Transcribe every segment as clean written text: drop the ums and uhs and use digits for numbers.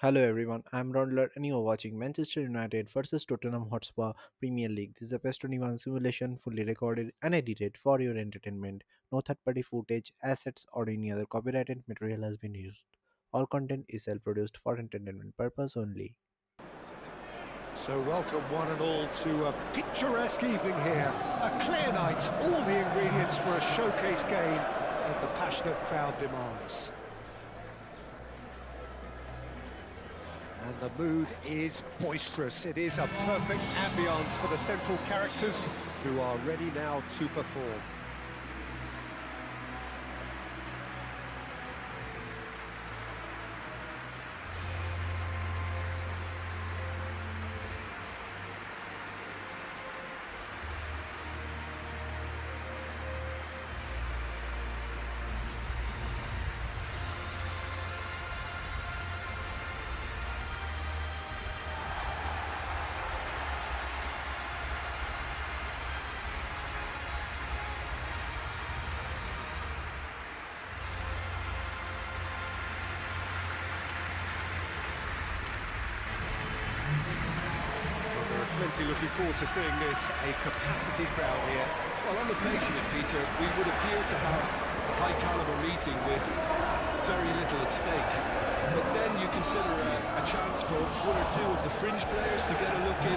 Hello everyone, I'm Raundler and you are watching Manchester United versus Tottenham Hotspur Premier League. This is a PES 21 simulation fully recorded and edited for your entertainment. No third-party footage, assets or any other copyrighted material has been used. All content is self-produced for entertainment purpose only. So welcome one and all to a picturesque evening here. A clear night, all the ingredients for a showcase game that the passionate crowd demands. And the mood is boisterous. It is a perfect ambience for the central characters who are ready now to perform. Plenty looking forward to seeing this, a capacity crowd here. Well, on the face of it, Peter, we would appear to have a high-caliber meeting with very little at stake. But then you consider a chance for one or two of the fringe players to get a look in,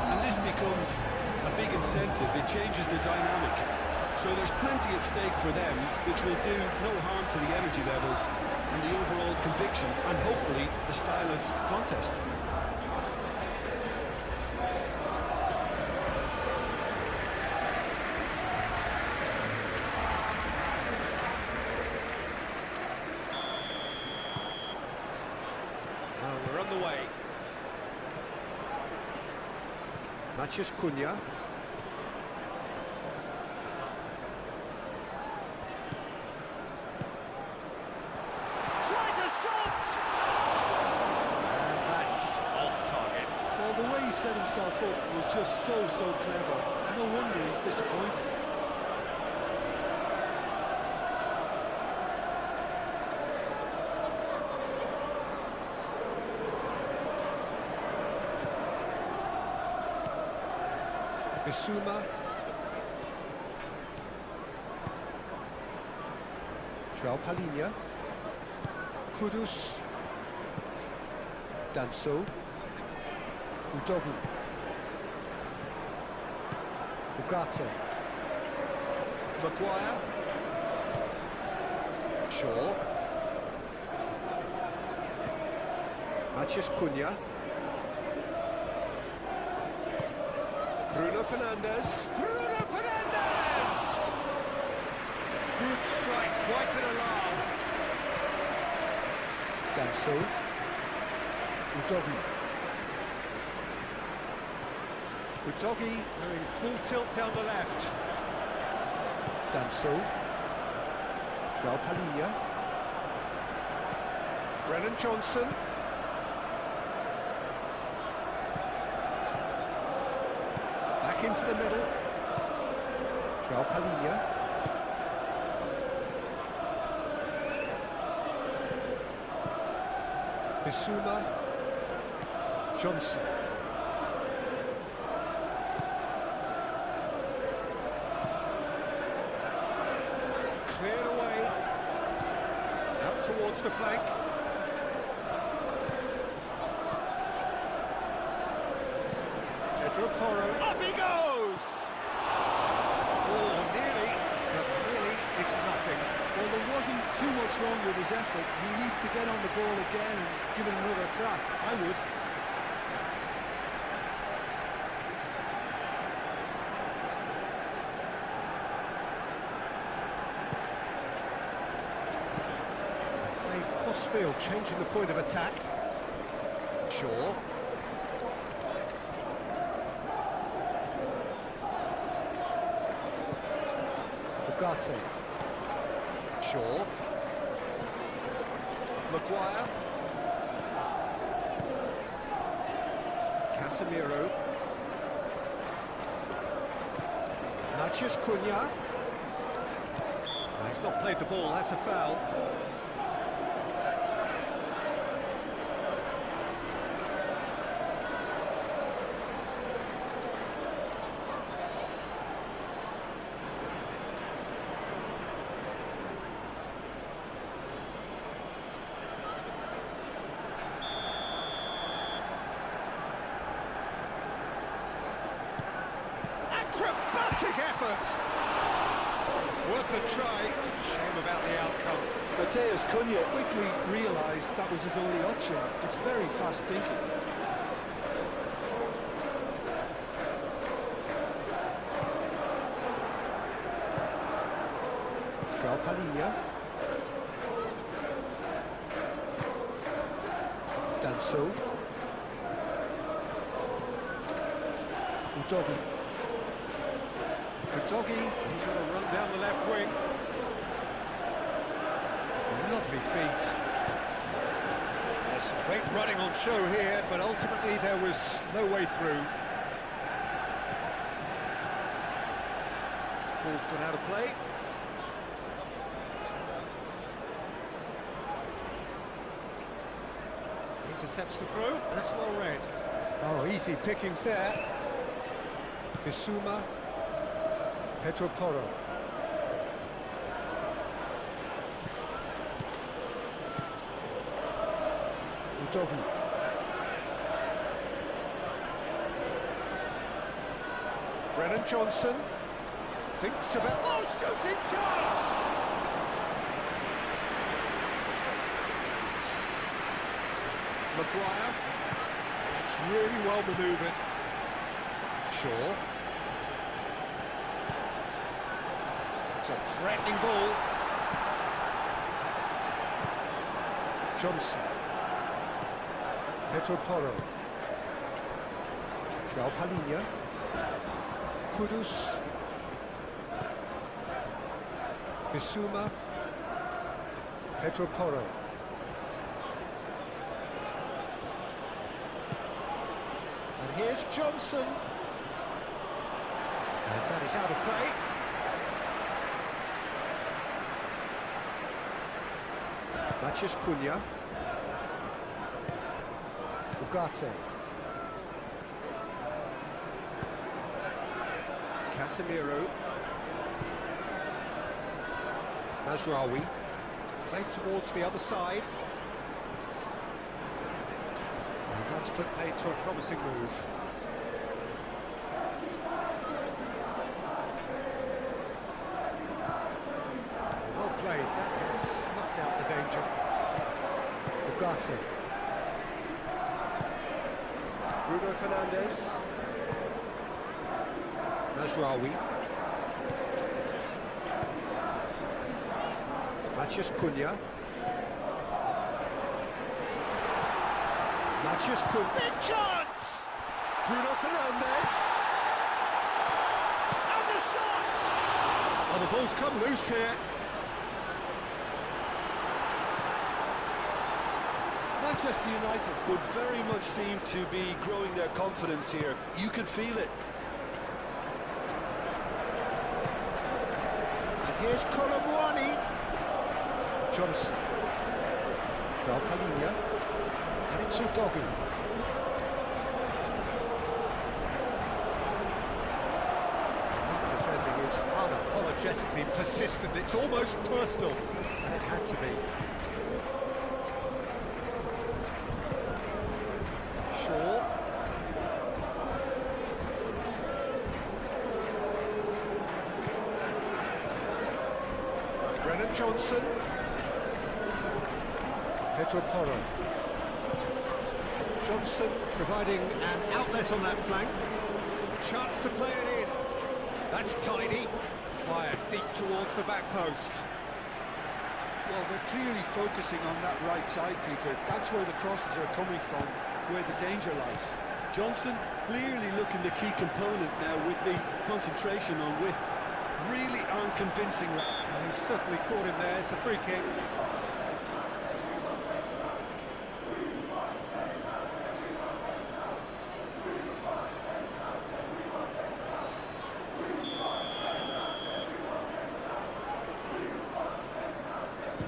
and this becomes a big incentive. It changes the dynamic. So there's plenty at stake for them, which will do no harm to the energy levels and the overall conviction, and hopefully the style of contest. Well, we're on the way. Matheus Cunha. Tries a shot! And that's off target. Well, the way he set himself up was just so clever. No wonder he's disappointed. Bissouma. João Palhinha. Kudus. Danso. Udogu. Ugarte. Maguire. Shaw. Matheus Cunha. Bruno Fernandes. Bruno Fernandes! Good strike, quite an alarm. Danso. Udogi. Udogi doing full tilt down the left. Danso. João Palhinha. Brennan Johnson. Back into the middle. João Palhinha. Bissouma. Johnson. Cleared away. Out towards the flank. Pedro Porro. Up he goes! Oh, nearly, but really is nothing. Well, there wasn't too much wrong with his effort. He needs to get on the ball again and give it another crack. I would. A crossfield changing the point of attack. Shaw. Ugarte. Shaw. Maguire. Casemiro. Matheus Cunha. He's not played the ball, that's a foul. Terrific effort! Worth a try. Shame about the outcome. Mateus Cunha quickly realised that was his only option. It's very fast thinking. Palinha. Danso. Udogi. Udogi, he's on a run down the left wing. Lovely feet. There's some great running on show here, but ultimately there was no way through. Ball's gone out of play. Intercepts the throw, and it's well read. Oh, easy pickings there. Bissouma. Pedro Porro. Udogi. Brennan Johnson thinks about... Oh, shooting chance! Maguire. It's really well manoeuvred. Shaw. It's a threatening ball. Johnson. Pedro Porro. João Palinha. Kudus. Bissouma. Pedro Porro. And here's Johnson. And that is out of play. Matheus Cunha. Ugarte. Casemiro. Mazraoui. Played towards the other side. And that's put paid to a promising move. Well played, that has snuffed out the danger. Ugarte. Bruno Fernandes. Mazraoui. Matheus Cunha. Matheus Cunha. Big chance! Bruno Fernandes. And the shot! Oh, the ball's come loose here. Manchester United would very much seem to be growing their confidence here. You can feel it. And here's Colomwani. Johnson. João Palinha. And it's Udogi. Defending is unapologetically persistent. It's almost personal. And it had to be. Shaw. Brennan Johnson. Pedro Porro. Johnson providing an outlet on that flank. A chance to play it in. That's tidy. Fired deep towards the back post. Well, they're clearly focusing on that right side, Peter. That's where the crosses are coming from, where the danger lies. Johnson clearly looking the key component now with the concentration on width. Really unconvincing. He's certainly caught him there. It's a free kick.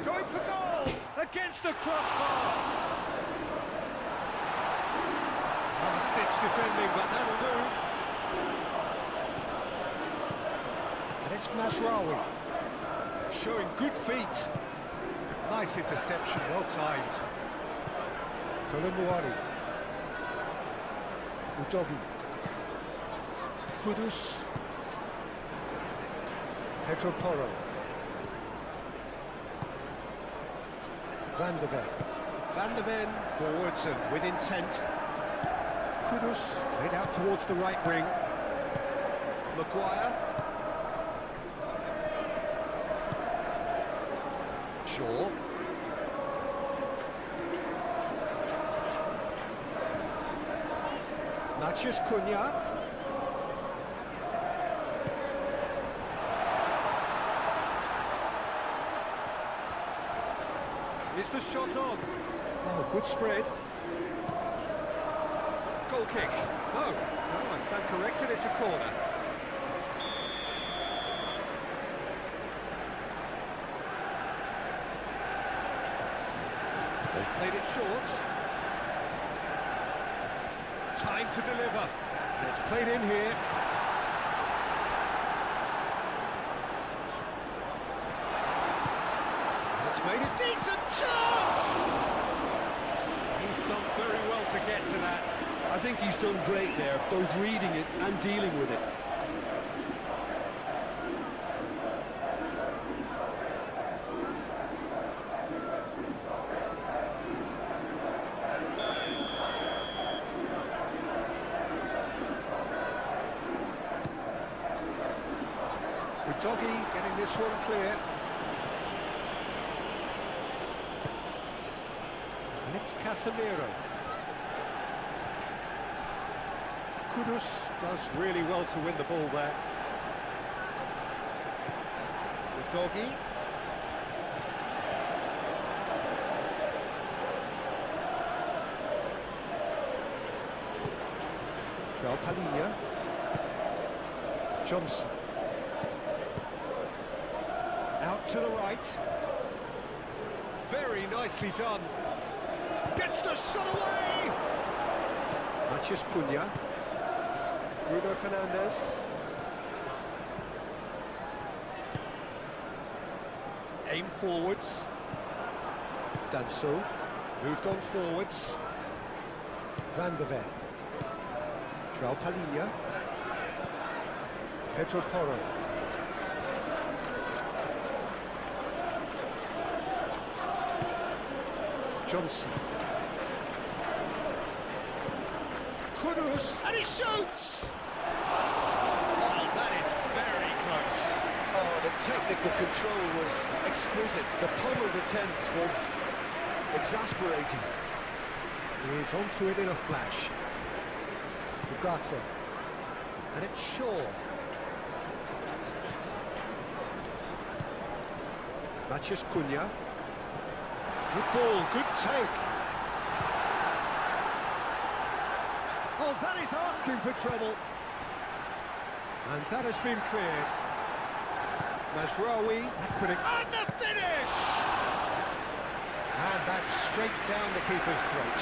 Going for goal against the crossbar. Last-ditch defending, but that'll do. And it's Mazraoui showing good feet. Nice interception, well timed. Colomwani. Udogi. Kudus. Pedro Porro. Van de Ven. Van de Ven forwards and with intent. Kudus played out towards the right wing. Maguire. Shaw. Matheus Cunha. Is the shot on? Oh, good spread. Goal kick. No, I stand corrected, it's a corner. They've played it short. Time to deliver. And it's played in here. And it's made a decent chance! He's done very well to get to that. I think he's done great there, both reading it and dealing with it. Doggy getting this one clear. And it's Casemiro. Kudus does really well to win the ball there. The Doggy. João Palhinha. Johnson. Out to the right. Very nicely done. Gets the shot away! Matheus Cunha. Bruno Fernandes. Aim forwards. Danso. Moved on forwards. Van de Ven. João Palhinha. Pedro Porro. Johnson. Kudus, and he shoots! Oh, that is very close. Oh, the technical control was exquisite. The pummeled attempt was exasperating. He's onto it in a flash. Ugarte. And it's Shaw. Matheus Cunha. Good ball, good take. Oh, that is asking for trouble. And that has been cleared. Mazraoui, and the finish! And that's straight down the keeper's throat.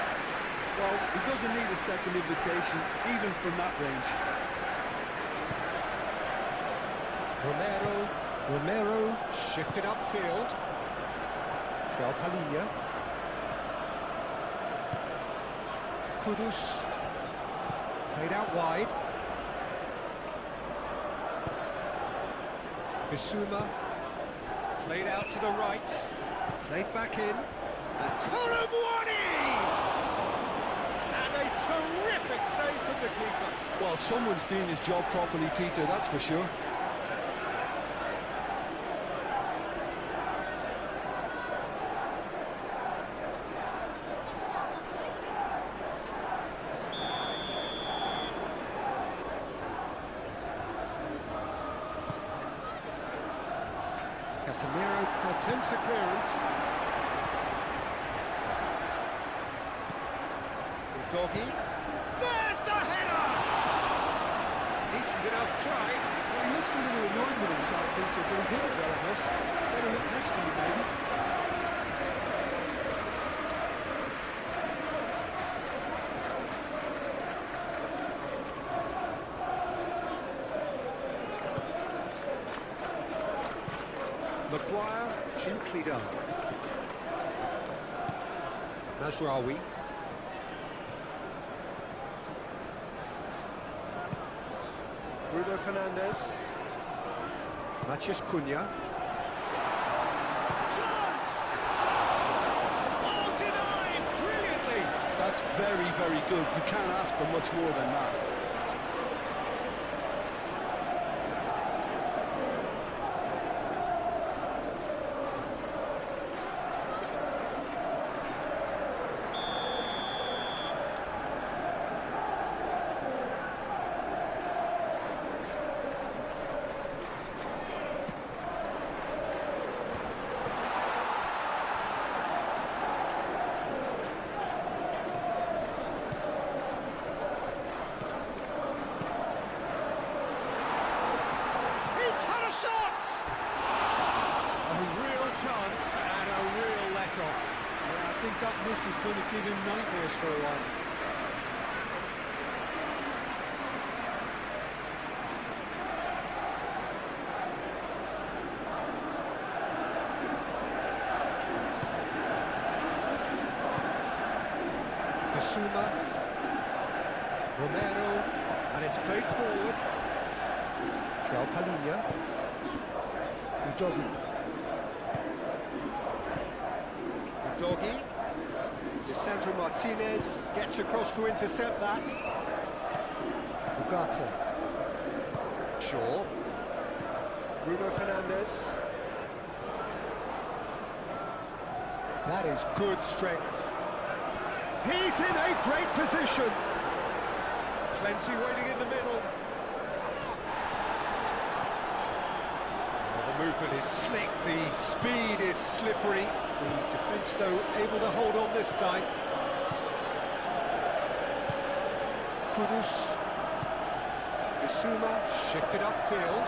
Well, he doesn't need a second invitation, even from that range. Romero shifted upfield. João Palhinha. Kudus played out wide. Bissouma played out to the right. Played back in. And Kolomwani! And a terrific save from the keeper. Well, someone's doing his job properly, Peter, that's for sure. Casemiro attempts a clearance. Doggy. There's the header! Decent enough try. Well, he looks a little annoyed with himself, Peter, but he did it well enough. Better look next to you, maybe. Maguire gently done. Mazraoui. Bruno Fernandes. Matheus Cunha. Chance! Oh, denied brilliantly! That's very, very good. You can't ask for much more than that. Chance and a real let-off. Yeah, I think that miss is going to give him nightmares for a while. Bissouma, Romero, and it's played forward. João Palhinha, Udogi. Udogi, Lisandro Martinez gets across to intercept that. Ugarte, Shaw, Bruno Fernandes. That is good strength. He's in a great position. Plenty waiting in the middle. The movement is slick, the speed is slippery. The defence, though, able to hold on this time. Kudus. Bissouma shifted upfield.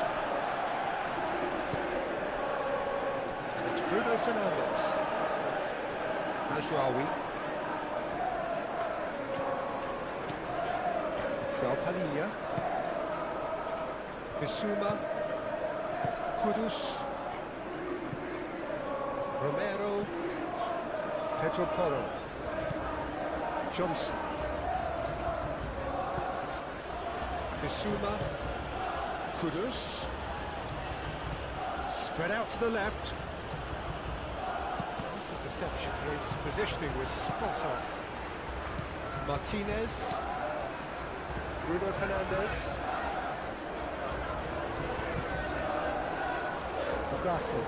And it's Bruno Fernandes. Mazraoui. João Palhinha. Bissouma. Kudus. Romero. Pedro Porro. Johnson. Bissouma. Kudus. Spread out to the left. This interception, his positioning was spot on. Martinez. Bruno Fernandes. Ugarte.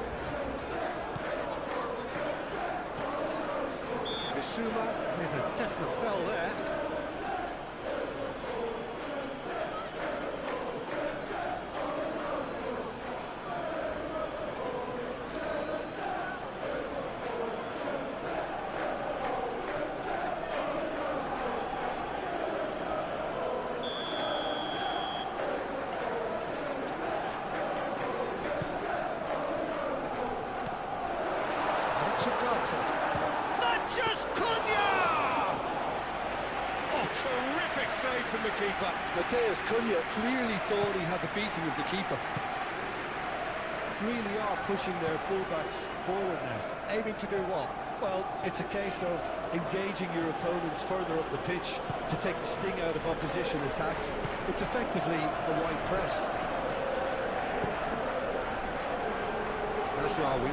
Bissouma with a definite foul there. Matheus Cunha! Oh, terrific save from the keeper. Matheus Cunha clearly thought he had the beating of the keeper. Really are pushing their fullbacks forward now. Aiming to do what? Well, it's a case of engaging your opponents further up the pitch to take the sting out of opposition attacks. It's effectively a wide press. Mazraoui.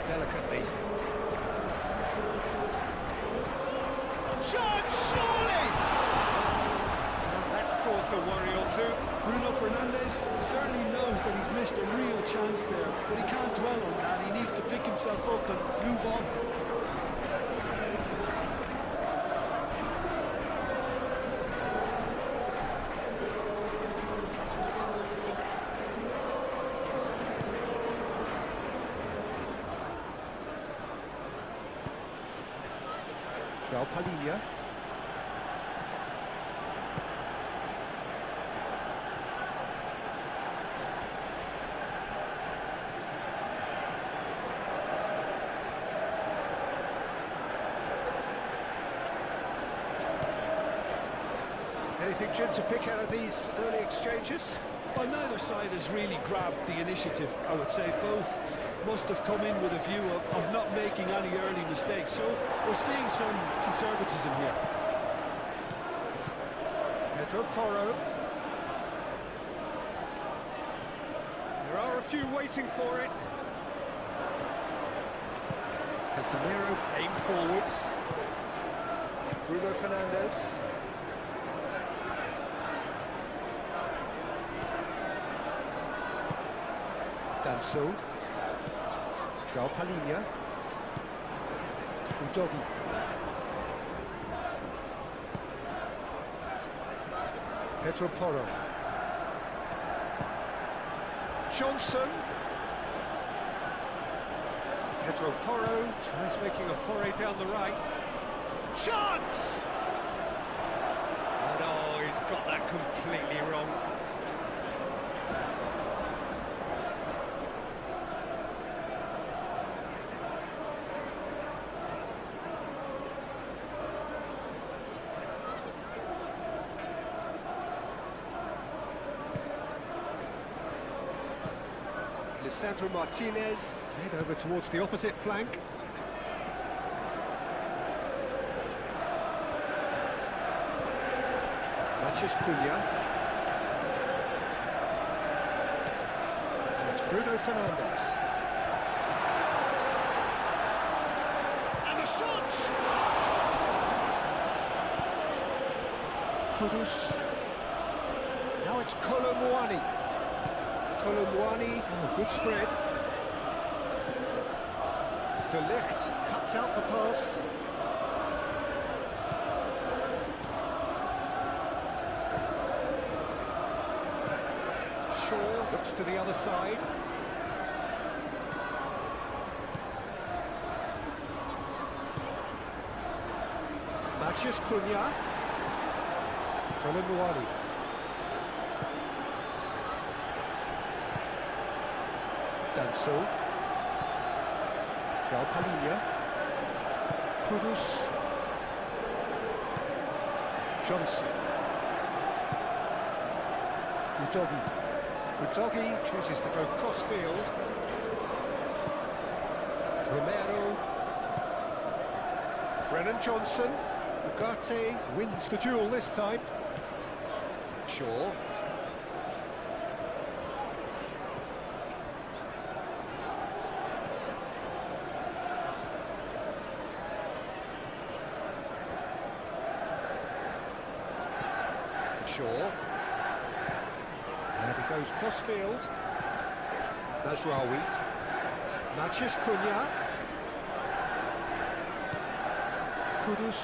Delicately. Shot, surely! And that's caused a worry or two. Bruno Fernandes certainly knows that he's missed a real chance there, but he can't dwell on that. He needs to pick himself up and move on. João Palhinha. Anything, Jim, to pick out of these early exchanges? Well, neither side has really grabbed the initiative. I would say both must have come in with a view of not making any early mistakes. So we're seeing some conservatism here. Pedro Porro. There are a few waiting for it. Casemiro aim forwards. Bruno Fernandes. Danso. João Palhinha. Udogi. Pedro Porro. Johnson. Pedro Porro tries making a foray down the right. Chance! Oh no, he's got that completely wrong. Lisandro Martinez, head over towards the opposite flank. Matheus Cunha. And it's Bruno Fernandes. And the shot! Kudus. Now it's Colomwani. Colomwani, oh, good spread. De Ligt cuts out the pass. Shaw looks to the other side. Matheus Cunha. Colomwani. Danso. João Palhinha. Kudus. Johnson. Udogi. Udogi chooses to go cross-field. Romero. Brennan Johnson. Ugarte wins the duel this time. Shaw. Shaw. And he goes cross-field. Mazraoui. Matheus Cunha. Kudus.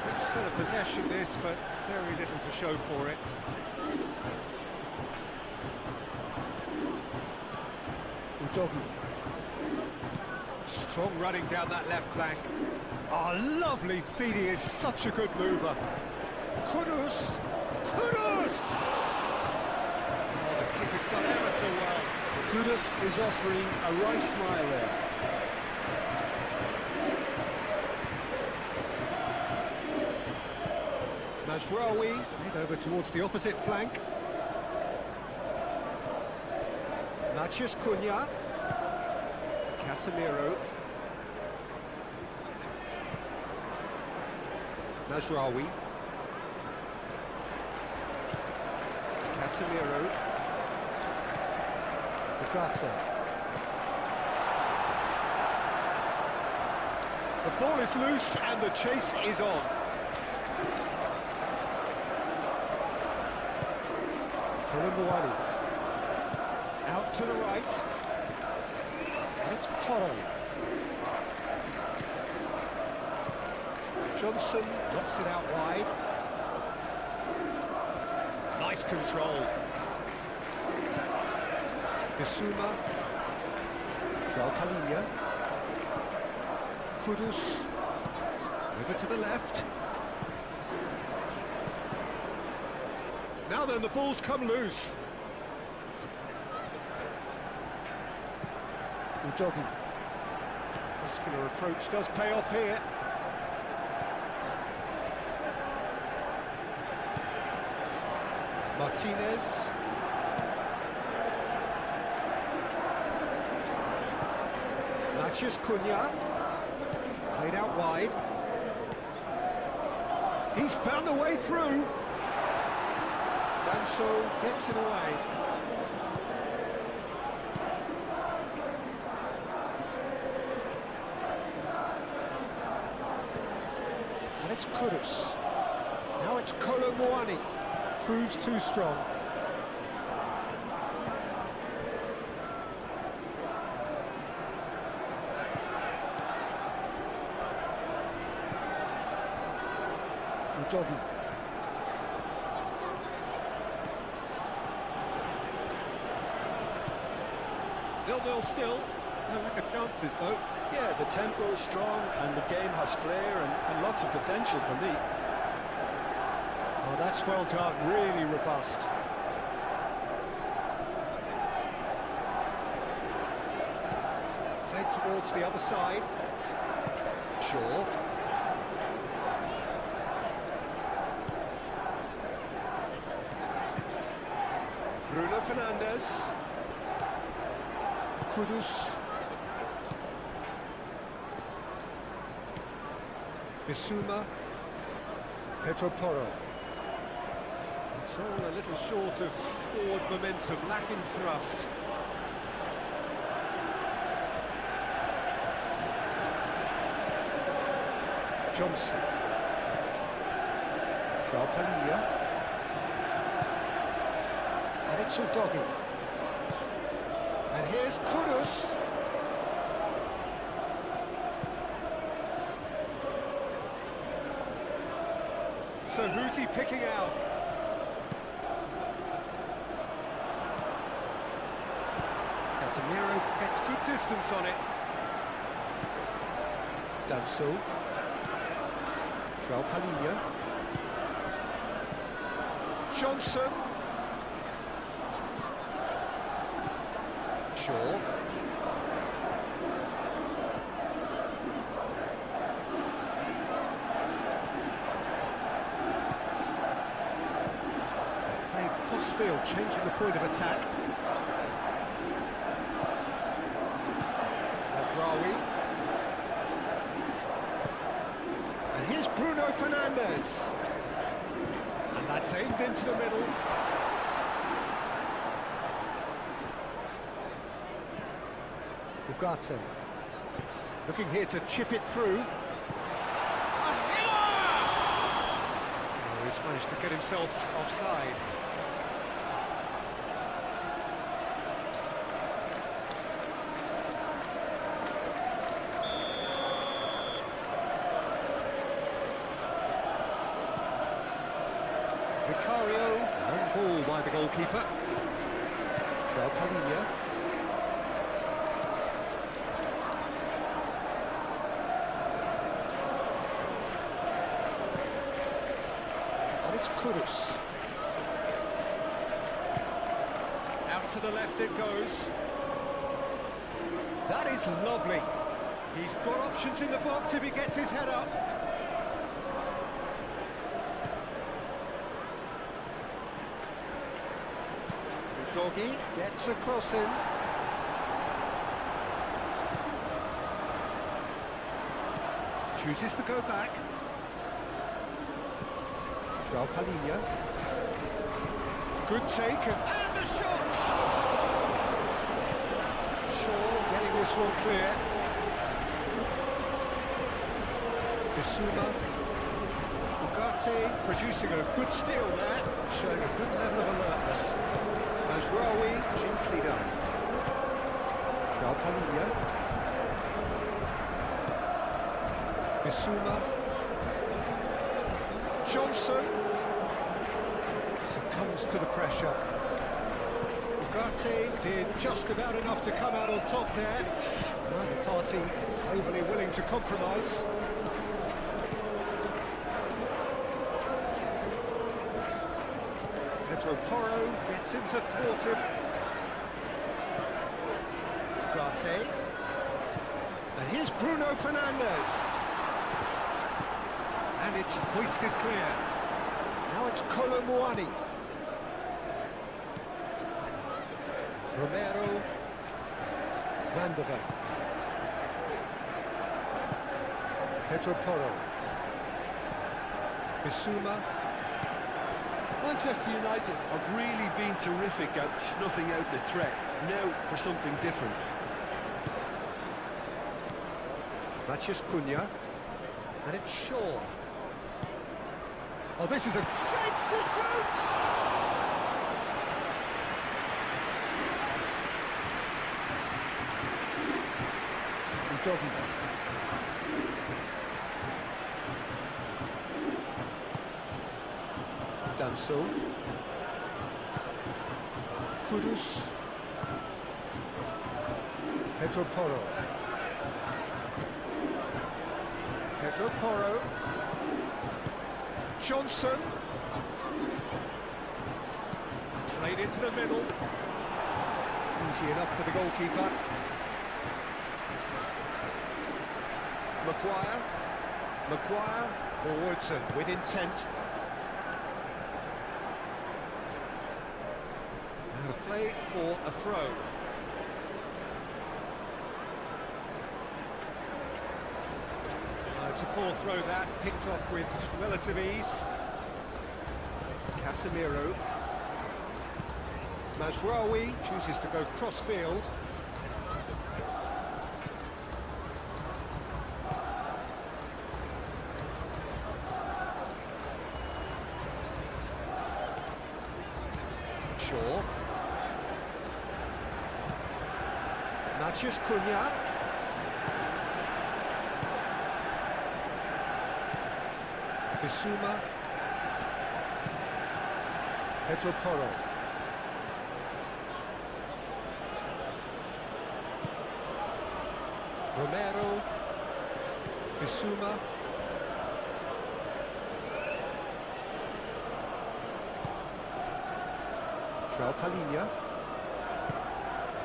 Good spell of possession this, but very little to show for it. Udogi. Strong running down that left flank. Oh, lovely feed, he is such a good mover. Kudus! Kudus! Oh, the kick has done ever so well. Kudus is offering a right smile there. Mazraoui, head over towards the opposite flank. Matheus Cunha. Casemiro. Mazraoui. Casemiro. Ugarte. The ball is loose and the chase is on. Colomwani. Out to the right. And it's Porro. Johnson knocks it out wide. Nice control. Bissouma. João Palhinha. Kudus. Over to the left. Now then, the ball's come loose. Udogi. Muscular approach does pay off here. Martinez. Matheus Cunha. Played out wide. He's found a way through. Danso gets it away. And it's Kudus. Now it's Kolo Muani. Proves too strong. Udogi. 0-0 still. No lack of chances though. Yeah, the tempo is strong and the game has flair and lots of potential for me. Oh, that's well done, really robust. Played towards the other side. Shaw. Bruno Fernandes. Kudus. Bissouma. Pedro Porro. It's all a little short of forward momentum, lacking thrust. Johnson. João Palhinha. And it's Udogi. And here's Kudus. So who's he picking out? Casemiro gets good distance on it. Danso. João Palhinha. Johnson. Shaw. Playing cross-field, changing the point of attack. Rawi. And here's Bruno Fernandes. And that's aimed into the middle. Ugarte. Looking here to chip it through. A header! Oh, he's managed to get himself offside. Vicario, long ball by the goalkeeper. João Palhinha. And it's Kudus. Out to the left it goes. That is lovely. He's got options in the box if he gets his head up. Doggy gets a cross in. Chooses to go back. João Palhinha. Good take and the shot! Shaw getting this one clear. Bissouma. Ugarte producing a good steal there, showing a good level of alertness. Rawi, gently done. João Palhinha. Bissouma. Johnson succumbs to the pressure. Ugarte did just about enough to come out on top there. Neither party overly willing to compromise. Pedro Porro gets into thwart him. Ugarte. And here's Bruno Fernandes. And it's hoisted clear. Now it's Kolo Muani. Romero, Van de Ven, Pedro Porro, Bissouma. Manchester United have really been terrific at snuffing out the threat. Now for something different. Matheus Cunha, and it's Shaw. Oh, this is a chance to shoot! Udogie. Danso. Kudus. Pedro Porro. Pedro Porro. Johnson. Played into the middle. Easy enough for the goalkeeper. Maguire forwards and with intent. Out of play for a throw. It's a poor throw that, picked off with relative ease. Casemiro. Mazraoui chooses to go cross-field. Shaw. Matheus Cunha. Bissouma. Pedro Porro. Romero. Bissouma. João Palhinha.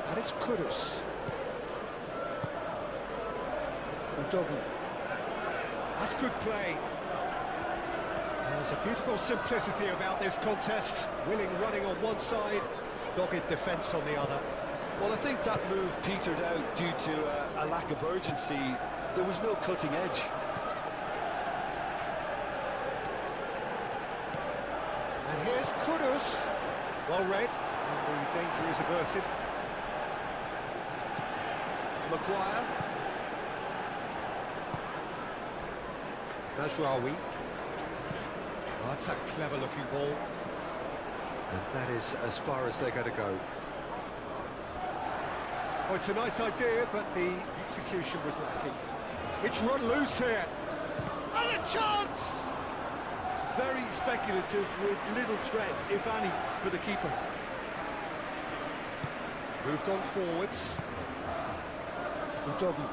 And it's Kudus. Udogie. That's good play. There's a beautiful simplicity about this contest. Willing running on one side, dogged defence on the other. Well, I think that move petered out due to a lack of urgency. There was no cutting edge. And here's Kudus. Well read, and the danger is averted. Maguire. Mazraoui. Oh, that's a clever-looking ball. And that is as far as they're going to go. Oh, it's a nice idea, but the execution was lacking. It's run loose here. And a chance! Very speculative with little threat, if any, for the keeper. Moved on forwards. Udogie.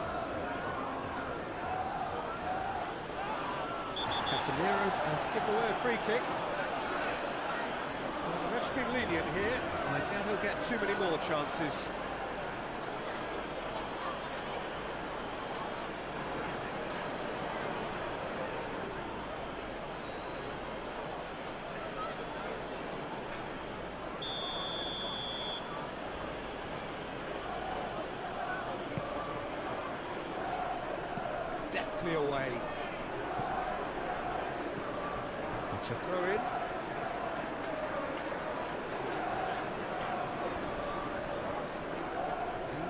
Casemiro will skip away a free kick. Well, the ref's been lenient here. I doubt he'll get too many more chances. Deftly away. It's a throw-in.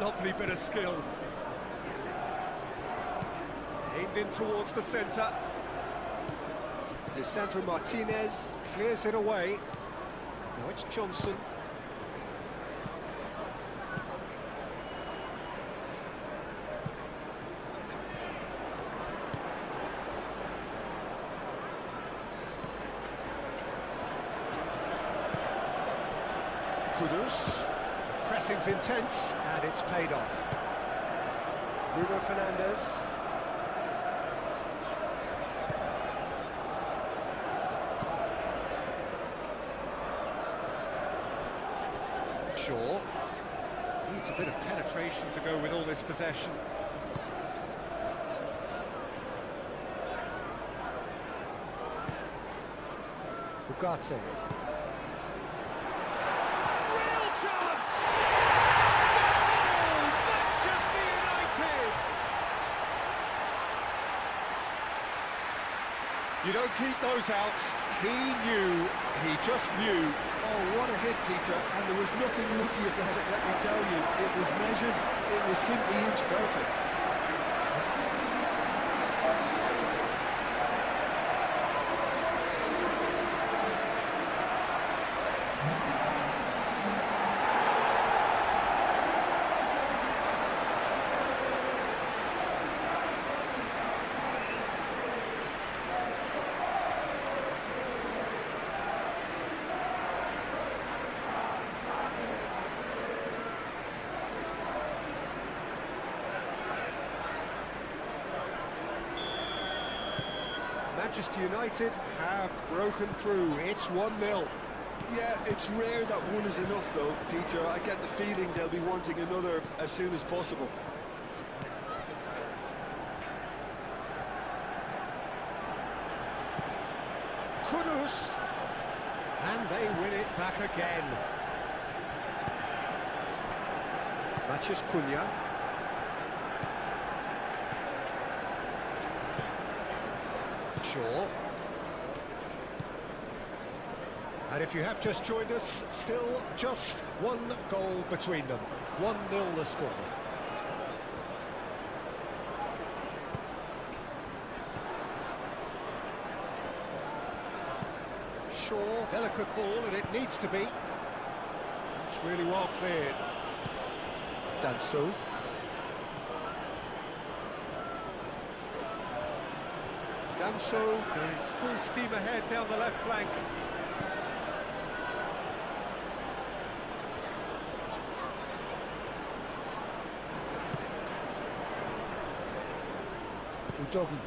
Lovely bit of skill. Aimed in towards the centre. Lisandro Martinez clears it away. Now it's Johnson. Kudus. Pressing's intense, and it's paid off. Bruno Fernandes. Shaw. Needs a bit of penetration to go with all this possession. Ugarte. Real chance! You don't keep those outs. He knew, he just knew. Oh, what a hit, Peter, and there was nothing lucky about it, let me tell you. It was measured, it was simply inch perfect. Manchester United have broken through. It's 1-0. Yeah, it's rare that one is enough, though, Peter. I get the feeling they'll be wanting another as soon as possible. Kudus. And they win it back again. Matheus Cunha. Shaw. And if you have just joined us, still just one goal between them. 1-0 the score. Shaw, delicate ball, and it needs to be. It's really well cleared. Danso. Danso going full steam ahead down the left flank. Udogi.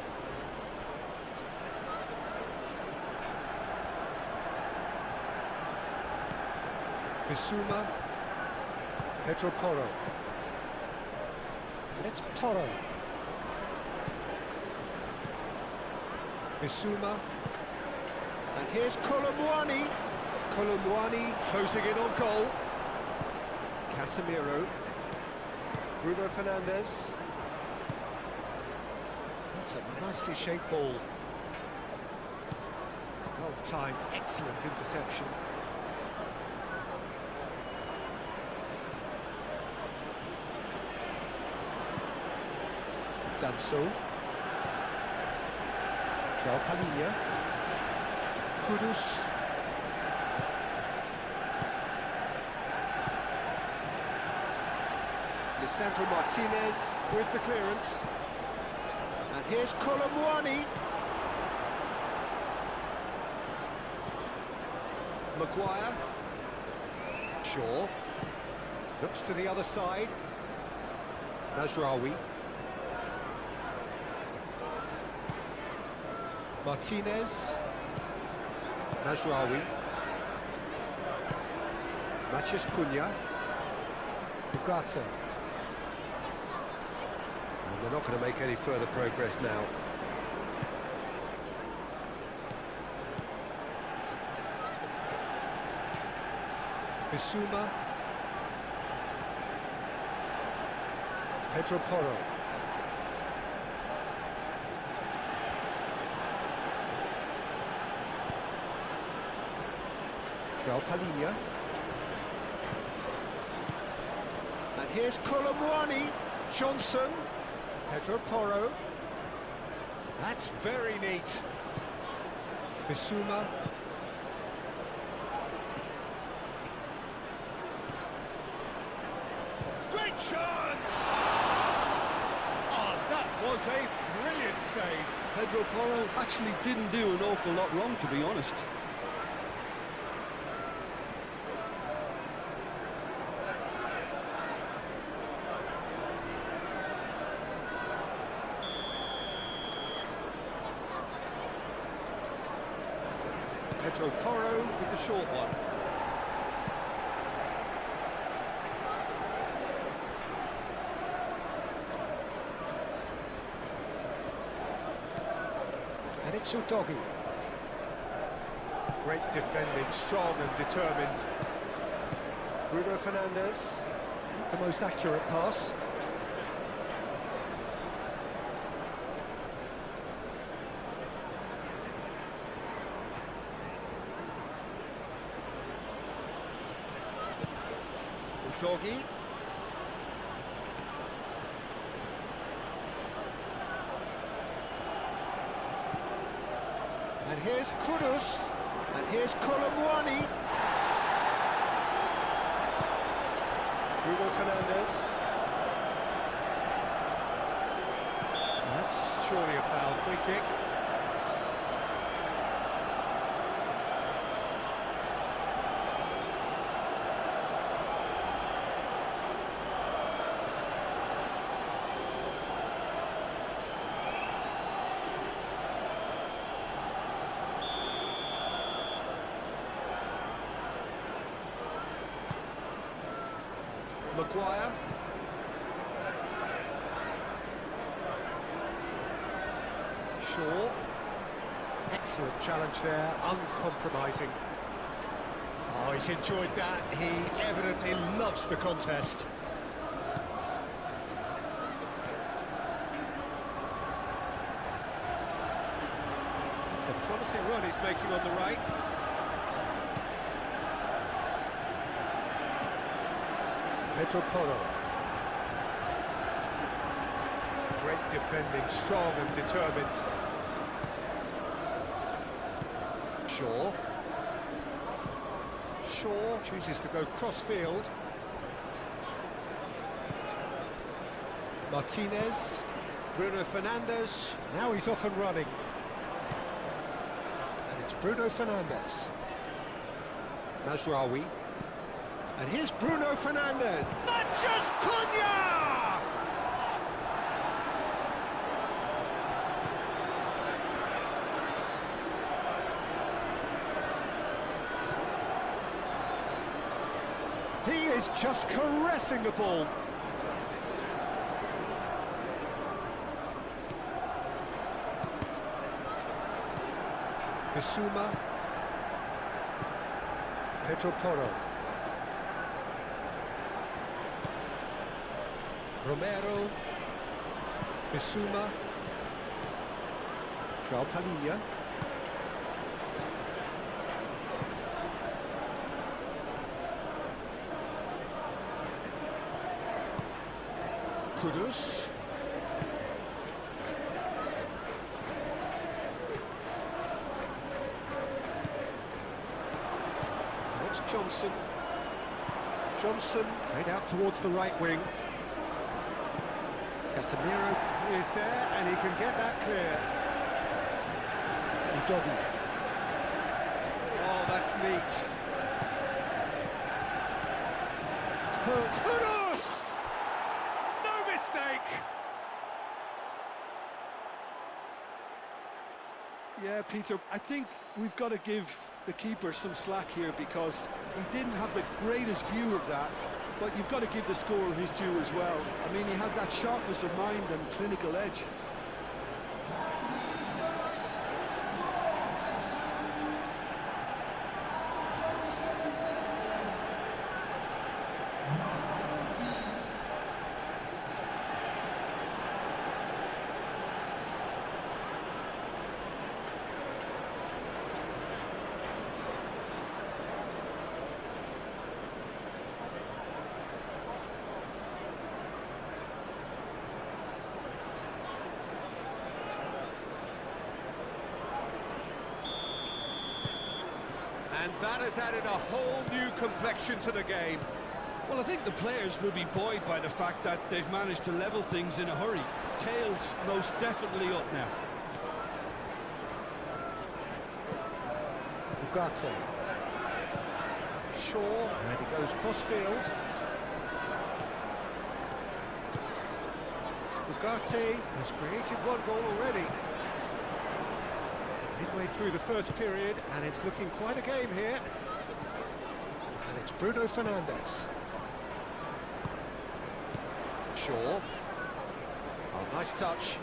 Bissouma. Pedro Porro. And it's Porro. Bissouma. And here's Colomwani. Colomwani closing in on goal. Casemiro. Bruno Fernandes. That's a nicely shaped ball. Well timed, excellent interception. Danso. João Palhinha. Kudus. Lisandro Martinez with the clearance. And here's Colomwani. Maguire. Shaw. Looks to the other side. Mazraoui. Martinez. Mazraoui. Matheus Cunha. Ugarte. And they're not going to make any further progress now. Bissouma. Pedro Porro. João Palhinha. And here's Colomwani. Johnson. Pedro Porro. That's very neat. Bissouma. Great chance! Oh, that was a brilliant save. Pedro Porro actually didn't do an awful lot wrong, to be honest. Pedro Porro with the short one. And it's Udogi. Great defending, strong and determined. Bruno Fernandes, the most accurate pass. Doggy. And here's Kudus. And here's Colomwani. Bruno Fernandes. That's surely a foul. Free kick. Maguire. Shaw. Excellent challenge there, uncompromising. Oh, he's enjoyed that. He evidently loves the contest. It's a promising run he's making on the right. Pedro Porro. Great defending, strong and determined. Shaw. Shaw chooses to go cross-field. Martinez. Bruno Fernandes. Now he's off and running. And it's Bruno Fernandes. Mazraoui. And here's Bruno Fernandes. Matches Cunha! He is just caressing the ball. Bissouma. Pedro Porro. Romero, Bissouma, João Palhinha, Kudus, it's Johnson, played out towards the right wing. Casemiro is there, and he can get that clear. Doggy. Oh, that's neat. Kudus! No mistake! Yeah, Peter, I think we've got to give the keeper some slack here because he didn't have the greatest view of that, but you've got to give the scorer his due as well. I mean, he had that sharpness of mind and clinical edge. And that has added a whole new complexion to the game. Well, I think the players will be buoyed by the fact that they've managed to level things in a hurry. Tails most definitely up now. Ugarte. Shaw, and he goes cross-field. Ugarte has created one goal already. Midway through the first period, and it's looking quite a game here. And it's Bruno Fernandes. Shaw. Oh, nice touch.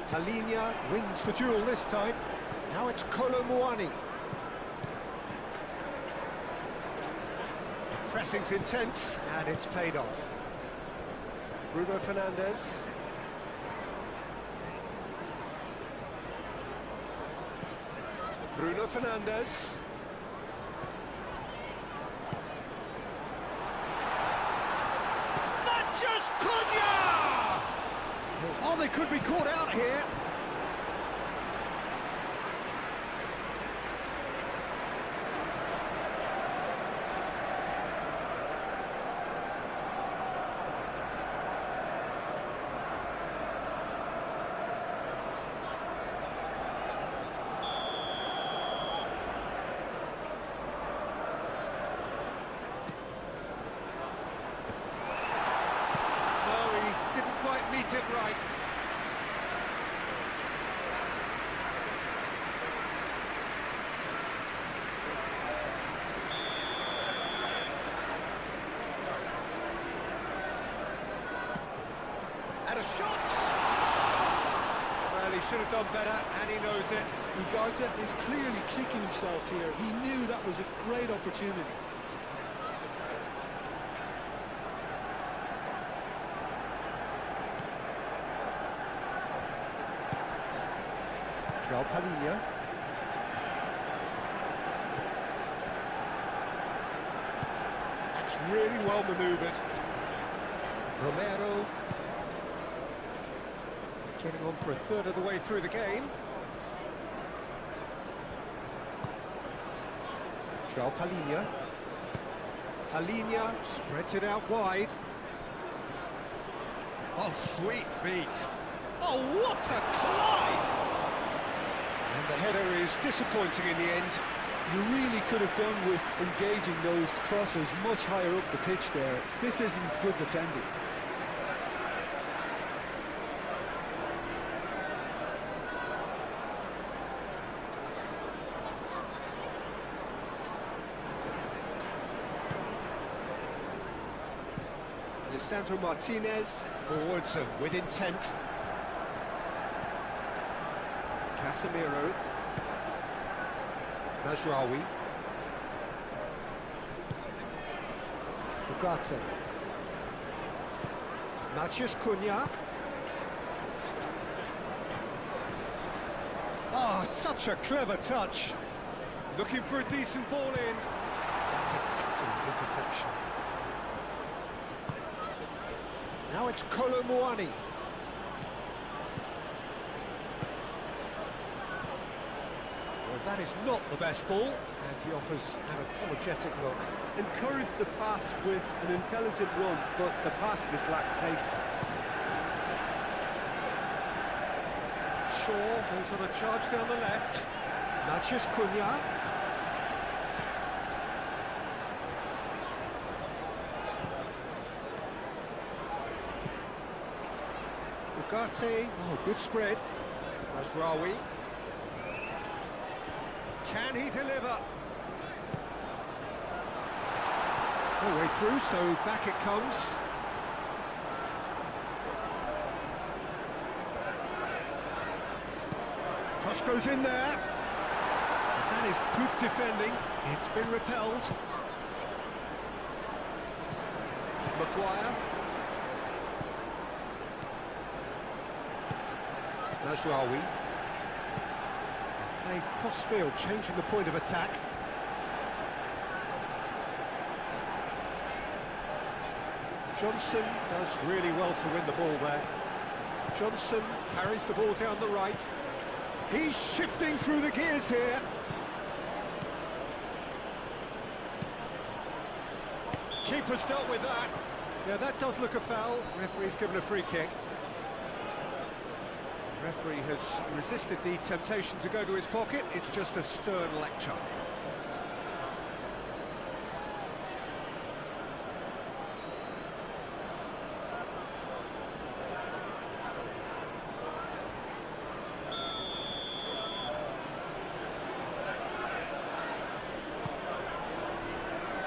Palhinha wins the duel this time. Now it's Colomwani. The pressing's intense, and it's paid off. Bruno Fernandes. Bruno Fernandes. be caught out here. Didn't quite meet it right. And a shot! Well, he should have done better, and he knows it. Ugarte is clearly kicking himself here. He knew that was a great opportunity. Palhinha. That's really well manoeuvred. Romero getting on for a third of the way through the game. Palhinha. Palhinha spreads it out wide. Oh, sweet feet. Oh, what a climb! And the header is disappointing in the end. You really could have done with engaging those crosses much higher up the pitch there. This isn't good defending. Lisandro Martinez forwards and with intent. Casemiro. Mazraoui. Ugarte. Matheus Cunha. Oh, such a clever touch. Looking for a decent ball in. That's an excellent interception. Now it's Kolo Muani. Well, that is not the best ball, and he offers an apologetic look. Encourage the pass with an intelligent run, but the pass just lacked pace. Shaw goes on a charge down the left. Matheus Cunha. Ugarte. Oh, good spread. Mazraoui. Can he deliver? No way through, so back it comes. Cross goes in there. And that is good defending. It's been repelled. Maguire. Mazraoui. Played cross-field, changing the point of attack. Johnson does really well to win the ball there. Johnson carries the ball down the right. He's shifting through the gears here. Keeper's dealt with that. Yeah, that does look a foul. Referee's given a free kick. The referee has resisted the temptation to go to his pocket. It's just a stern lecture.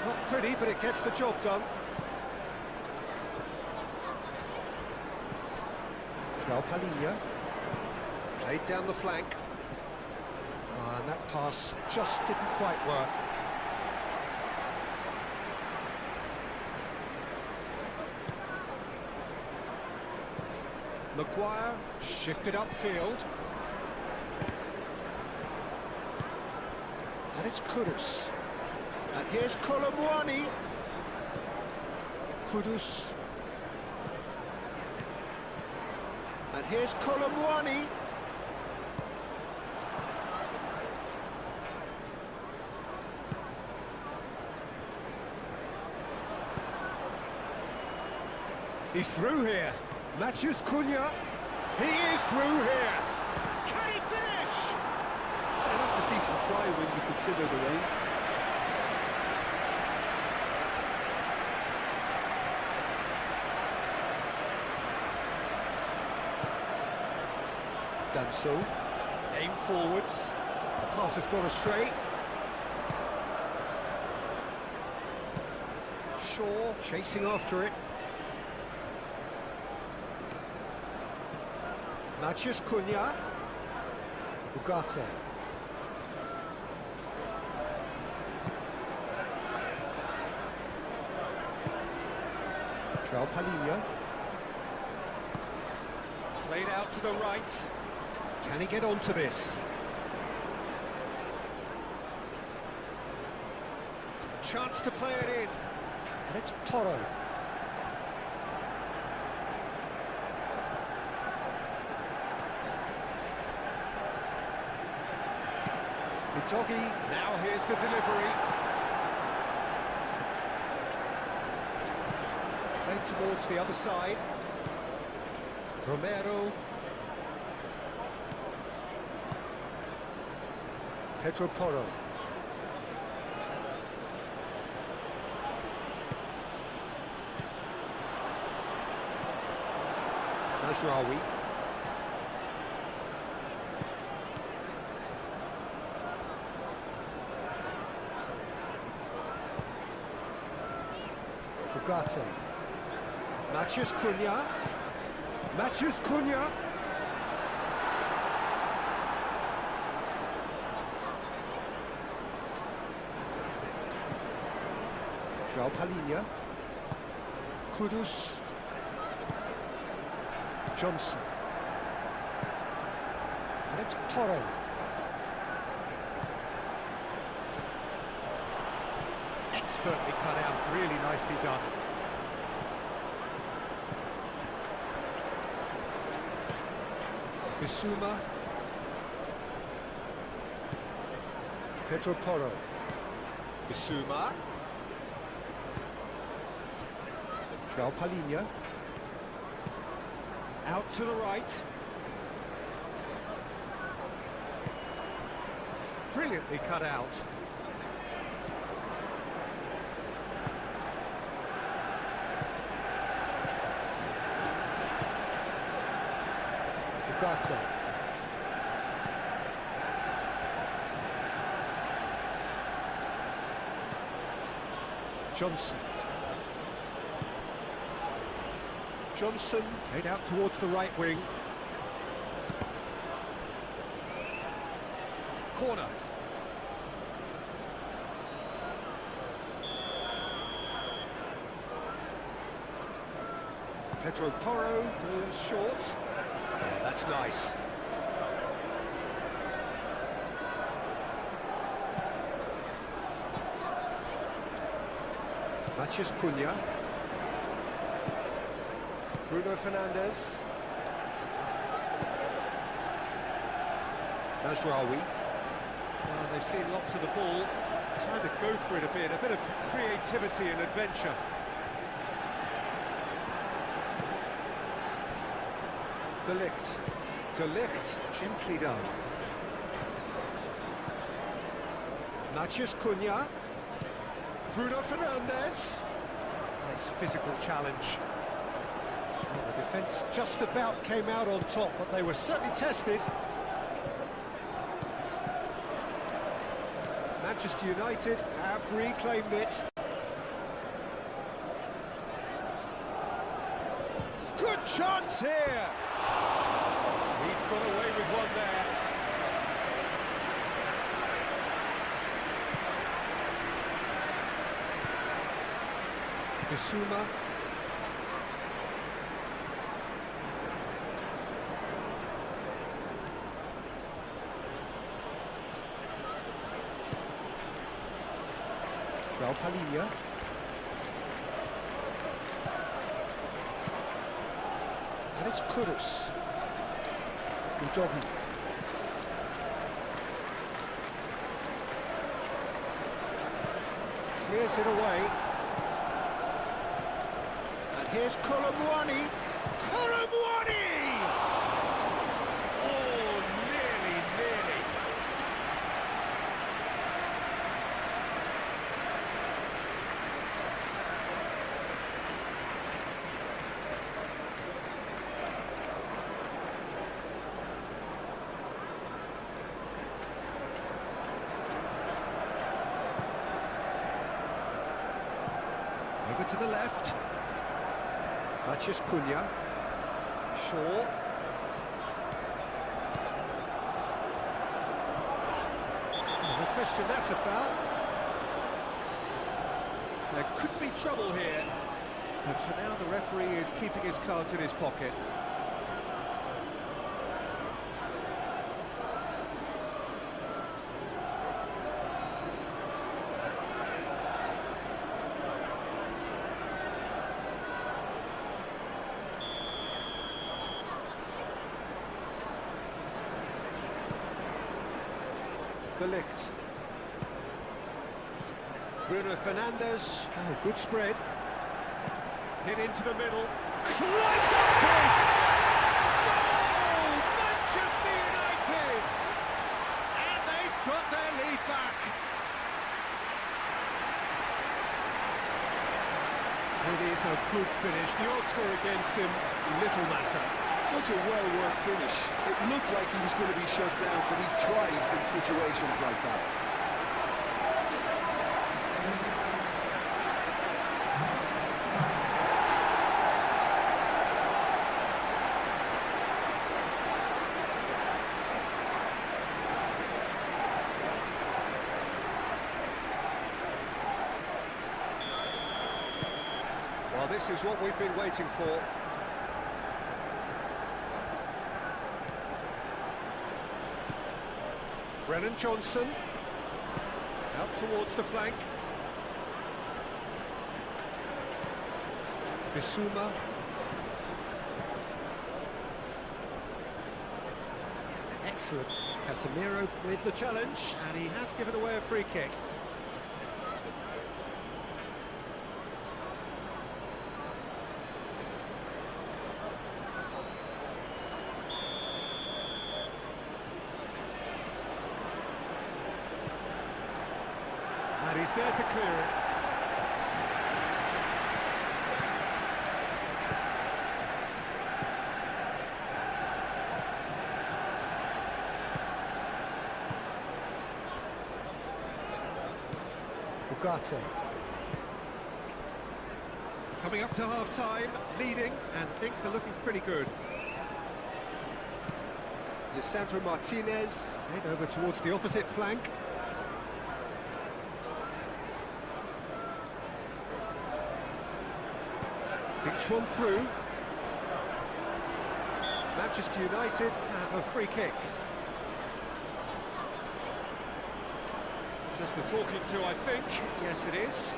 Not pretty, but it gets the job done. Palhinha. Played down the flank. And that pass just didn't quite work. Maguire shifted upfield. And it's Kudus. And here's Kolo Muani. Kudus. And Here's Colomwani. He's through here. Matthews Cunha. He is through here. Can he finish? And that's a decent try when you consider the range. Done so. Aim forwards. The pass has gone astray. Shaw chasing after it. Matthews Cunha. Ugarte. João Palhinha. Played out to the right. Can he get onto this? A chance to play it in. And it's Toro. Itogi, now here's the delivery. Played towards the other side. Romero. Pedro Porro. Najraoui. Ugarte. Matthews Cunha. Matthews Cunha. João Palhinha. Kudus. Johnson. And it's Toro. Expertly cut out, really nicely done. Bissouma. Pedro Porro. Bissouma. João Palhinha. Out to the right. Brilliantly cut out. Ugarte. Johnson. Johnson played out towards the right wing. Corner. Pedro Porro goes short. Yeah, that's nice. Matthews Cunha. Bruno Fernandes. Najraoui. Well, they've seen lots of the ball. Time to go for it a bit of creativity and adventure. De Ligt. De Ligt, gently done. Matthews Cunha. Bruno Fernandes. Nice physical challenge. Well, the defence just about came out on top, but they were certainly tested. Manchester United have reclaimed it. Good chance here! He's got away with one there. Bissouma. João Palhinha. And it's Kudus. Udogi. Clears it away. And here's Colomwani. Colomwani! Oh, nearly, nearly. Over to the left. Matheus Cunha. Shaw. Oh, no question, that's a foul. There could be trouble here. But for now, the referee is keeping his cards in his pocket. De Ligt. Bruno Fernandes. Oh, good spread. Hit into the middle. Right up big! Goal! Manchester United! And they've got their lead back. It is a good finish. The odds were against him. Little matter. Such a well-worked finish. It looked like he was going to be shut down, but he thrives in situations like that. Well, this is what we've been waiting for. Brennan Johnson, out towards the flank. Bissouma. Excellent. Casemiro with the challenge, and he has given away a free kick. And he's there to clear it. Ugarte. Coming up to half-time, leading, and things are looking pretty good. Lisandro Martinez, head over towards the opposite flank. Pinch one through. Manchester United have a free kick. Just a talking to, I think. Yes, it is.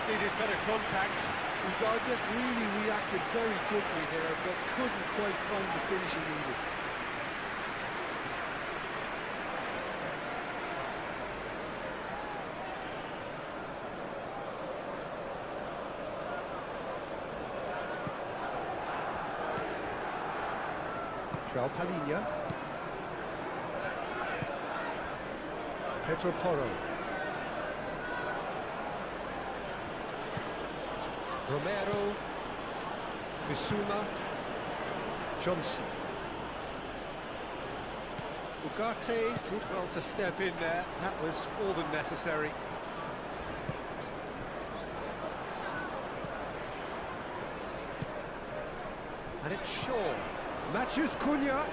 Needed better contact. Ugarte really reacted very quickly there, but couldn't quite find the finish he needed. João Palhinha. Pedro Porro. Romero, Bissouma, Johnson. Ugarte did well to step in there, that was more than necessary. And it's Shaw. Matheus Cunha.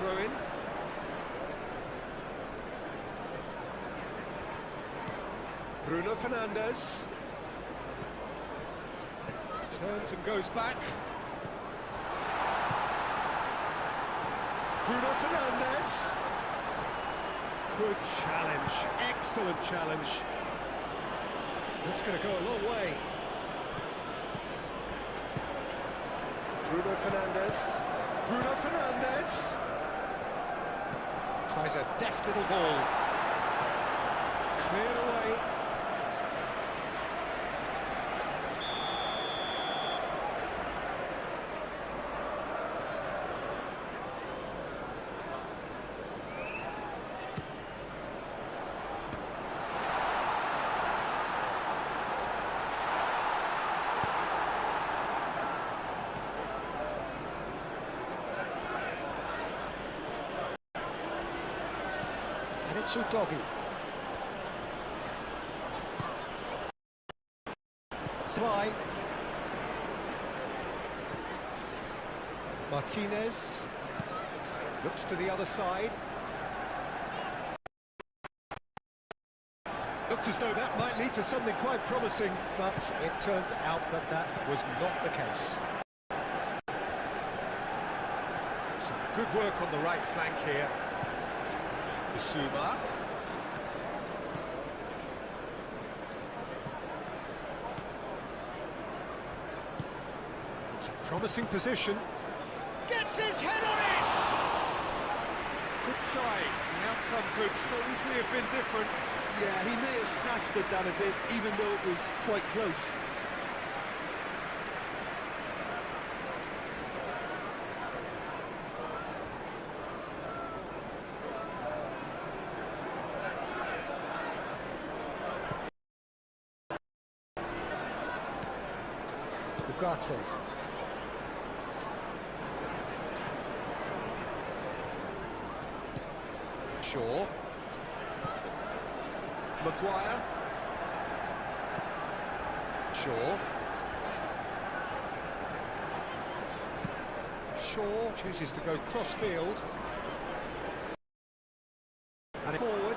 throw in. Bruno Fernandes. Turns and goes back. Bruno Fernandes. Good challenge, excellent challenge. That's going to go a long way. Bruno Fernandes. Bruno Fernandes. Tries a deft little ball. Cleared away. And it's Udogi. Sly. Martinez. Looks to the other side. Looked as though that might lead to something quite promising, but it turned out that that was not the case. Some good work on the right flank here. Bissouma. It's a promising position. Gets his head on it! Good try. The outcome could so easily have been different. Yeah, he may have snatched at that a bit, even though it was quite close. Ugarte. Shaw. Maguire. Shaw. Shaw chooses to go cross-field. And forward.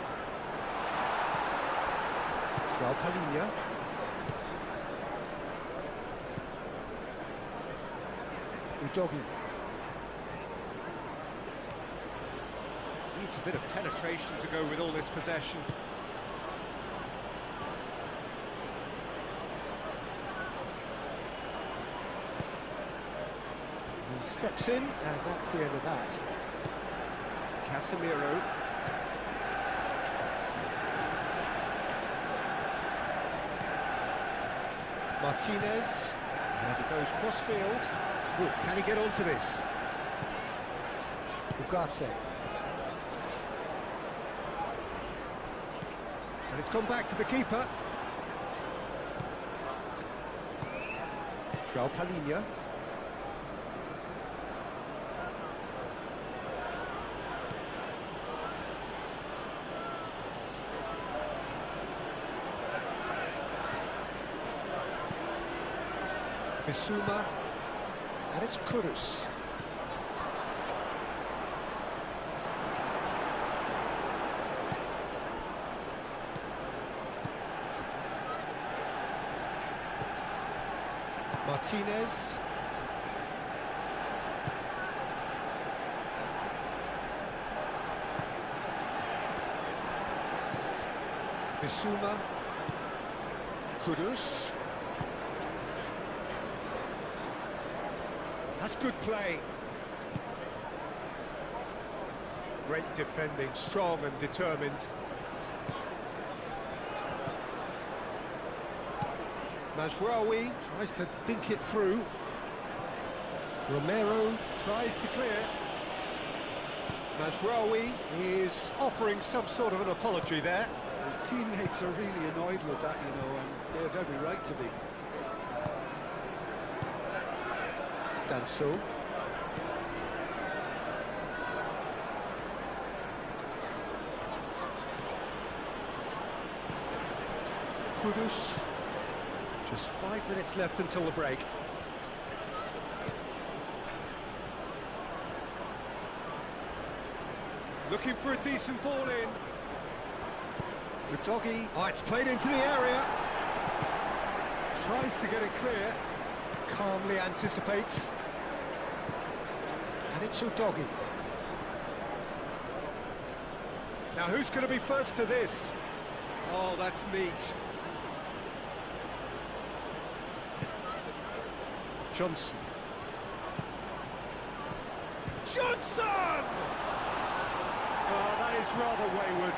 Joao Palhinha. Udogi. Needs a bit of penetration to go with all this possession. He steps in, and that's the end of that. Casemiro. Martinez. And he goes cross-field. Ooh, can he get onto this? Ugarte. And it's come back to the keeper. Joao Palhinha. Bissouma. And it's Kudus. Martinez. Bissouma. Kudus. That's good play. Great defending, strong and determined. Mazraoui tries to dink it through. Romero tries to clear. Mazraoui is offering some sort of an apology there. His teammates are really annoyed with that, you know, and they have every right to be. Danso. Kudus. Just 5 minutes left until the break. Looking for a decent ball in. The doggy. Oh, it's played into the area. Tries to get it clear. Calmly anticipates. And it's your doggy. Now who's going to be first to this? Oh, that's neat. Johnson. Johnson! Oh, that is rather wayward.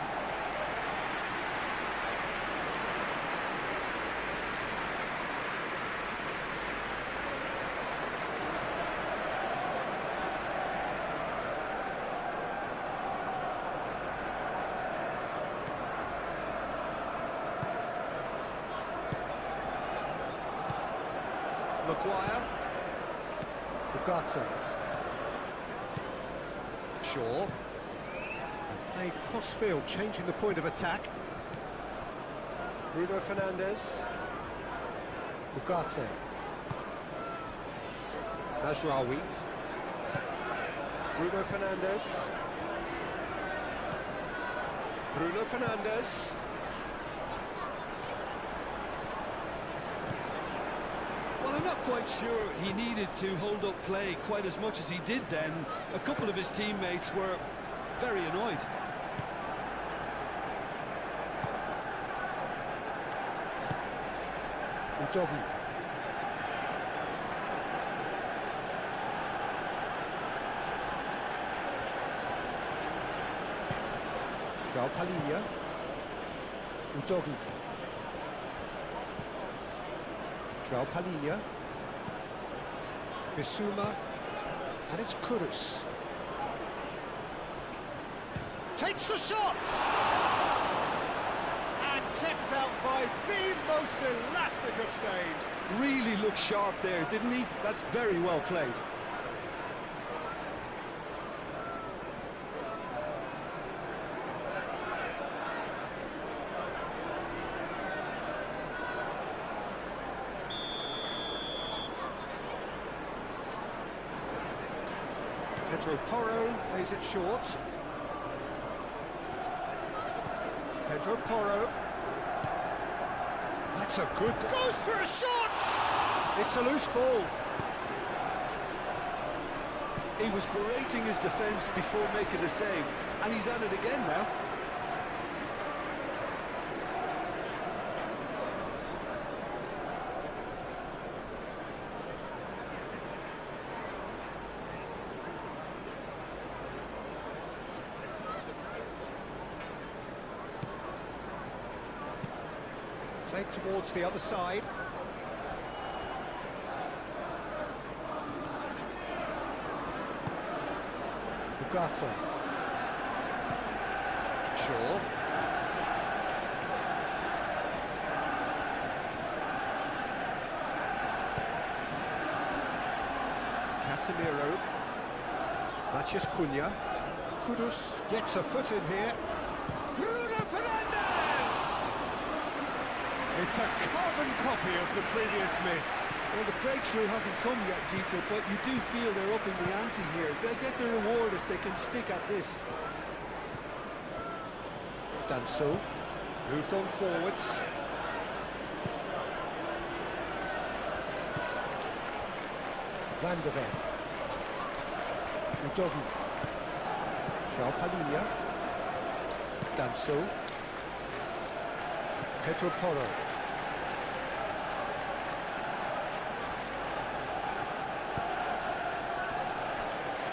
Maguire. Ugarte. Shaw. And played cross-field, changing the point of attack. Bruno Fernandes. Ugarte. Mazraoui. Bruno Fernandes. Bruno Fernandes. Well, I'm not quite sure he needed to hold up play quite as much as he did then. A couple of his teammates were very annoyed. Udogi. João Palhinha. Udogi. João Palhinha. Bissouma. And it's Kudus. Takes the shot! And kept out by the most elastic of saves. Really looked sharp there, didn't he? That's very well played. Pedro Porro plays it short. Pedro Porro. That's a good... Goes for a shot! It's a loose ball. He was berating his defence before making the save, and he's at it again now. Played towards the other side. Ugarte. Shaw. Casemiro. Matheus Cunha. Kudus gets a foot in here. Bruno Fernandes! It's a carbon copy of the previous miss. Well, the breakthrough hasn't come yet, Peter, but you do feel they're upping the ante here. They'll get the reward if they can stick at this. Danso moved on forwards. Van de Ven. Udogi. João Palhinha. Danso. Pedro Porro.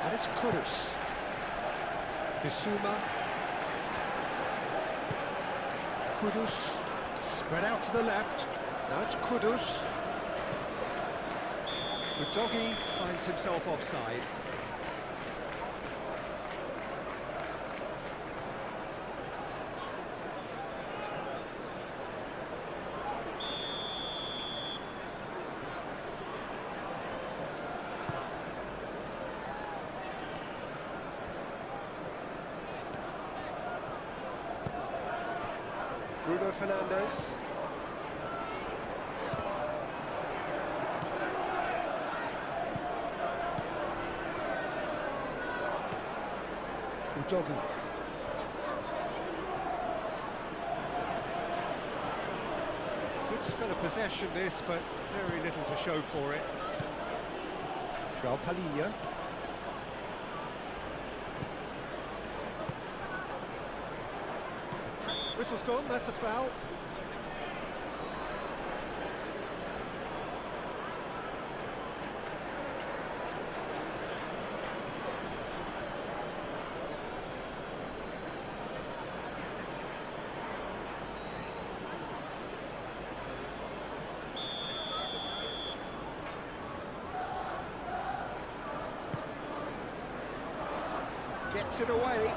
And it's Kudus. Bissouma. Kudus. Spread out to the left. Now it's Kudus. Udogi finds himself offside. Bruno Fernandes. Udogi. Good spell of possession this, but very little to show for it. João Palhinha. Whistle's gone, that's a foul. Gets it away.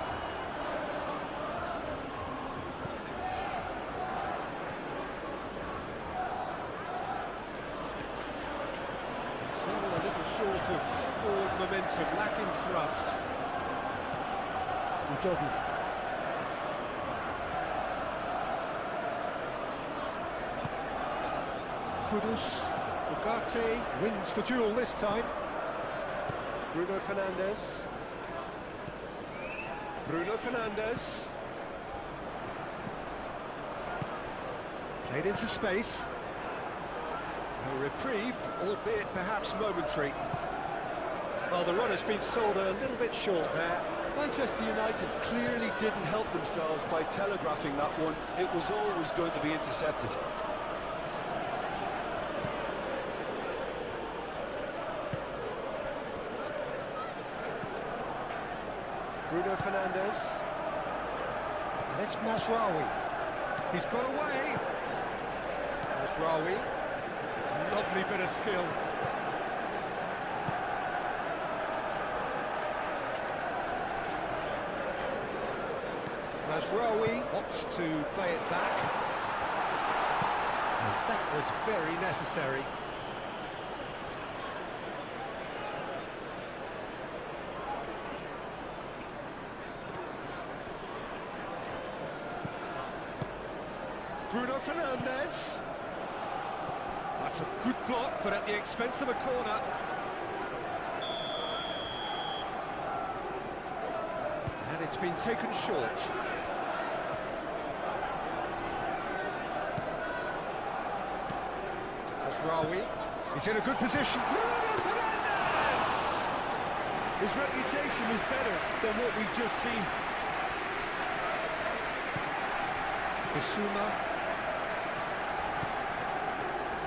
Still a little short of forward momentum, lacking thrust. Udogi. Kudus. Ugarte wins the duel this time. Bruno Fernandes. Bruno Fernandes. Played into space. A reprieve, albeit perhaps momentary. Well, the run has been sold a little bit short there. Manchester United clearly didn't help themselves by telegraphing that one. It was always going to be intercepted. Bruno Fernandes. And it's Mazraoui. He's got away. Mazraoui. Lovely bit of skill. Mazraoui opts to play it back. And that was very necessary. Bruno Fernandes. That's a good block, but at the expense of a corner. And it's been taken short. Mazraoui. He's in a good position. Bruno Fernandes! His reputation is better than what we've just seen. Bissouma.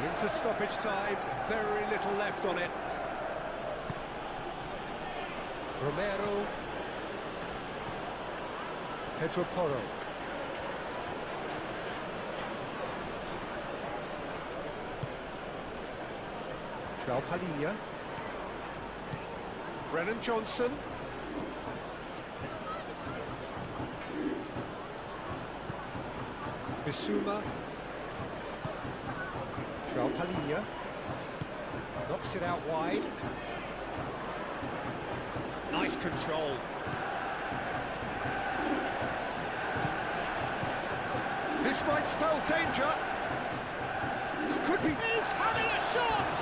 Into stoppage time, very little left on it. Romero. Pedro Porro. João Palhinha. Brennan Johnson. Bissouma. João Palhinha knocks it out wide. Nice control. This might spell danger. Could be. He's having a shot!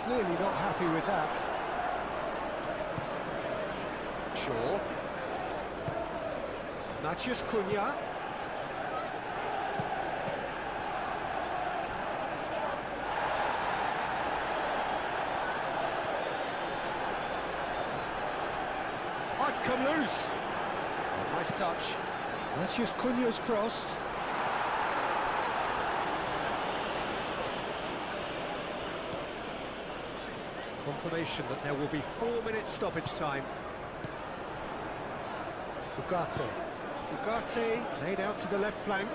Clearly not happy with that. Shaw. Matheus Cunha. Oh, it's come loose. Oh, nice touch. Matheus Cunha's cross. Confirmation that there will be 4 minutes stoppage time. Ugarte. Ugarte laid out to the left flank.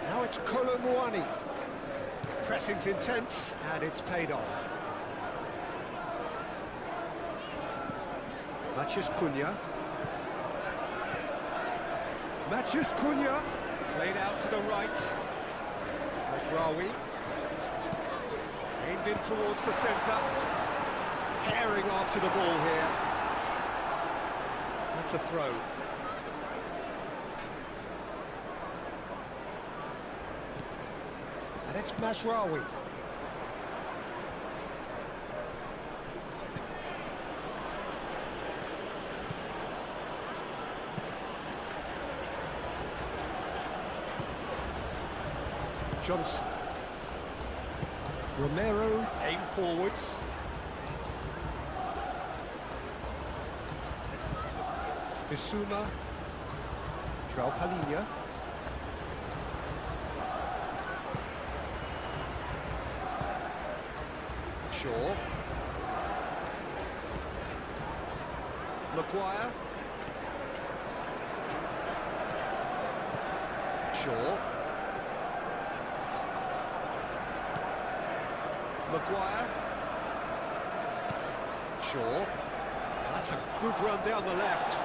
Now it's Kolo Muani. Pressing's intense and it's paid off. Matheus Cunha. Matheus Cunha. Played out to the right. Mazraoui. Aimed in towards the centre. Herring after the ball here. That's a throw. And it's Mazraoui. Johnson. Romero, aim forwards. Bissouma. João Palhinha. Shaw. Maguire. Shaw. Maguire. Shaw. That's a good run down the left.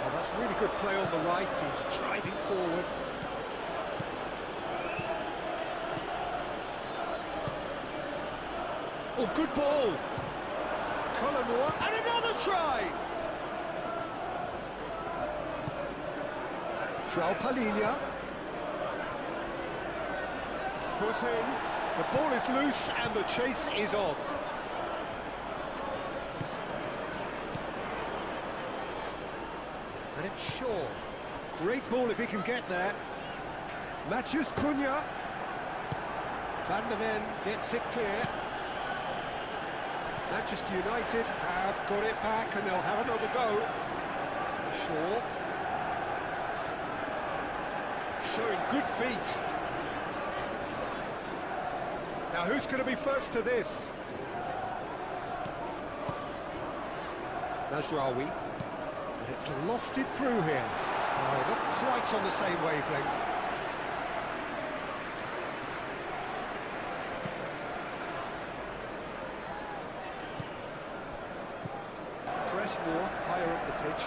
Oh, that's really good play on the right. He's driving forward. Oh, good ball. Colomboigh, and another try. João Palhinha. Foot in. The ball is loose and the chase is on. And it's Shaw. Great ball if he can get there. Matheus Cunha. Van der Ven gets it clear. Manchester United have got it back and they'll have another go. Shaw. Showing good feet. Now who's going to be first to this? Mazraoui. And it's lofted through here. Oh, not quite on the same wavelength. Press more, higher up the pitch,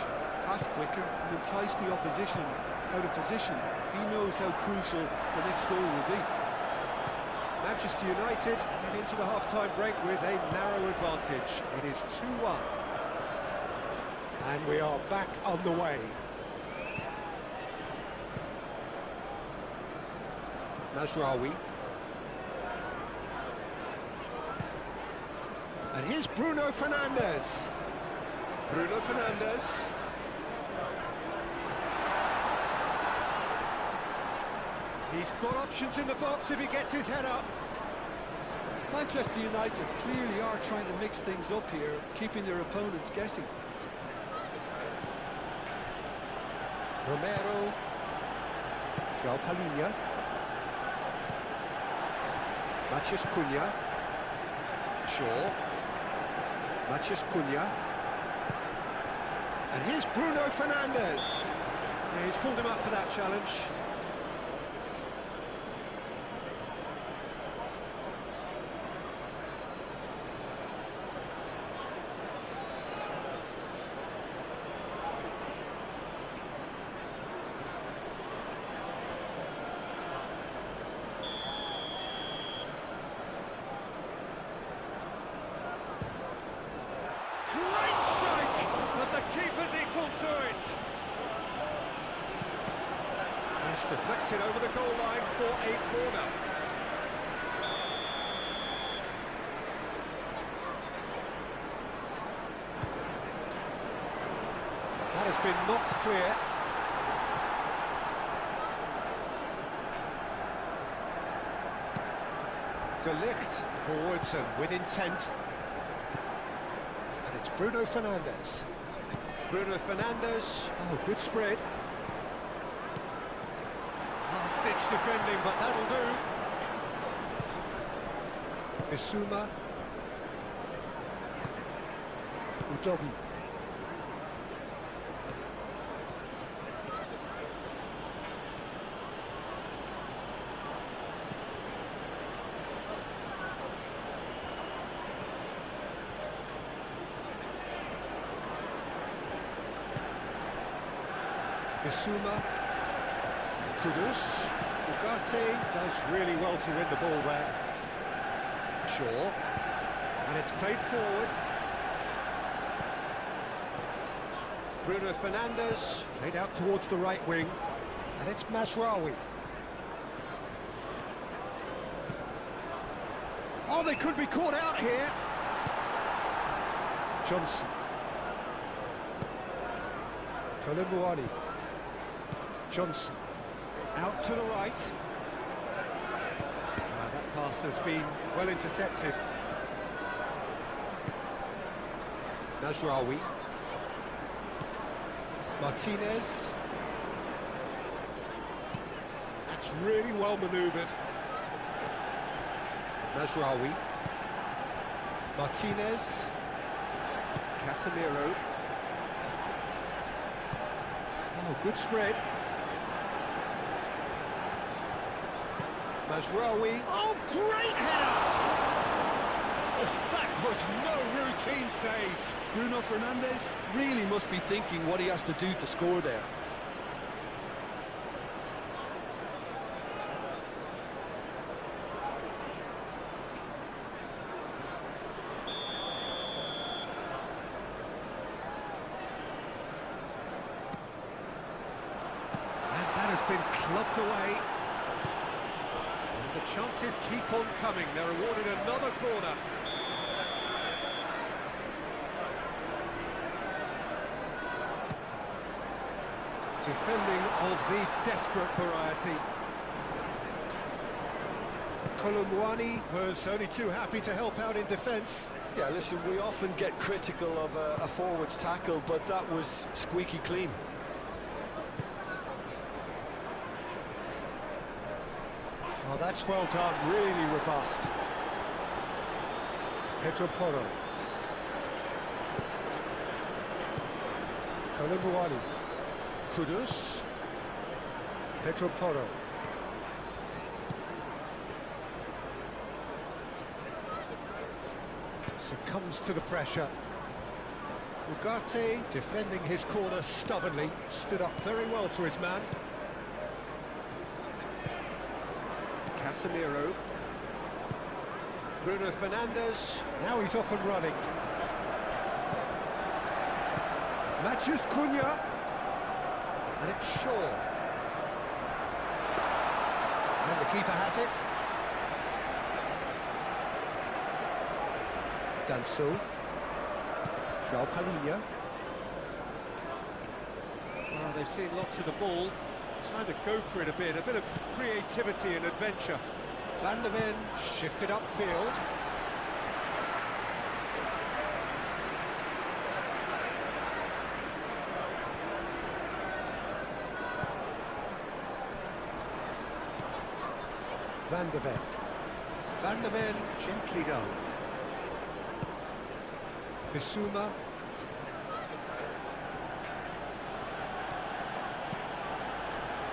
pass quicker and entice the opposition out of position. He knows how crucial the next goal will be. Manchester United head into the half-time break with a narrow advantage. It is 2-1. And we are back on the way. Mazraoui. And here's Bruno Fernandes. Bruno Fernandes. He's got options in the box if he gets his head up. Manchester United clearly are trying to mix things up here, keeping their opponents guessing. Romero. João Palhinha. Matheus Cunha. Shaw. Matheus Cunha. And here's Bruno Fernandes. Yeah, he's pulled him up for that challenge. Great strike, but the keeper's equal to it. Just deflected over the goal line for a corner. That has been knocked clear. De Ligt forwards and with intent. It's Bruno Fernandes. Bruno Fernandes. Oh, good spread. Last-ditch defending, but that'll do. Bissouma. Udogi. Bissouma. Kudus. Ugarte does really well to win the ball there. Shaw. And it's played forward. Bruno Fernandes. Played out towards the right wing. And it's Mazraoui. Oh, they could be caught out here. Johnson. Kolomuani. Johnson. Out to the right. That pass has been well intercepted. Mazraoui. Martinez. That's really well manoeuvred. Mazraoui. Martinez. Casemiro. Oh, good spread. Mazraoui. Oh, great header! Oh, that was no routine save. Bruno Fernandes really must be thinking what he has to do to score there. And that has been clubbed away. And the chances keep on coming. They're awarded another corner. Defending of the desperate variety. Kolomuani was only too happy to help out in defence. Yeah, listen, we often get critical of a forward's tackle, but that was squeaky clean. Oh, that's well done, really robust. Pedro Porro. Kolomuani. Kudus. Pedro Porro. Succumbs to the pressure. Ugarte defending his corner stubbornly, stood up very well to his man. Casemiro. Bruno Fernandes. Now he's off and running. Matheus Cunha. And it's Shaw. And the keeper has it. Danso. João Palhinha. Oh, they've seen lots of the ball. Time to go for it a bit of creativity and adventure. Van der Ven shifted upfield. Van der Ven. Van der Ven gently down. Bissouma.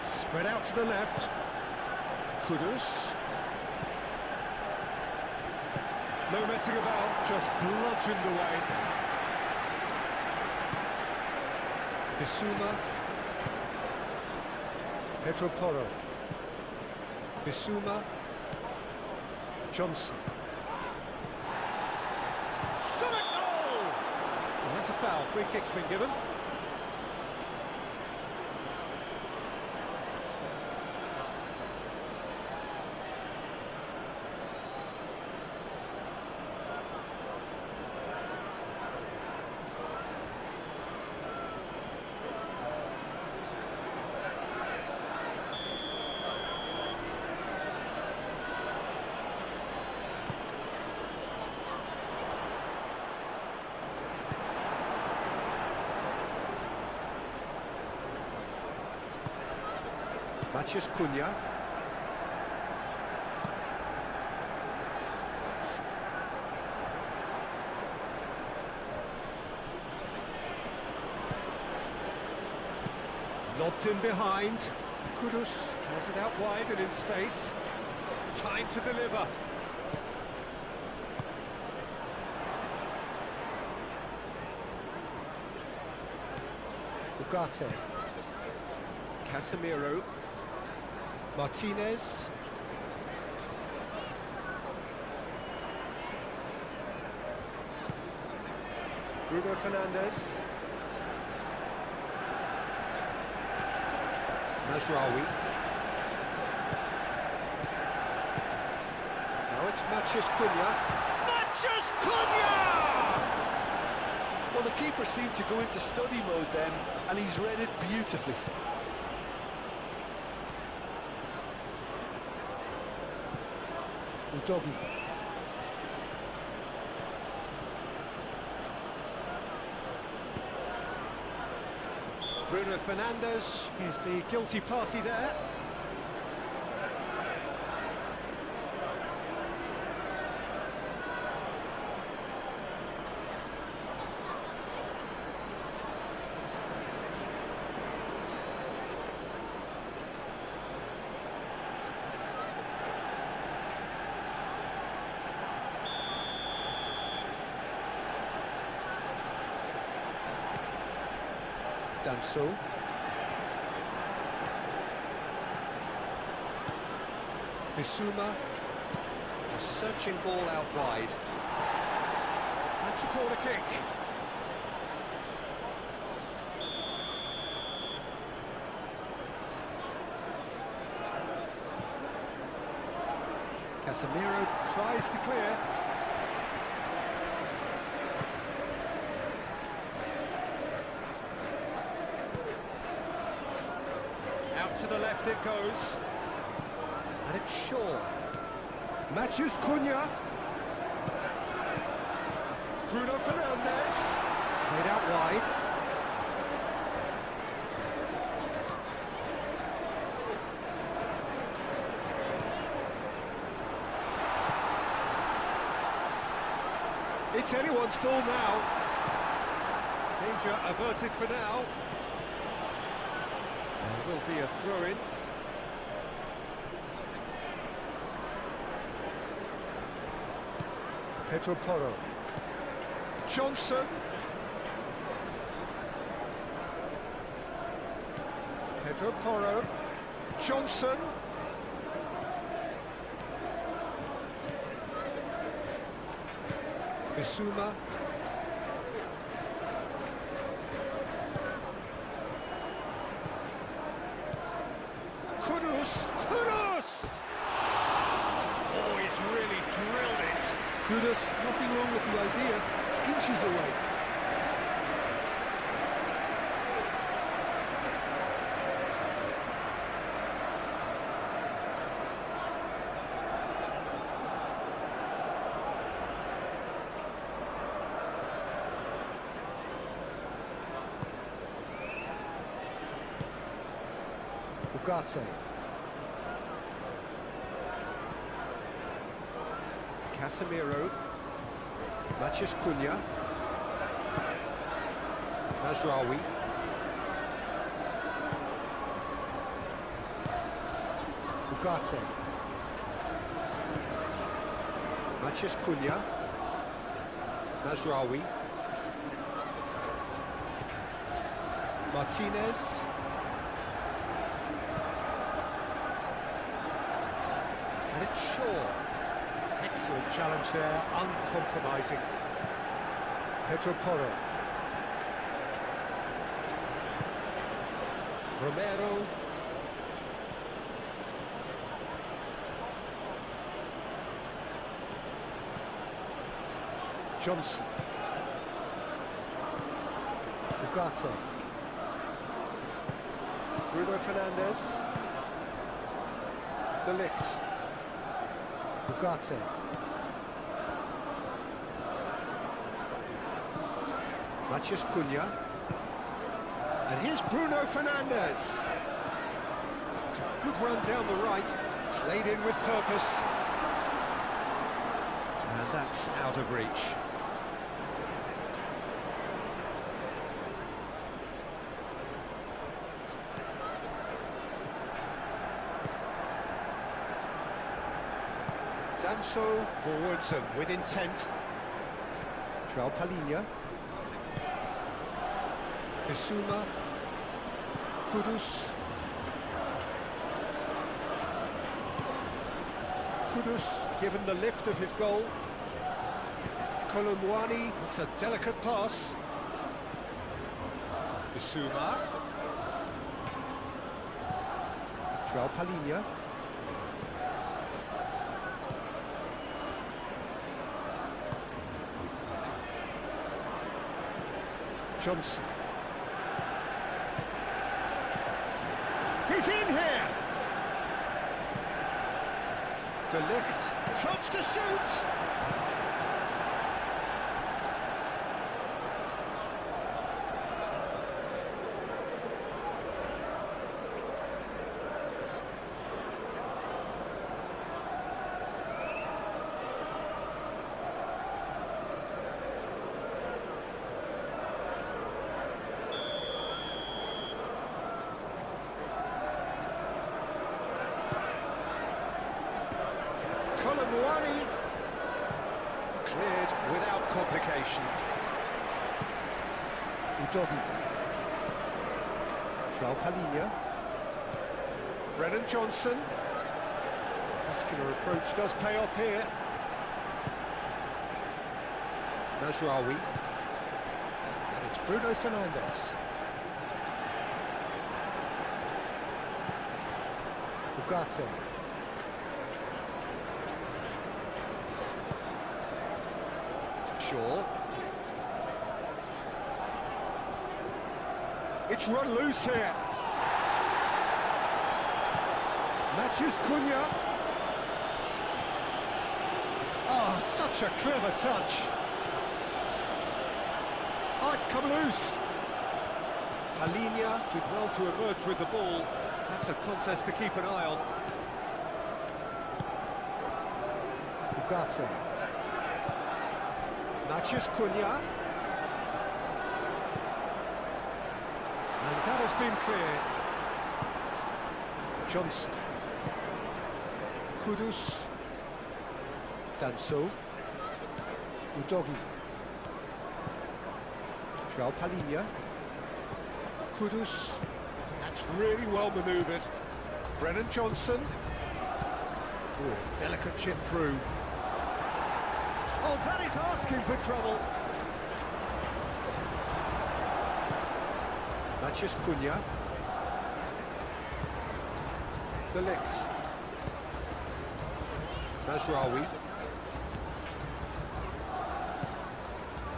Spread out to the left. Kudus. No messing about, just bludgeoned away. Bissouma. Pedro Porro. Bissouma. Johnson. Shot it! Goal! Well, that's a foul. Free kick's been given. Matheus Cunha. Lobbed in behind. Kudus has it out wide and in space. Time to deliver. Ugarte. Casemiro. Martinez. Bruno Fernandes. Mazraoui. Now it's Matheus Cunha. Matheus Cunha! Well, the keeper seemed to go into study mode then, and he's read it beautifully. Udogi. Bruno Fernandes is the guilty party there. Danso. Bissouma. A searching ball out wide. That's a corner kick. Casemiro tries to clear. Out to the left it goes. And it's Shaw. Matheus Cunha. Bruno Fernandes. Played out wide. It's anyone's ball now. Danger averted for now. There will be a throw-in. Pedro Porro. Johnson. Pedro Porro. Johnson. Bissouma. Kudus! Oh, he's really drilled it. Kudus, nothing wrong with the idea, inches away. Ugarte. Casemiro. Matheus Cunha. Mazraoui. Ugarte. Matheus Cunha. Mazraoui. Martinez. And it's Shaw. Excellent challenge there, uncompromising. Pedro Porro. Romero. Johnson. Ugarte. Bruno Fernandes. De Ligt. Ugarte. Matheus Cunha. And here's Bruno Fernandes. It's a good run down the right, played in with purpose. And that's out of reach. Danso forwards and with intent. João Palhinha. Bissouma. Kudus. Kudus given the lift of his goal. Kolumwani, it's a delicate pass. Bissouma. João Palhinha. Johnson. He's in here! De Ligt, chance to shoot! Kolumwani cleared without complication. Udogi. João Palhinha. Brennan Johnson. Muscular approach does pay off here. Mazraoui. And it's Bruno Fernandes. Ugarte. Shaw. It's run loose here. Matches Cunha. Oh, such a clever touch. Oh, it's come loose. Palhinha did well to emerge with the ball. That's a contest to keep an eye on. Ugarte. Matches Cunha. And that has been cleared. Johnson. Kudus. Danso. Udogi. João Palhinha. Kudus. That's really well manoeuvred. Brennan Johnson. Ooh, delicate chip through. Oh, that is asking for trouble. Matches Cunha. De Ligt. Mazraoui.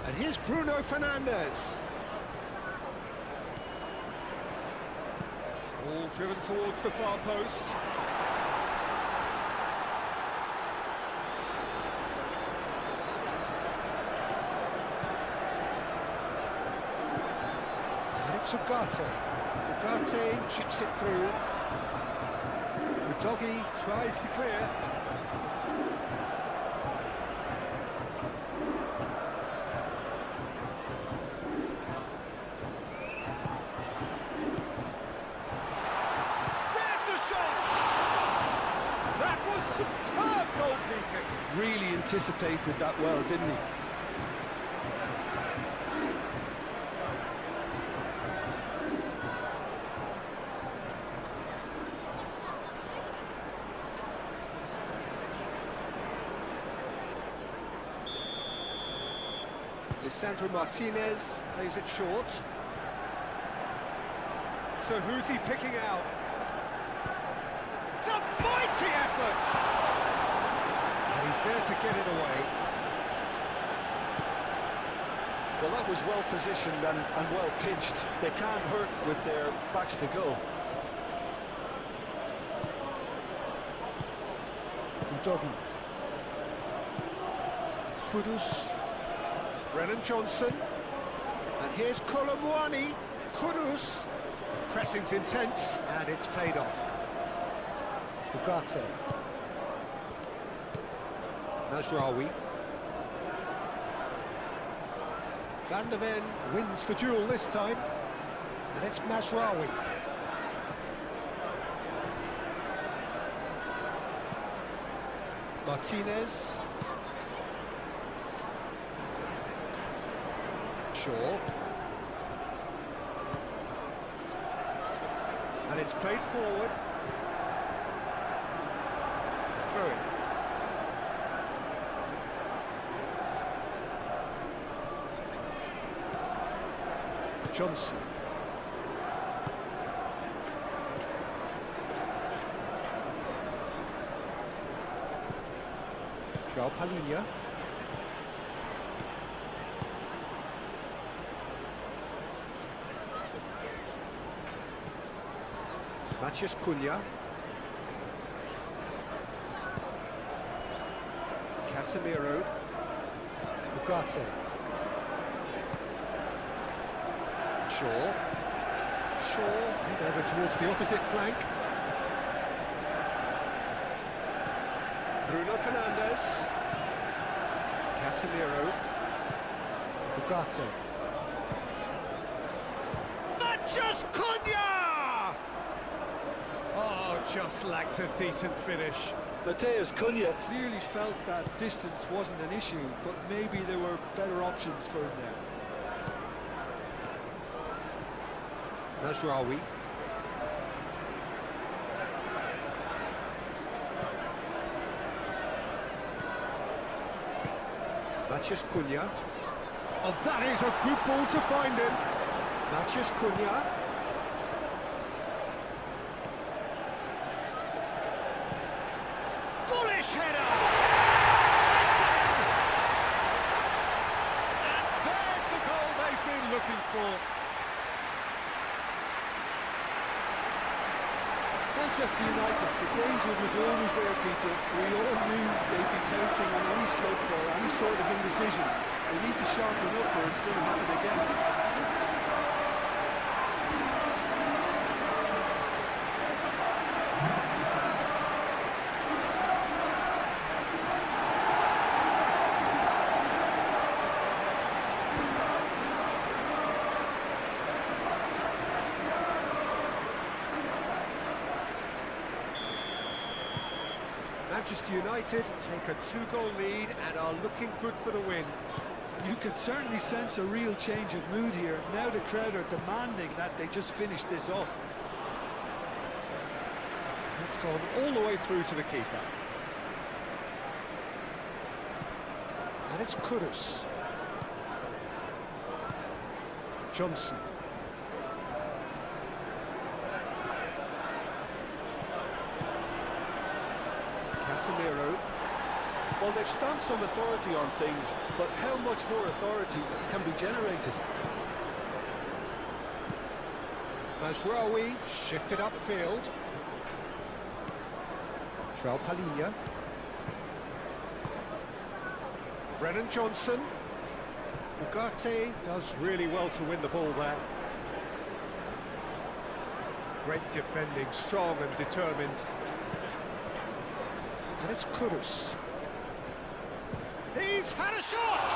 And here's Bruno Fernandes. All driven towards the far post. And it's Ugarte. Ugarte chips it through. Udogi tries to clear. Superb goalkeeping. Really anticipated that well, didn't he? Lisandro Martinez plays it short. So who's he picking out? It's a mighty effort! And he's there to get it away. Well, that was well positioned and well pitched. They can't hurt with their backs to goal. Udogi. Kudus. Brennan Johnson. And here's Kolumwani. Kudus. Pressing's intense, and it's paid off. Ugarte. Mazraoui. Van der Ven wins the duel this time, and it's Mazraoui. Martinez. Shaw. And it's played forward. Through it. Johnson. João Palhinha. Matheus Cunha. Casemiro. Ugarte. Shaw over towards the opposite flank. Bruno Fernandes. Casemiro. Ugarte. Matheus Cunha! Oh, just lacked a decent finish. Matheus Cunha clearly felt that distance wasn't an issue, but maybe there were better options for him there. Mazraoui. Matheus Cunha. Oh, that is a good ball to find him. Matheus Cunha. Bullish header! And there's the goal they've been looking for. Manchester United, the danger was always there, Peter. We all knew they'd be pouncing on any slope or any sort of indecision. They need to sharpen up or it's going to happen again. Manchester United take a 2-goal lead and are looking good for the win. You could certainly sense a real change of mood here. Now the crowd are demanding that they just finish this off. It's gone all the way through to the keeper. And it's Kudus. Johnson. Casemiro. Well, they've stamped some authority on things, but how much more authority can be generated? Mazraoui shifted upfield. João Palhinha. Brennan Johnson. Ugarte does really well to win the ball there. Great defending, strong and determined. And it's Kudus. He's had a shot!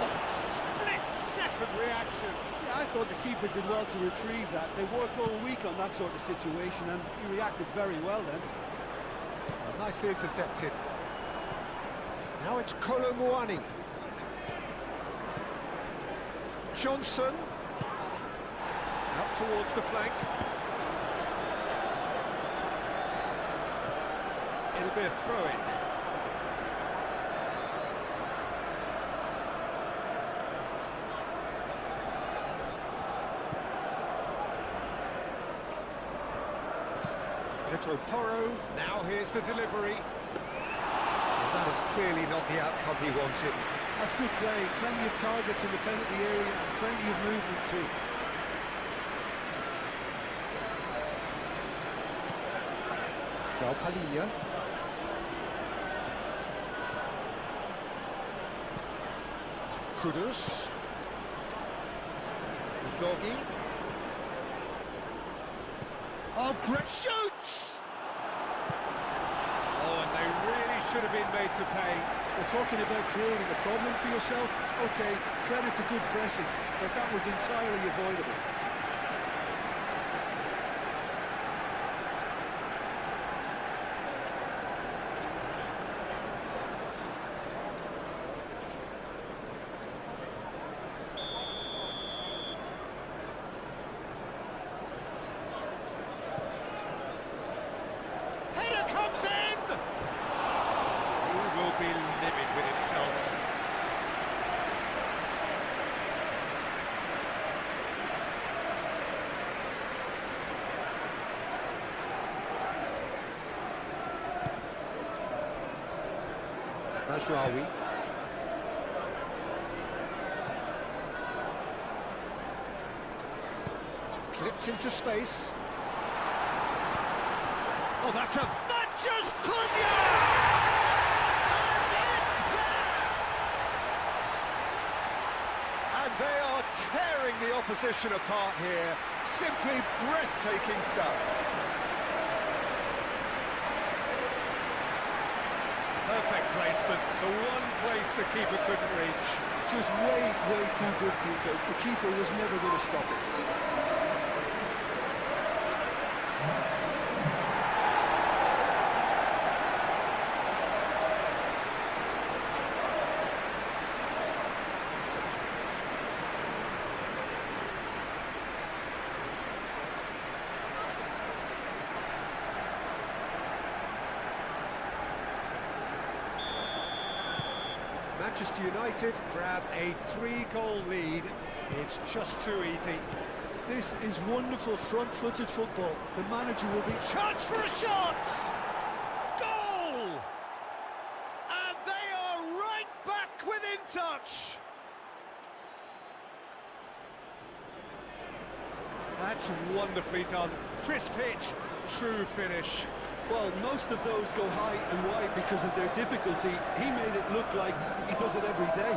Oh, split-second reaction. Yeah, I thought the keeper did well to retrieve that. They work all week on that sort of situation, and he reacted very well then. Nicely intercepted. Now it's Kolomouani. Johnson. Out towards the flank. It'll be a throw-in. Pedro Porro, now here's the delivery. Well, that is clearly not the outcome he wanted. That's good play. Plenty of targets in the penalty area and plenty of movement too. João Palhinha. Kudus. Doggy. Oh, great shoots! Oh, and they really should have been made to pay. We're talking about creating a problem for yourself. Okay, credit to good pressing, but that was entirely avoidable. Header comes in! He will be livid with himself. Mazraoui. Clipped into space. Oh, that's a Manchus Cunha! And it's there! And they are tearing the opposition apart here. Simply breathtaking stuff. Perfect placement, the one place the keeper couldn't reach. Just way too good, Peter. The keeper was never going to stop it. Manchester United grab a 3-goal lead. It's just too easy. This is wonderful front-footed football. The manager will be... Chance for a shot! Goal! And they are right back within touch. That's wonderfully done. Crisp hit, true finish. Well, most of those go high and wide because of their difficulty. He made it look like he does it every day.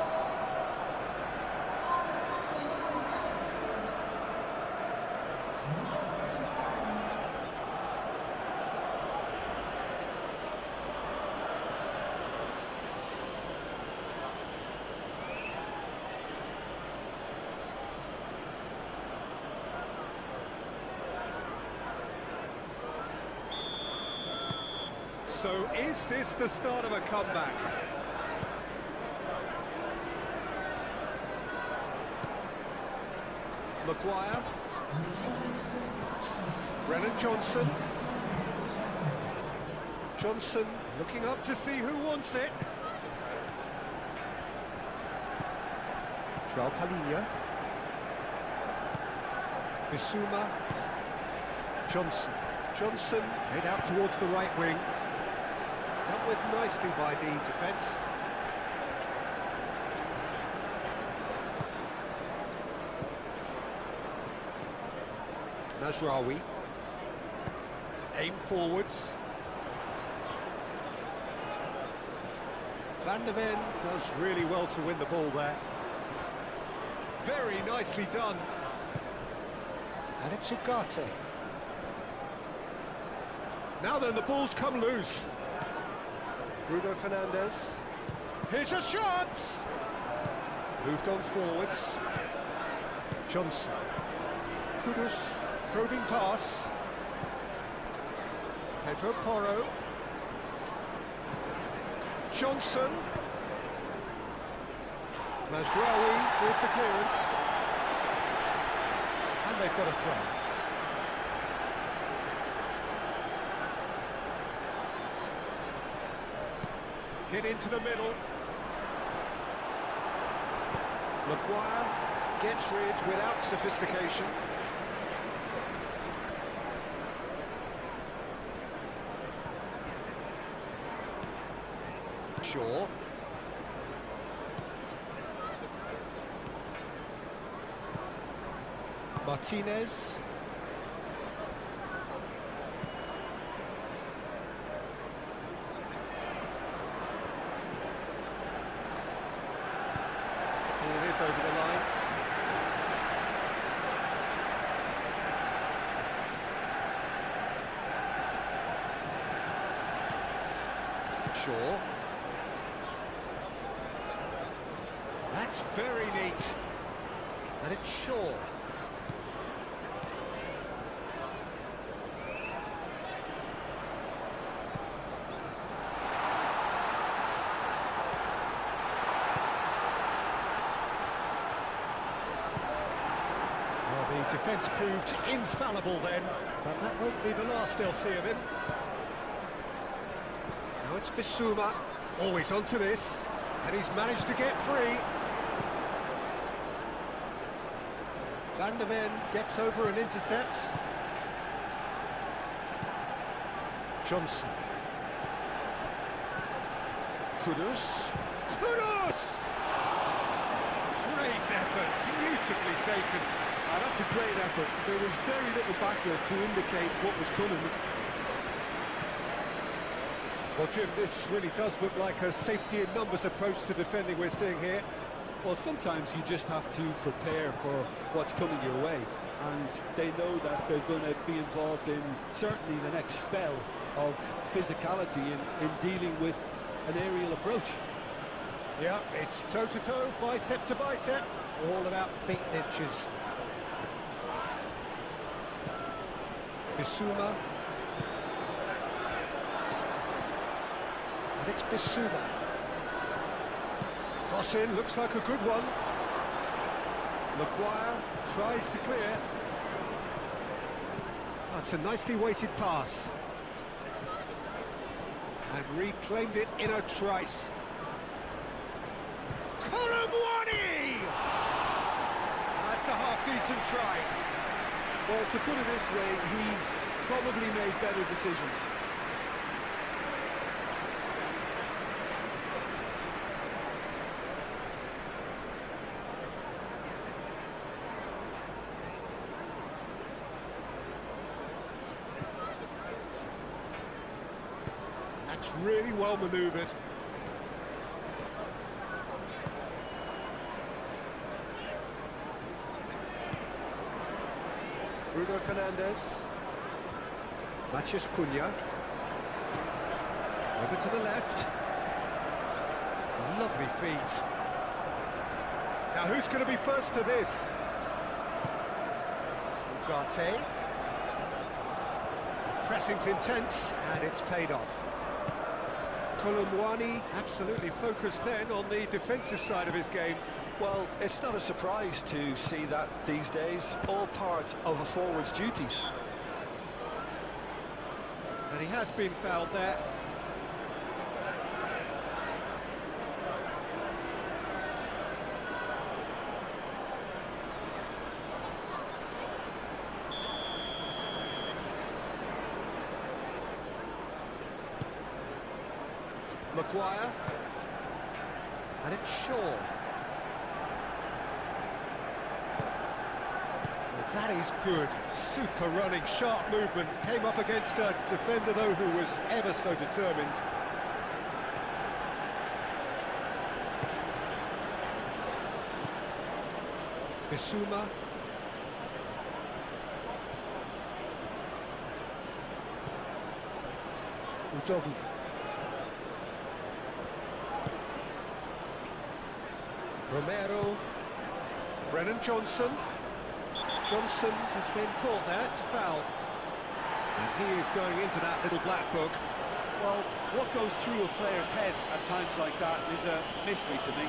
So is this the start of a comeback? Maguire. Brennan Johnson. Johnson looking up to see who wants it. Joao Palhinha. Bissouma. Johnson. Johnson head out towards the right wing. Dealt with nicely by the defence. Mazraoui. Aim forwards. Van der Ven does really well to win the ball there. Very nicely done. And it's Ugarte. Now then, the ball's come loose. Bruno Fernandes. Here's a shot! Moved on forwards. Johnson. Kudus. Probing pass. Pedro Porro. Johnson. Mazraoui with the clearance. And they've got a throw. Hit into the middle. Maguire gets rid without sophistication. Shaw. Martinez. Ball is over the line. Shaw. That's very neat. And it's Shaw. Well, the defence proved infallible then, but that won't be the last they'll see of him. Now it's Bissouma. Always onto this. And he's managed to get free. Van der Ven gets over and intercepts. Kudus. Kudus! Great effort, beautifully taken. That's a great effort. There was very little backup to indicate what was coming. Well, Jim, this really does look like a safety in numbers approach to defending we're seeing here. Well, sometimes you just have to prepare for what's coming your way, and they know that they're going to be involved in certainly the next spell of physicality in dealing with an aerial approach. Yeah, it's toe-to-toe, bicep to bicep, all about feet and inches. Bissouma. And it's Bissouma. Cross in, looks like a good one. Maguire tries to clear. That's a nicely weighted pass. And reclaimed it in a trice. Colomwani! That's a half-decent try. Well, to put it this way, he's probably made better decisions. That's really well manoeuvred. Bruno Fernandes. Matheus Cunha. Over to the left. Lovely feet. Now who's going to be first to this? Ugarte. Pressing's intense and it's paid off. Colomwani absolutely focused then on the defensive side of his game. Well, it's not a surprise to see that these days, all part of a forward's duties. And he has been fouled there. Maguire. And it's Shaw. Well, that is good. Super running, sharp movement. Came up against a defender, though, who was ever so determined. Bissouma. Udogi. Romero. Brennan Johnson. Johnson has been caught there, it's a foul. And he is going into that little black book. Well, what goes through a player's head at times like that is a mystery to me.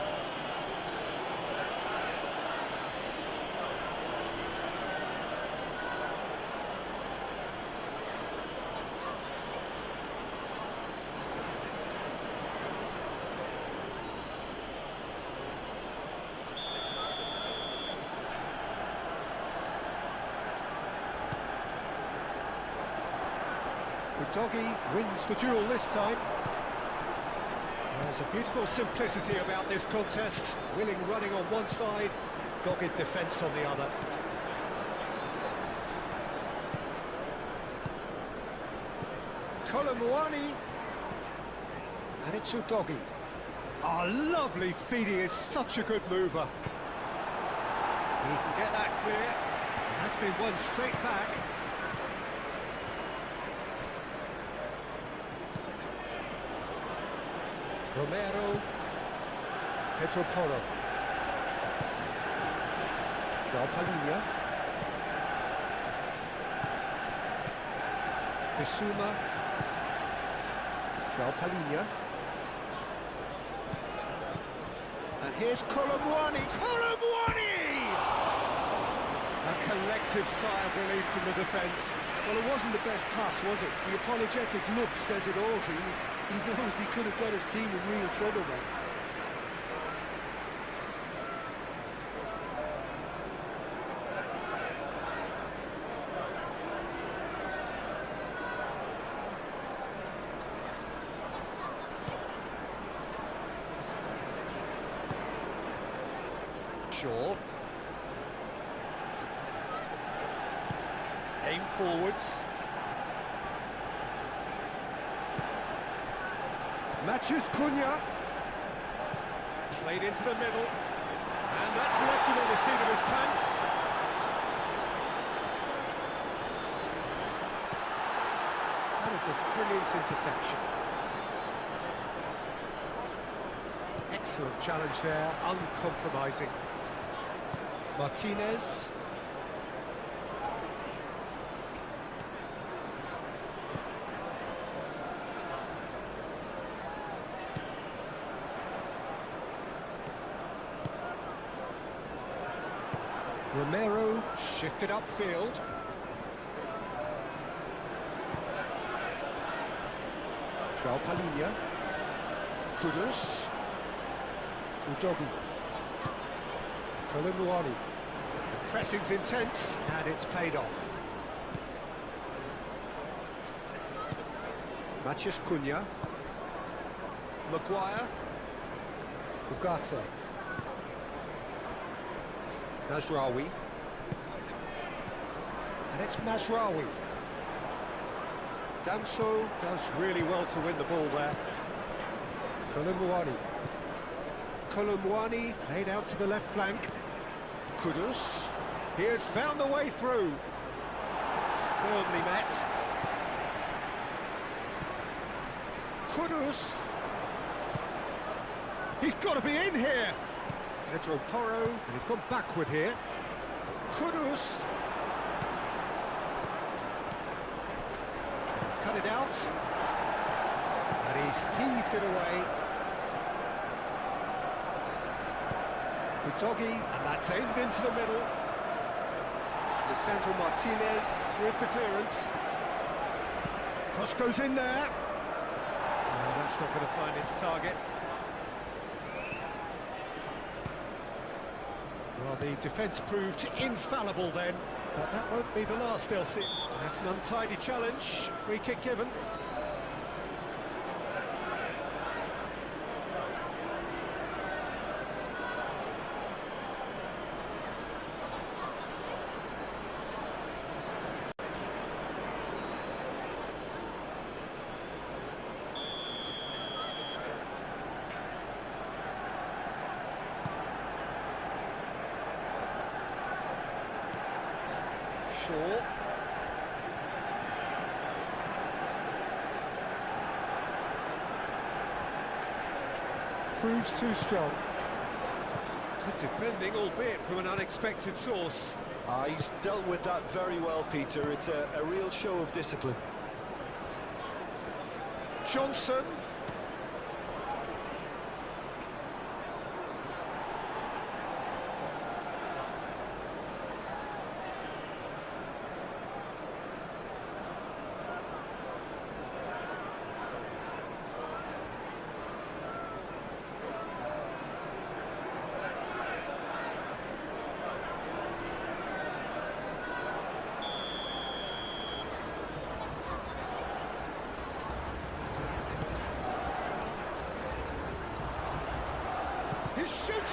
Udogi wins the duel this time. There's a beautiful simplicity about this contest. Willing running on one side, dogged defence on the other. Colomwani. And it's Udogi. Oh, lovely feet, he is such a good mover. He can get that clear. That's been won straight back. Romero, Pedro Porro, João Palhinha, Bissouma, João Palhinha, and here's Colomwani, A collective sigh of relief from the defence. Well, it wasn't the best pass, was it? The apologetic look says it all. He knows he could have got his team in real trouble there. Shaw. Aim forwards. Matches Cunha. Played into the middle. And that's left him on the seat of his pants. That is a brilliant interception. Excellent challenge there, uncompromising. Martinez. Romero shifted upfield. João Palhinha. Kudus. Udogi. Colomboani. The pressing's intense and it's paid off. Mathias Cunha. Maguire. Ugarte. Mazraoui. And it's Mazraoui. Danso does really well to win the ball there. Colomboani. Colomboani played out to the left flank. Kudus. He has found the way through. Firmly met. Kudus. He's got to be in here. Pedro Porro, and he's gone backward here. Kudus. He's cut it out. And he's heaved it away. Udogi, and that's aimed into the middle. Lisandro Martinez with the clearance. Cross goes in there. No, that's not going to find its target. Well, the defence proved infallible then, but that won't be the last, they'll see. That's an untidy challenge, free kick given. Shaw. Proves too strong. Good defending, albeit from an unexpected source. He's dealt with that very well, Peter. It's a real show of discipline. Johnson. He's shooting!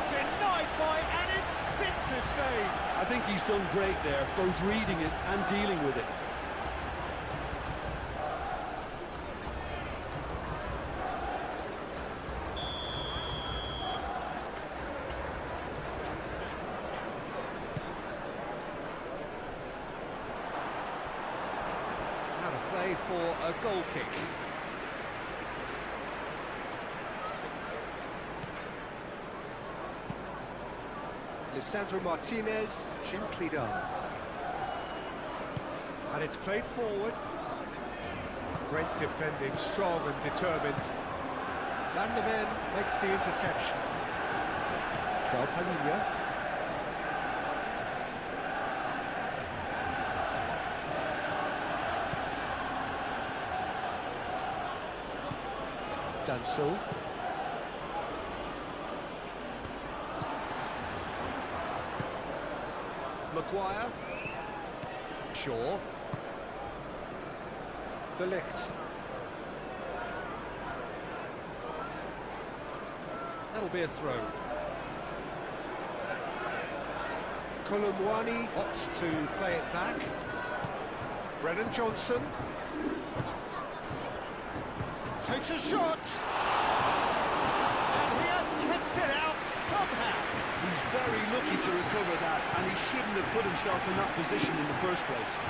Denied by an instinctive save. I think he's done great there, both reading it and dealing with it. Out of play for a goal kick. Lisandro Martinez, gently done. And it's played forward. Great defending, strong and determined. Van der Ven makes the interception. João Palhinha. Danso. Maguire. Shaw. De Ligt. That'll be a throw. Colomwani opts to play it back. Brennan Johnson takes a shot, and he has kicked it out somehow. He's very lucky to recover that, and he shouldn't have put himself in that position in the first place.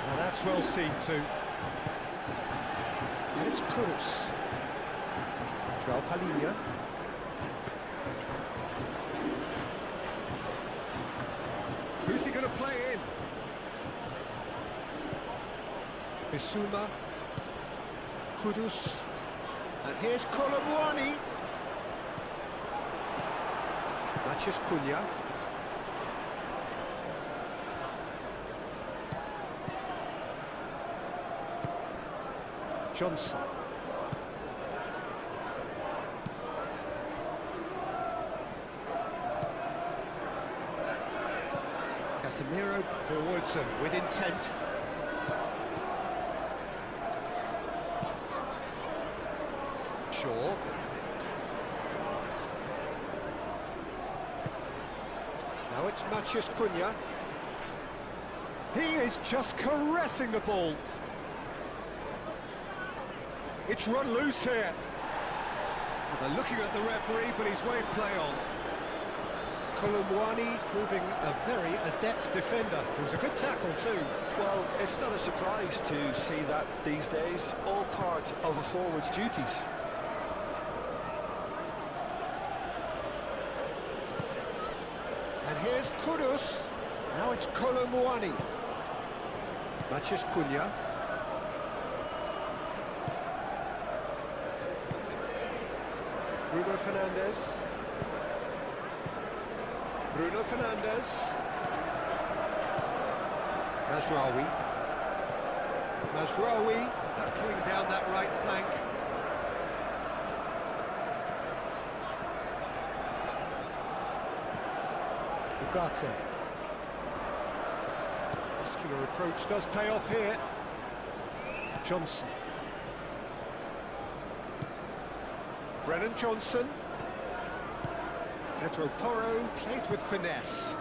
Now that's well seen too. And it's Kudus. João Palhinha. Who's he going to play in? Bissouma. Kudus. And here's Colomwani. Matheus Cunha. Johnson. Casemiro forwards and with intent. Shaw. Now it's Matheus Cunha. He is just caressing the ball. It's run loose here. Well, they're looking at the referee, but he's waved play on. Colomwani proving a very adept defender. It was a good tackle too. Well, it's not a surprise to see that these days, all part of a forward's duties. And here's Kudus. Now it's Colomwani. Matheus Cunha. Bruno Fernandes. Bruno Fernandes. Mazraoui. Mazraoui battling down that right flank. Ugarte. Muscular approach does pay off here. Johnson. Brennan Johnson. Pedro Porro played with finesse.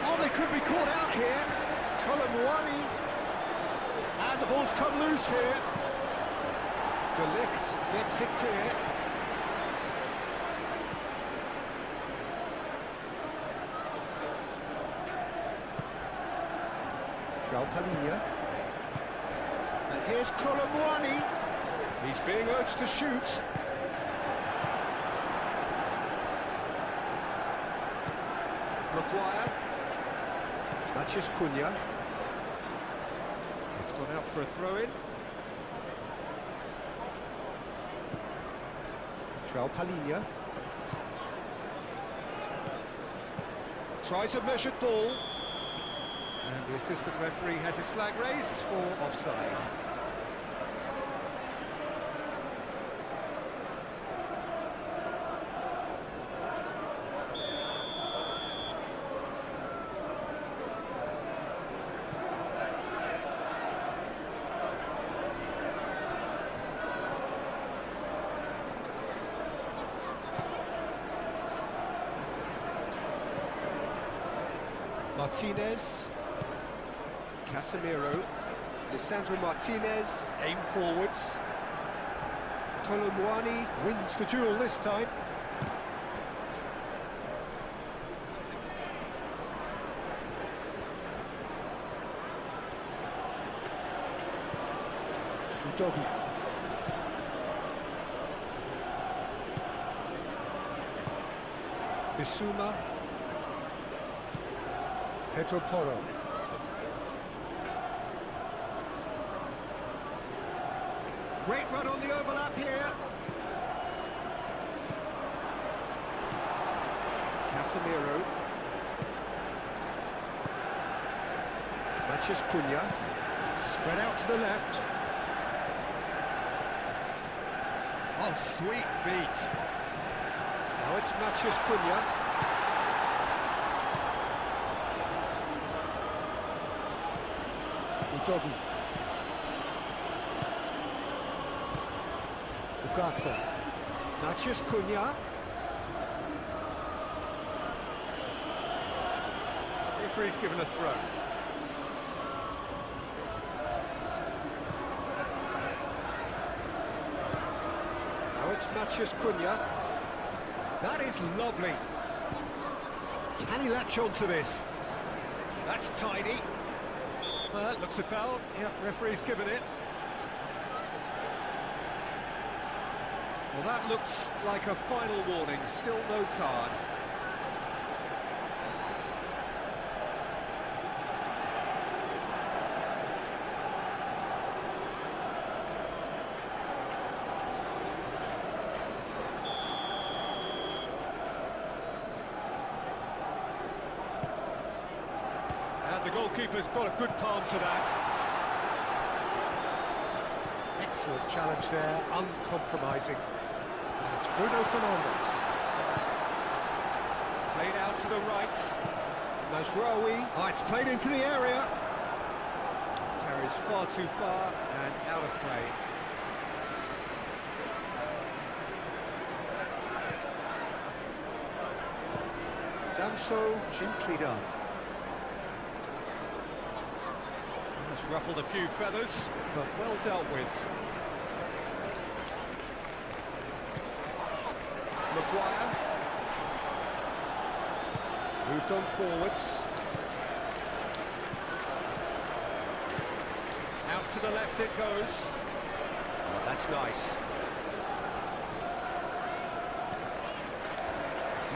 Oh, they could be caught out here. Colomwani. And the ball's come loose here. De Ligt gets it clear. João Palhinha. And here's Colomwani. He's being urged to shoot. Maguire. Matheus Cunha. It's gone out for a throw-in. João Palhinha. Tries a measured ball. And the assistant referee has his flag raised for offside. Martinez. Casemiro. Lisandro Martinez. Aim forwards. Colomwani wins the duel this time. Udogie. Bissouma. Pedro Porro. Great run on the overlap here. Casemiro. Matheus Cunha. Spread out to the left. Oh, sweet feet. Now it's Matheus Cunha. Udogie. Ugarte. Matheus Cunha. Referee's given a throw. Now it's Matheus Cunha. That is lovely. Can he latch on to this? That's tidy. Well, that looks a foul. Yep, referee's given it. Well, that looks like a final warning. Still no card. And the goalkeeper's got a good palm to that. Excellent challenge there, uncompromising. And it's Bruno Fernandes. Played out to the right. Mazraoui. Oh, it's played into the area. Carries far too far and out of play. Done so, gently done. He's ruffled a few feathers, but well dealt with. Maguire. Moved on forwards. Out to the left it goes. Oh, that's nice.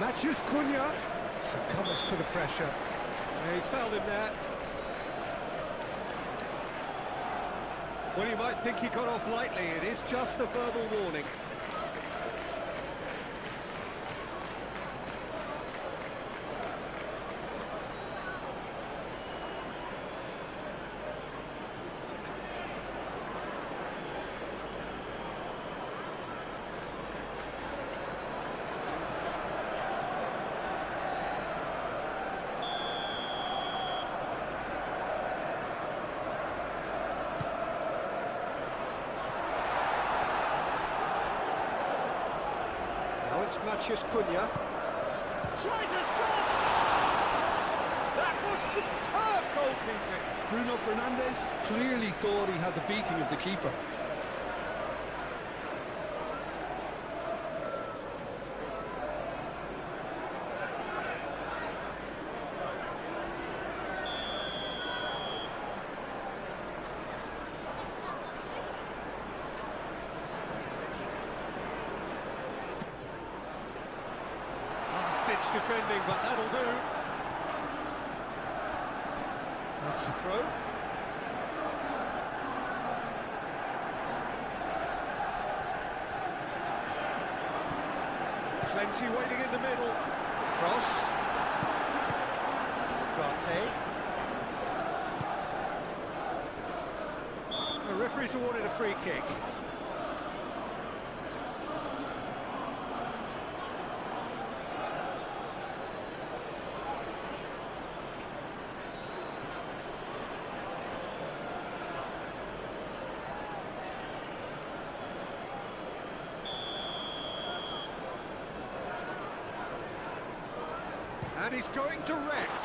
Matheus Cunha. Succumbs to the pressure. Yeah, he's fouled him there. Well, you might think he got off lightly. It is just a verbal warning. It's Matheus Cunha. Tries a shot! That was superb goalkeeping. Bruno Fernandes clearly thought he had the beating of the keeper. Ditch defending, but that'll do. That's a throw. Plenty waiting in the middle. Cross. Ugarte. The referee's awarded a free kick. And he's going direct.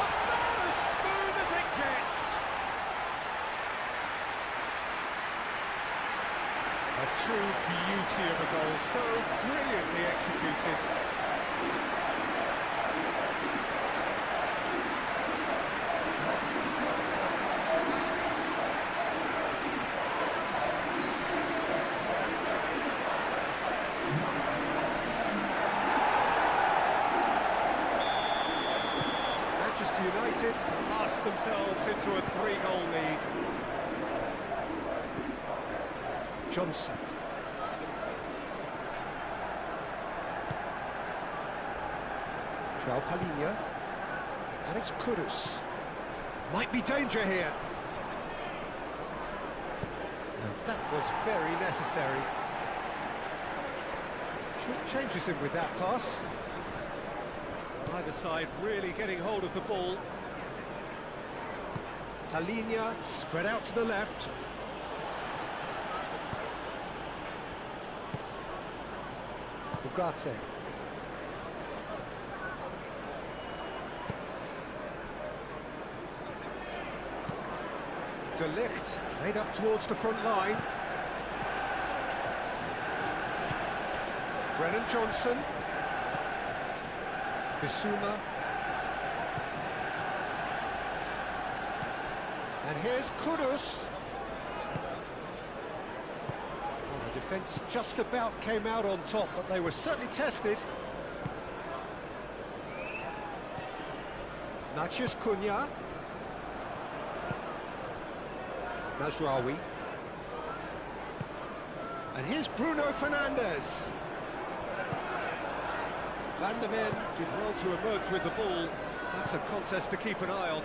About as smooth as it gets. A true beauty of a goal, so brilliantly executed. United blast themselves into a 3-goal lead. Johnson. João Palhinha. And it's Kudus. Might be danger here. And that was very necessary. Short changes him with that pass. Either side really getting hold of the ball. Palhinha spread out to the left. Ugarte. De Ligt played up towards the front line. Brennan Johnson. Bissouma. And here's Kudus. Well, the defence just about came out on top, but they were certainly tested. Matheus Cunha. Mazraoui. And here's Bruno Fernandes. Van der Ven did well to emerge with the ball. That's a contest to keep an eye on.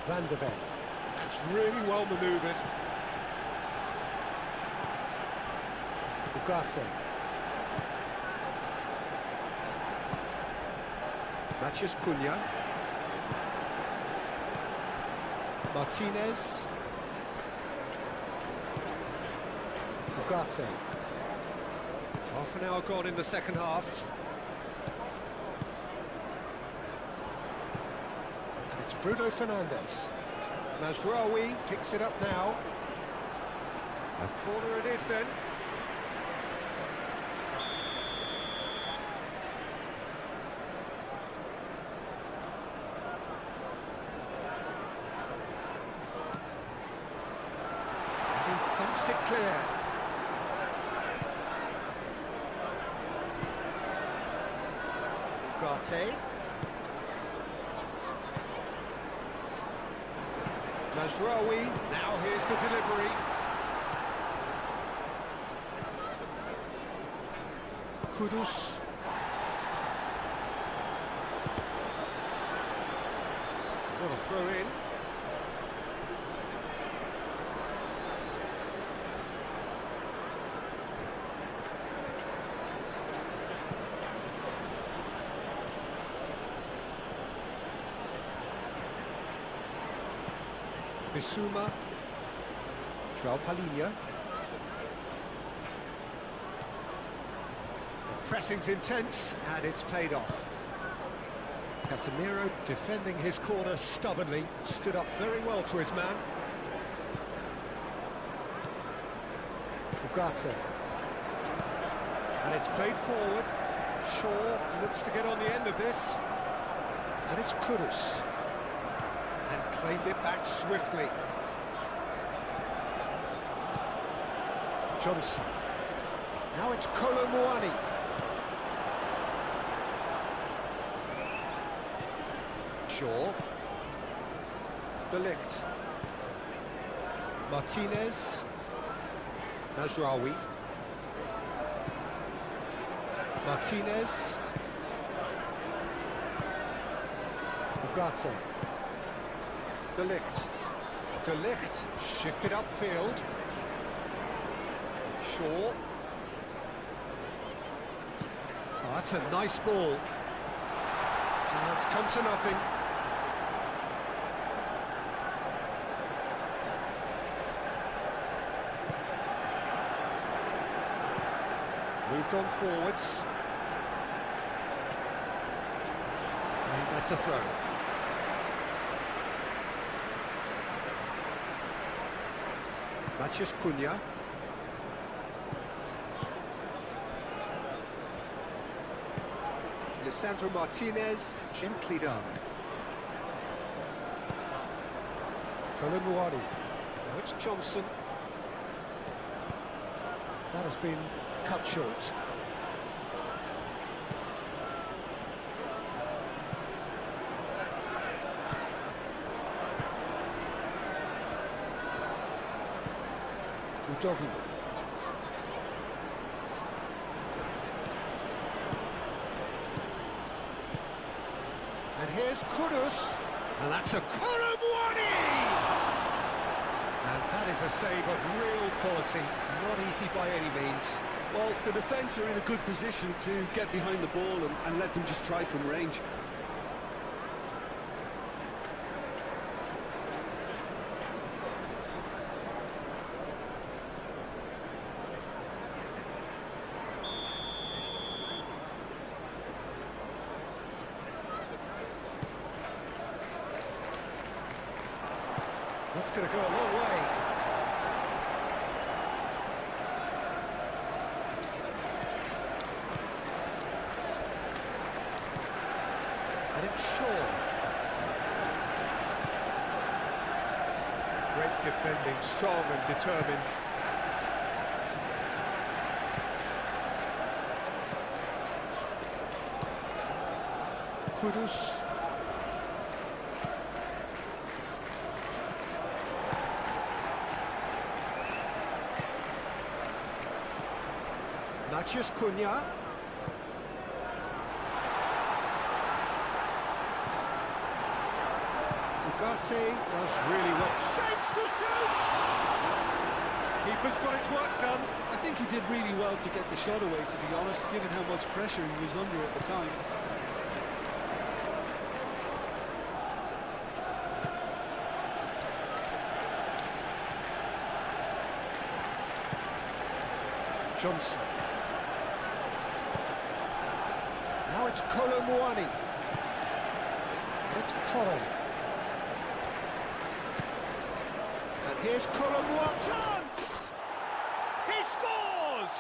Van der Ven. That's really well manoeuvred. Ugarte. Matheus Cunha. Martinez. Ugarte. Half an hour gone in the second half. And it's Bruno Fernandes. Mazraoui picks it up now. A corner it is then. Thumps it clear. Ugarte. Mazraoui, now here's the delivery. Kudus. What a throw in. Bissouma, João Palhinha. The pressing's intense and it's paid off. Casemiro defending his corner stubbornly, stood up very well to his man. Ugarte. And it's played forward. Shaw looks to get on the end of this. And it's Kudus. And claimed it back swiftly. Johnson. Now it's Kolo Muani. Shaw. De Ligt. Martinez. Mazraoui. Martinez. Ugarte. De Ligt. De Ligt shifted upfield. Shaw. Oh, that's a nice ball. And it's come to nothing. Moved on forwards. And that's a throw. Matheus Cunha. Lisandro Martinez, gently done. Kolo Muani. Now it's Johnson. That has been cut short. Udogi. And here's Kudus. And that's a Kolo Muani! And that is a save of real quality. Not easy by any means. Well, the defence are in a good position to get behind the ball and let them just try from range. That's going to go a long way. And it's Shaw. Great defending, strong and determined. Kudus. Maciej Cunha. Ugarte does really well. Shapes to suit! Keeper's got his work done. I think he did really well to get the shot away, to be honest, given how much pressure he was under at the time. Johnson. Now it's Colomwani. It's Poro. And here's Colomwani. Chance! He scores!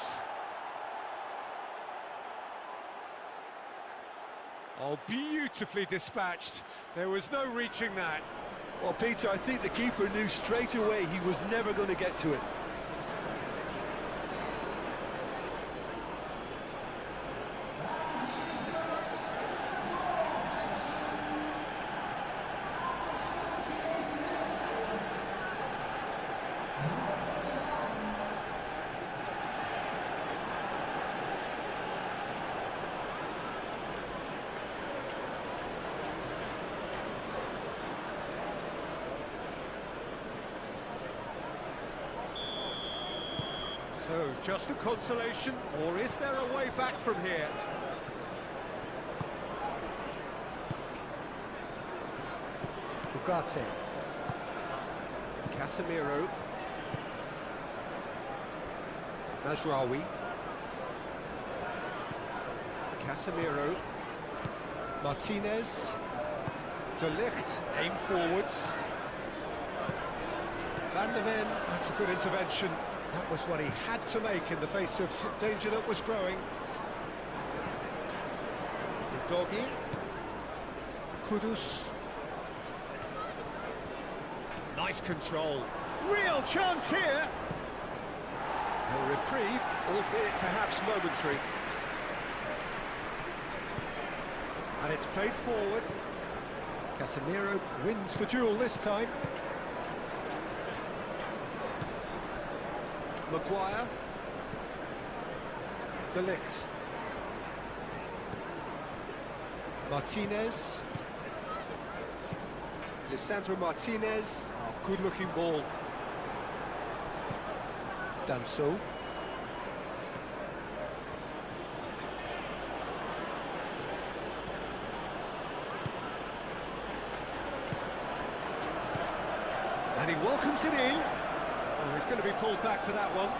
Oh, beautifully dispatched. There was no reaching that. Well, Peter, I think the keeper knew straight away he was never going to get to it. So, just a consolation, or is there a way back from here? Ugarte. Casemiro. Mazraoui. Casemiro. Martinez. De Ligt, aim forwards. Van der Ven, that's a good intervention. That was what he had to make in the face of danger that was growing. Udogi. Kudus. Nice control. Real chance here. A reprieve, albeit perhaps momentary. And it's played forward. Casemiro wins the duel this time. Maguire. De Ligt. Martinez. Lisandro Martinez. Oh, good-looking ball. Danso. And he welcomes it in. Oh, he's going to be pulled back for that one.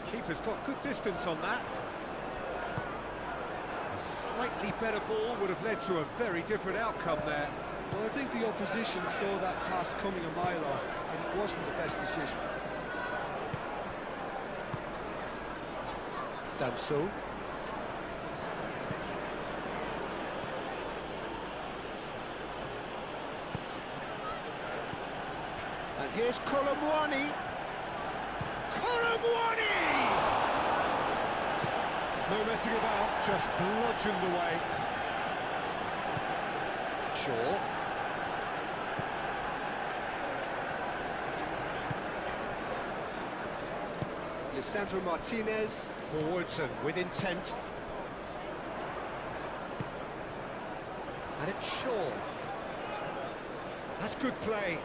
Keeper's got good distance on that. A slightly better ball would have led to a very different outcome there. Well, I think the opposition saw that pass coming a mile off, and it wasn't the best decision. Danso. And here's Colomwani. Colomwani! No messing about, just bludgeoned away. Shaw. Lisandro Martinez, forwards and with intent. And it's Shaw. That's good play.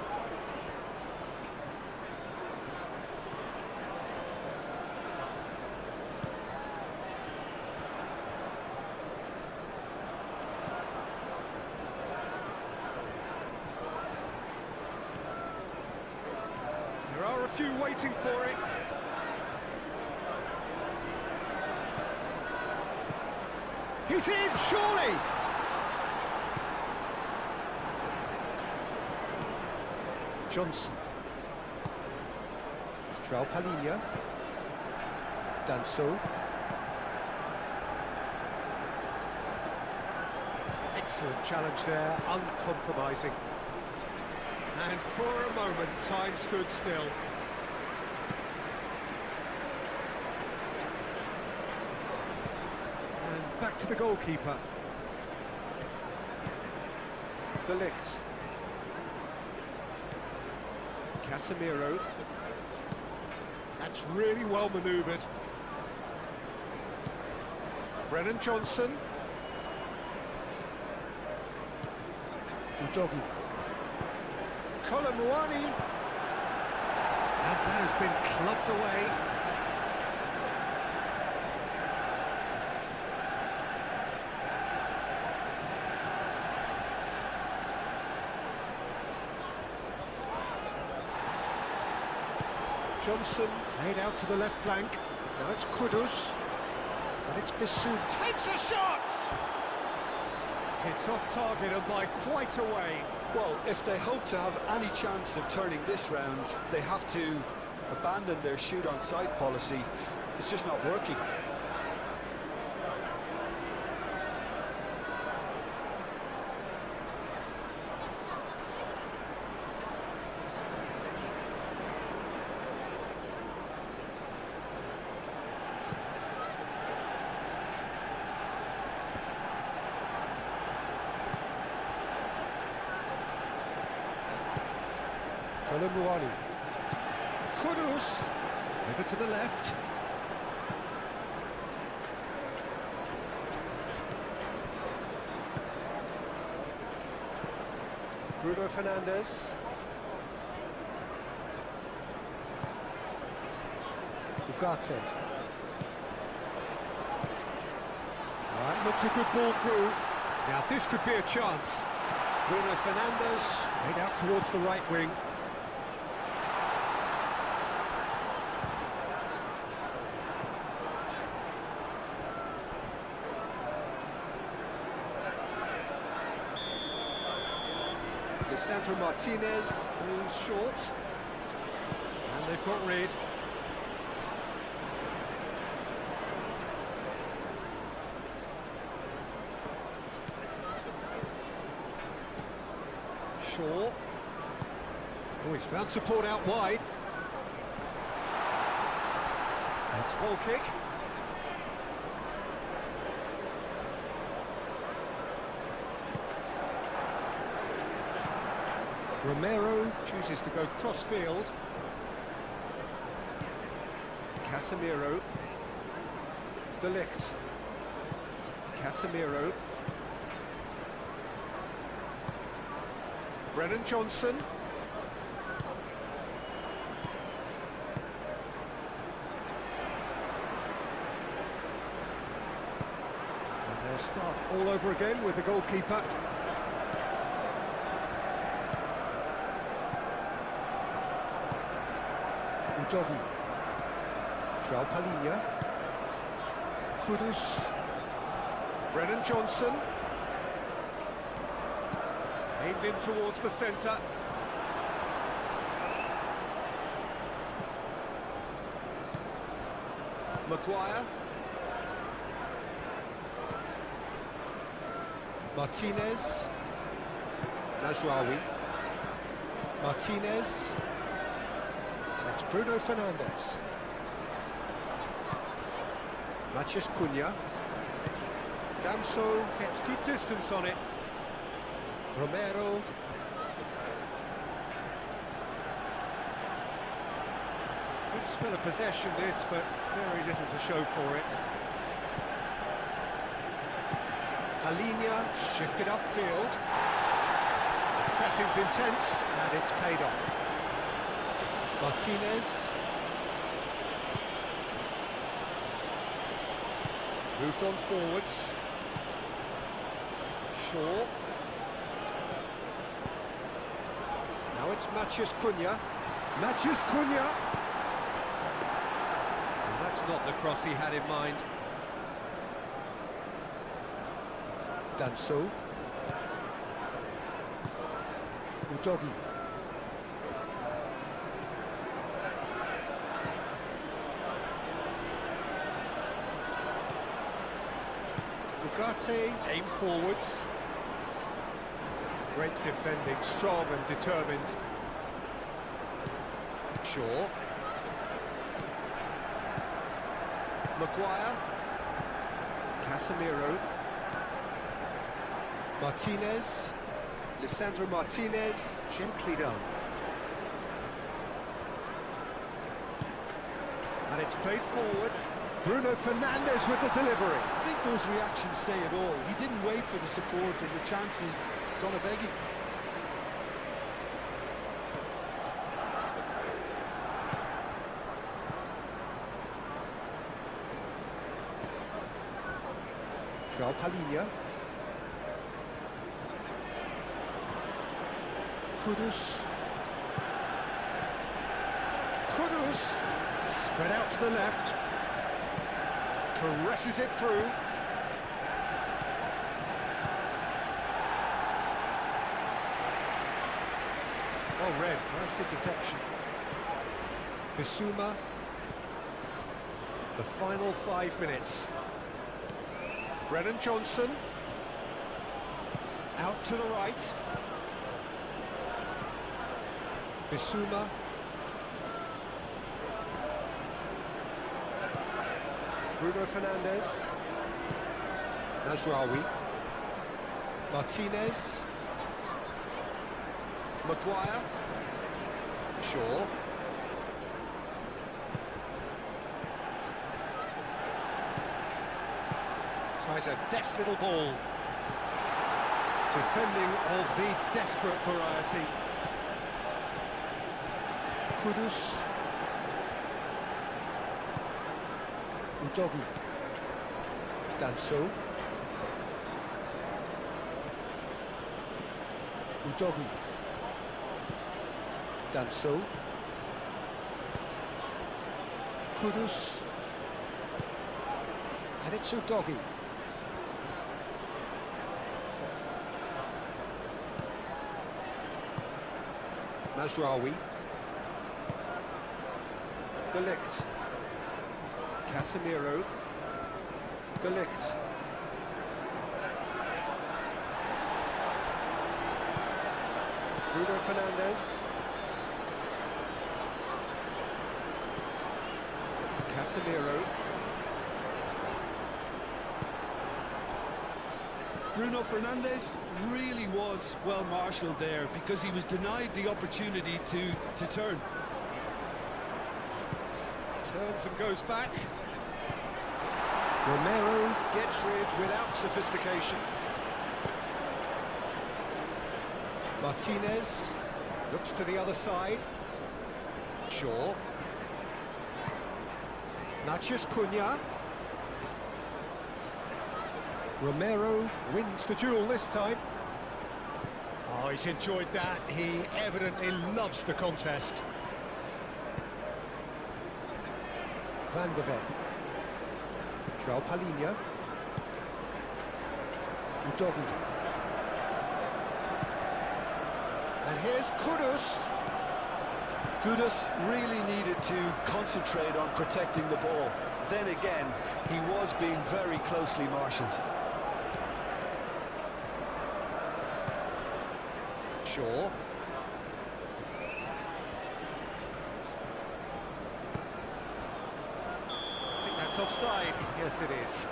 are a few waiting for it. He's in, surely! Johnson. Palinha. Danso. Excellent challenge there, uncompromising. And for a moment, time stood still. And back to the goalkeeper. De Ligt. Casemiro. That's really well manoeuvred. Brennan Johnson. Udogi. Kolomuani. And that has been clubbed away. Johnson played out to the left flank. Now it's Kudus. And it's Bissoum. Takes a shot! It's off target and by quite a way. Well, if they hope to have any chance of turning this round, they have to abandon their shoot-on-sight policy. It's just not working. Kolomuani. Kudus. Over to the left. Bruno Fernandes. Ugarte. Alright, looks a good ball through. Now this could be a chance. Bruno Fernandes played out towards the right wing. Lisandro Martinez, who's short, and they've got rid. Shaw. Oh, he's found support out wide. That's ball kick. Romero chooses to go cross-field. Casemiro. De Ligt. Casemiro. Brennan Johnson. And they'll start all over again with the goalkeeper. Udogi. Palinha. Kudus. Brennan Johnson. Aimed in towards the centre. Maguire. Martinez. Najraoui. Martinez. And it's Bruno Fernandes. Matheus Cunha. Danso gets good distance on it. Romero. Good spell of possession this, but very little to show for it. Palinha shifted upfield. The pressing's intense and it's paid off. Martinez. Moved on forwards. Shaw. Now it's Matheus Cunha. Matthews Cunha. Well, that's not the cross he had in mind. Danso. Udogi. Ugarte, aim forwards. Great defending, strong and determined. Shaw. Maguire. Casemiro. Martinez. Lisandro Martinez, gently done. And it's played forward. Bruno Fernandes with the delivery. I think those reactions say it all. He didn't wait for the support and the chances gone a begging. João Palhinha. Kudus. Kudus. Spread out to the left. Caresses it through. Oh, red. Nice interception. Bissouma. The final 5 minutes. Brennan Johnson. Out to the right. Bissouma. Bruno Fernandes. Najraoui. Martinez. Maguire. Shaw. Tries a deft little ball. Defending of the desperate variety. Kudus. Udogi. Danso. Udogi. Danso. Kudus. And it's Udogi. Mazraoui. De Ligt. Casemiro. De Ligt. Bruno Fernandes. Casemiro. Bruno Fernandes really was well marshalled there because he was denied the opportunity to turn. Turns and goes back. Romero gets rid without sophistication. Martinez looks to the other side. Shaw. Matthews Cunha. Romero wins the duel this time. Oh, he's enjoyed that. He evidently loves the contest. Van de Ven. João Palhinha. Udogi. And here's Kudus. Kudus really needed to concentrate on protecting the ball. Then again, he was being very closely marshalled. Shaw. I think that's offside. Yes, it is.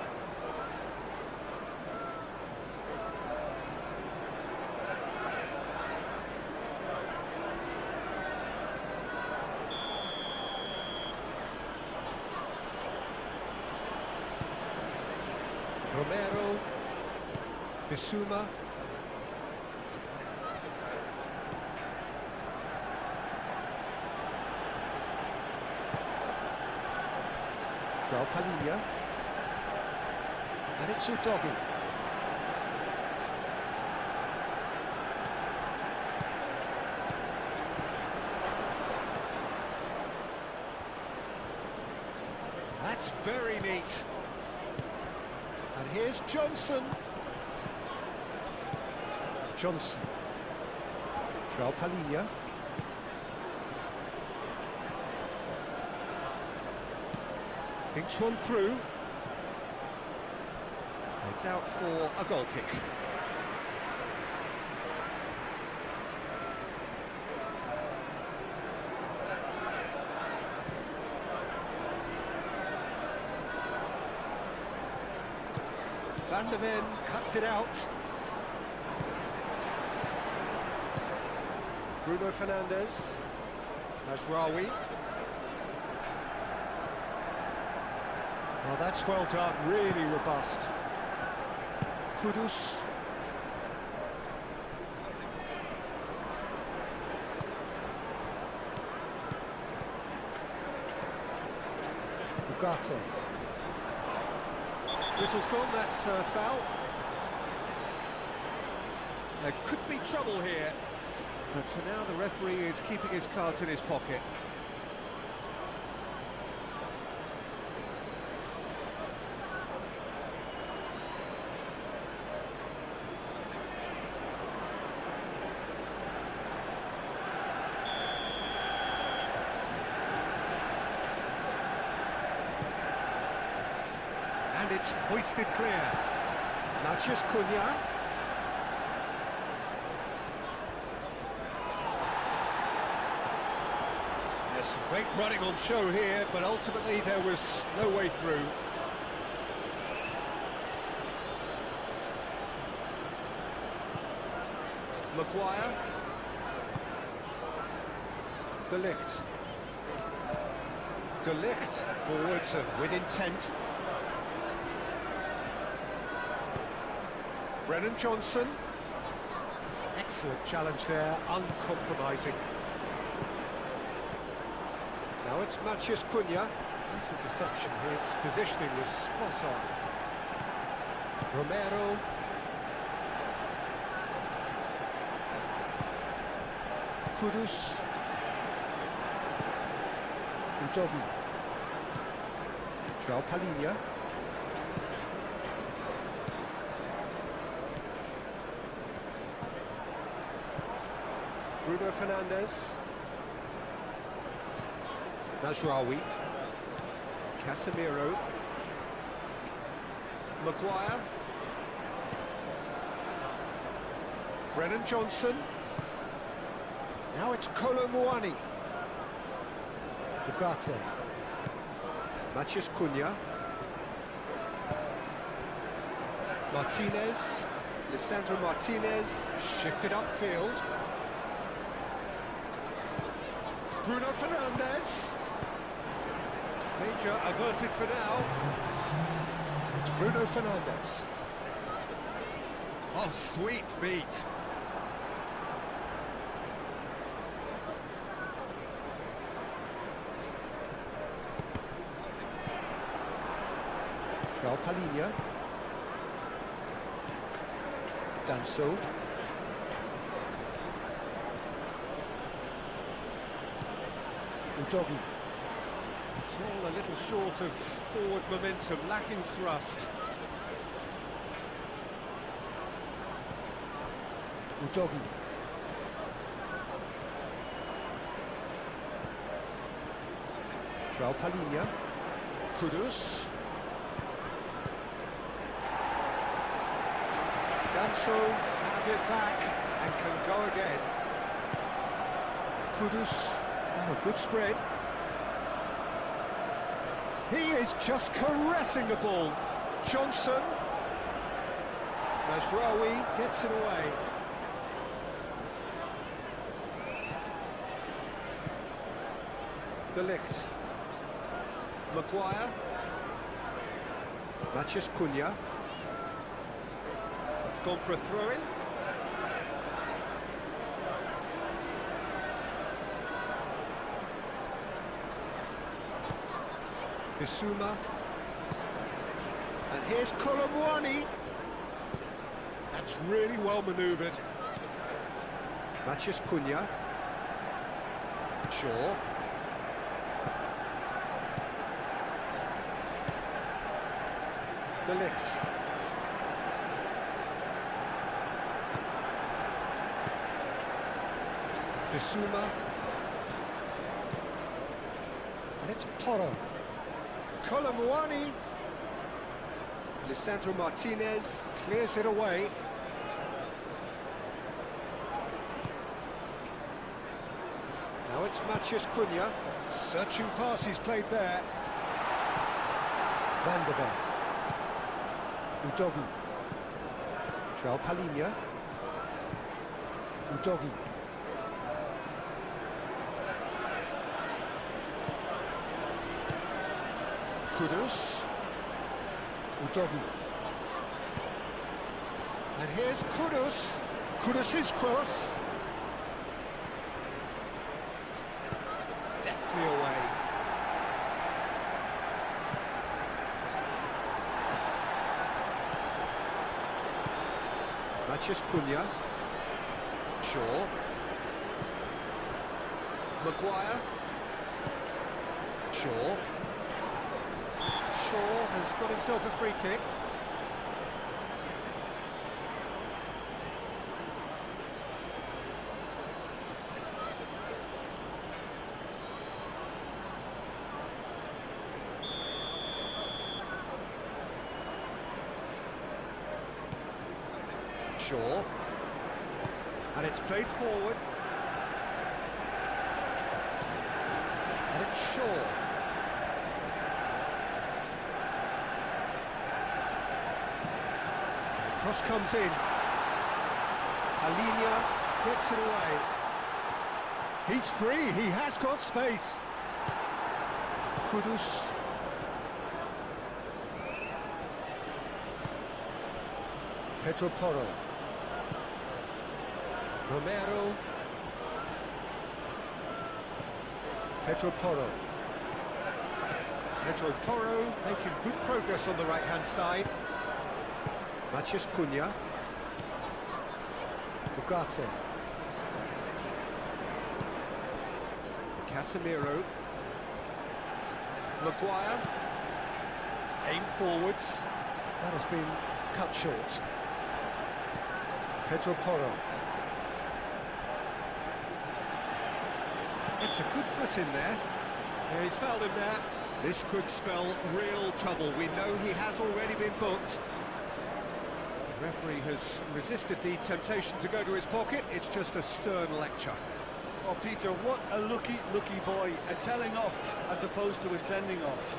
Romero. Bissouma. João Palhinha. And it's Udogi. That's very neat. And here's Johnson. Johnson. João Palhinha. Thinks one through. It's out for a goal kick. Van der Ven cuts it out. Bruno Fernandes. Mazraoui. Oh, that's well done, really robust. Kudus. Ugarte. Whistle's gone, that's a foul. There could be trouble here, but for now the referee is keeping his cards in his pocket. And it's hoisted clear. Matheus Cunha. There's some great running on show here, but ultimately there was no way through. Maguire. De Ligt. De Ligt forwards and with intent. Brennan Johnson. Excellent challenge there, uncompromising. Now it's Matheus Cunha. Nice interception, his positioning was spot on. Romero. Kudus. Udogi. João Palhinha. Bruno Fernandes. Mazraoui. Casemiro. Maguire. Brennan Johnson. Now it's Kolo Muani. Ugarte. Matheus Cunha. Martinez. Lisandro Martinez. Shifted upfield. Bruno Fernandes. Danger averted for now. It's Bruno Fernandes. Oh, sweet feet. João Palhinha. Danso. Udogi. It's all a little short of forward momentum, lacking thrust. Udogi. João Palhinha. Kudus. Danso has it back and can go again. Kudus. Oh, good spread. He is just caressing the ball. Johnson. Mazraoui gets it away. De Ligt. Maguire. Matheus Cunha. It's gone for a throw-in. Bissouma. And here's Kolo Muani. That's really well manoeuvred. Matheus Cunha. Shaw. De Ligt. Bissouma. And it's Porro. Colomwani. Lisandro Martinez clears it away. Now it's Matheus Cunha. Searching pass he's played there. Van der Ven. Udogi. João Palhinha. Udogi. Kudus. Udogi. And here's Kudus. Kudus' cross. Deftly away. Matheus Cunha. Shaw. Maguire. Shaw. Shaw has got himself a free kick. Shaw. And it's played forward. And it's Shaw. The cross comes in. Palhinha gets it away. He's free, he has got space. Kudus. Pedro Porro. Romero. Pedro Porro. Pedro Porro making good progress on the right-hand side. Matheus Cunha. Ugarte. Casemiro. Maguire. Aim forwards. That has been cut short. Pedro Porro. It's a good foot in there. Yeah, he's fouled him there. This could spell real trouble. We know he has already been booked. The referee has resisted the temptation to go to his pocket. It's just a stern lecture. Oh, Peter, what a lucky boy. A telling off as opposed to a sending off.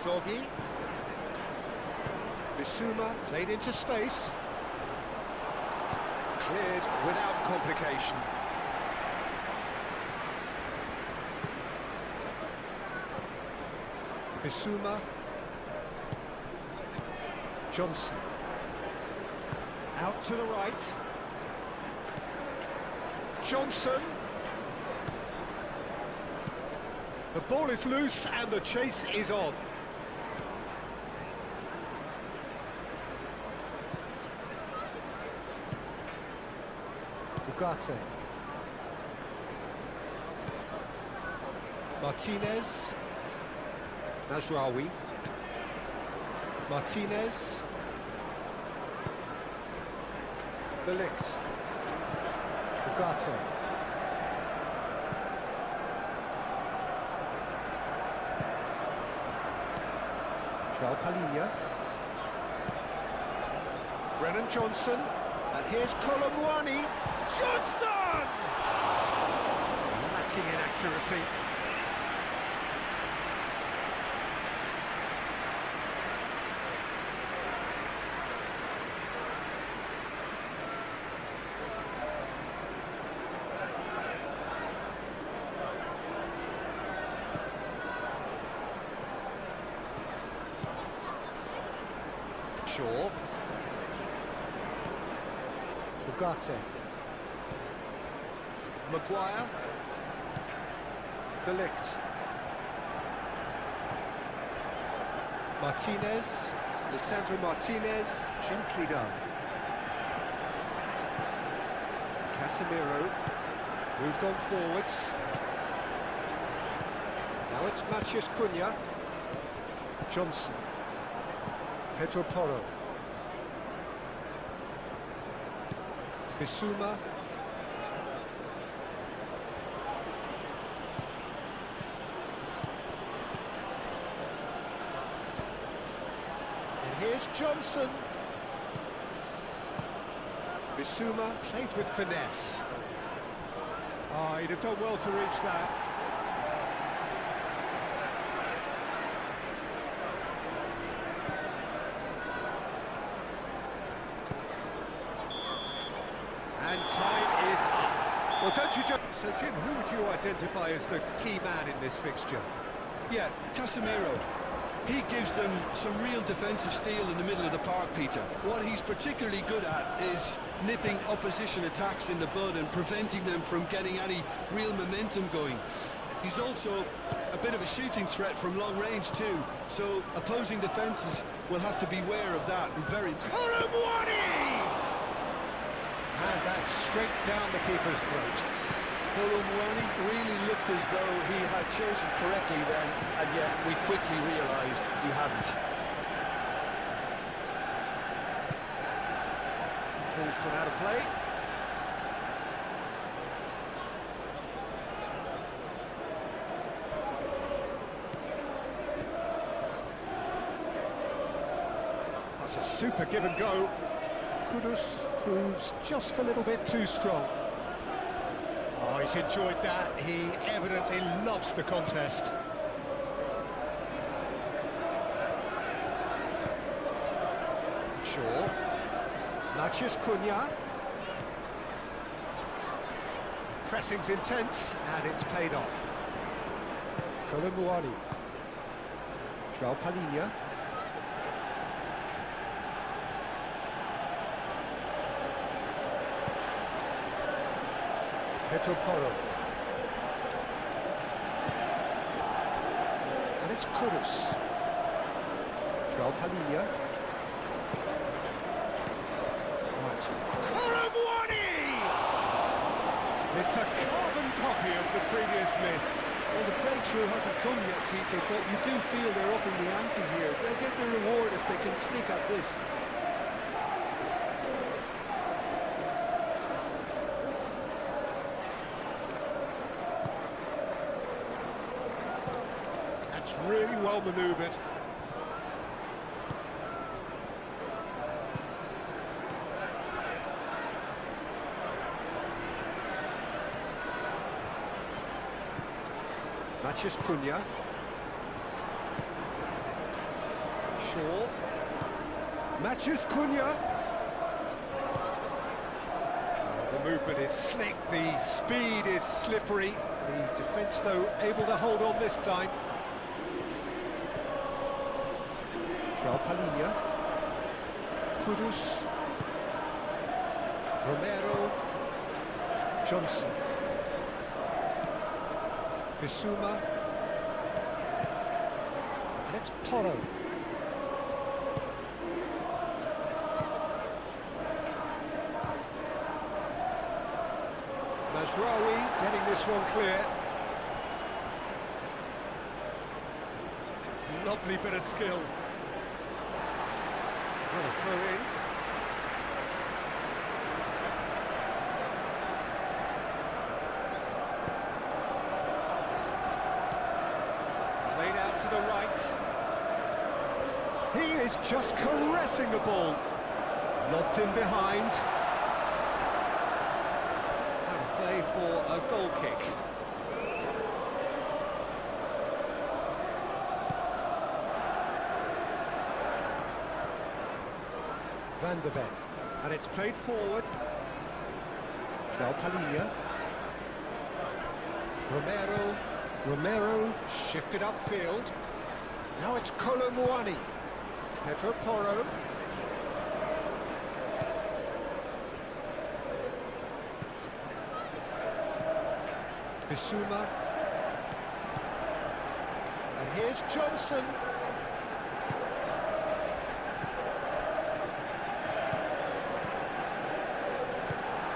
Doggy. Bissouma played into space. Cleared without complication. Bissouma. Johnson. Out to the right. Johnson. The ball is loose and the chase is on. Ugarte. Martinez. Mazraoui. Martinez. De Ligt. Ugarte. João Palhinha. Brennan Johnson. And here's Colomwani. Johnson! Lacking in accuracy. Shaw. Ugarte. Maguire. De Ligt. Martinez. Lisandro Martinez. Gently done. Casemiro. Moved on forwards. Now it's Matheus Cunha. Johnson. Pedro Porro. Bissouma. And here's Johnson. Bissouma played with finesse. Oh, he'd have done well to reach that. And time is up. Well, don't you just... So, Jim, who would you identify as the key man in this fixture? Yeah, Casemiro. He gives them some real defensive steel in the middle of the park, Peter. What he's particularly good at is nipping opposition attacks in the bud and preventing them from getting any real momentum going. He's also a bit of a shooting threat from long range too, so opposing defences will have to beware of that. And very... And that's straight down the keeper's throat. Colomwani really looked as though he had chosen correctly then, and yet we quickly realised he hadn't. Ball's gone out of play. That's a super give and go. Kudus proves just a little bit too strong. Oh, he's enjoyed that. He evidently loves the contest. Shaw. Matheus Cunha. Pressing's intense, and it's paid off. Colomwani. João Palhinha. Pedro Porro. And it's Kudus. João Palhinha. Right. Colomwani! It's a carbon copy of the previous miss. Well, the breakthrough hasn't come yet, Peter, but you do feel they're upping the ante here. They'll get the reward if they can stick at this. That's really well manoeuvred. Matheus Cunha. Shaw. Matheus Cunha. The movement is slick, the speed is slippery. The defence, though, able to hold on this time. João Palhinha. Kudus. Romero. Johnson. Bissouma. And it's Porro. Mazraoui getting this one clear. Lovely bit of skill. What a throw in. Played out to the right. He is just caressing the ball. Lobbed in behind. Out of play for a goal kick. Van der Ven. And it's played forward. João Palhinha. Romero shifted upfield. Now it's Colomwani. Pedro Porro. Bissouma. And here's Johnson.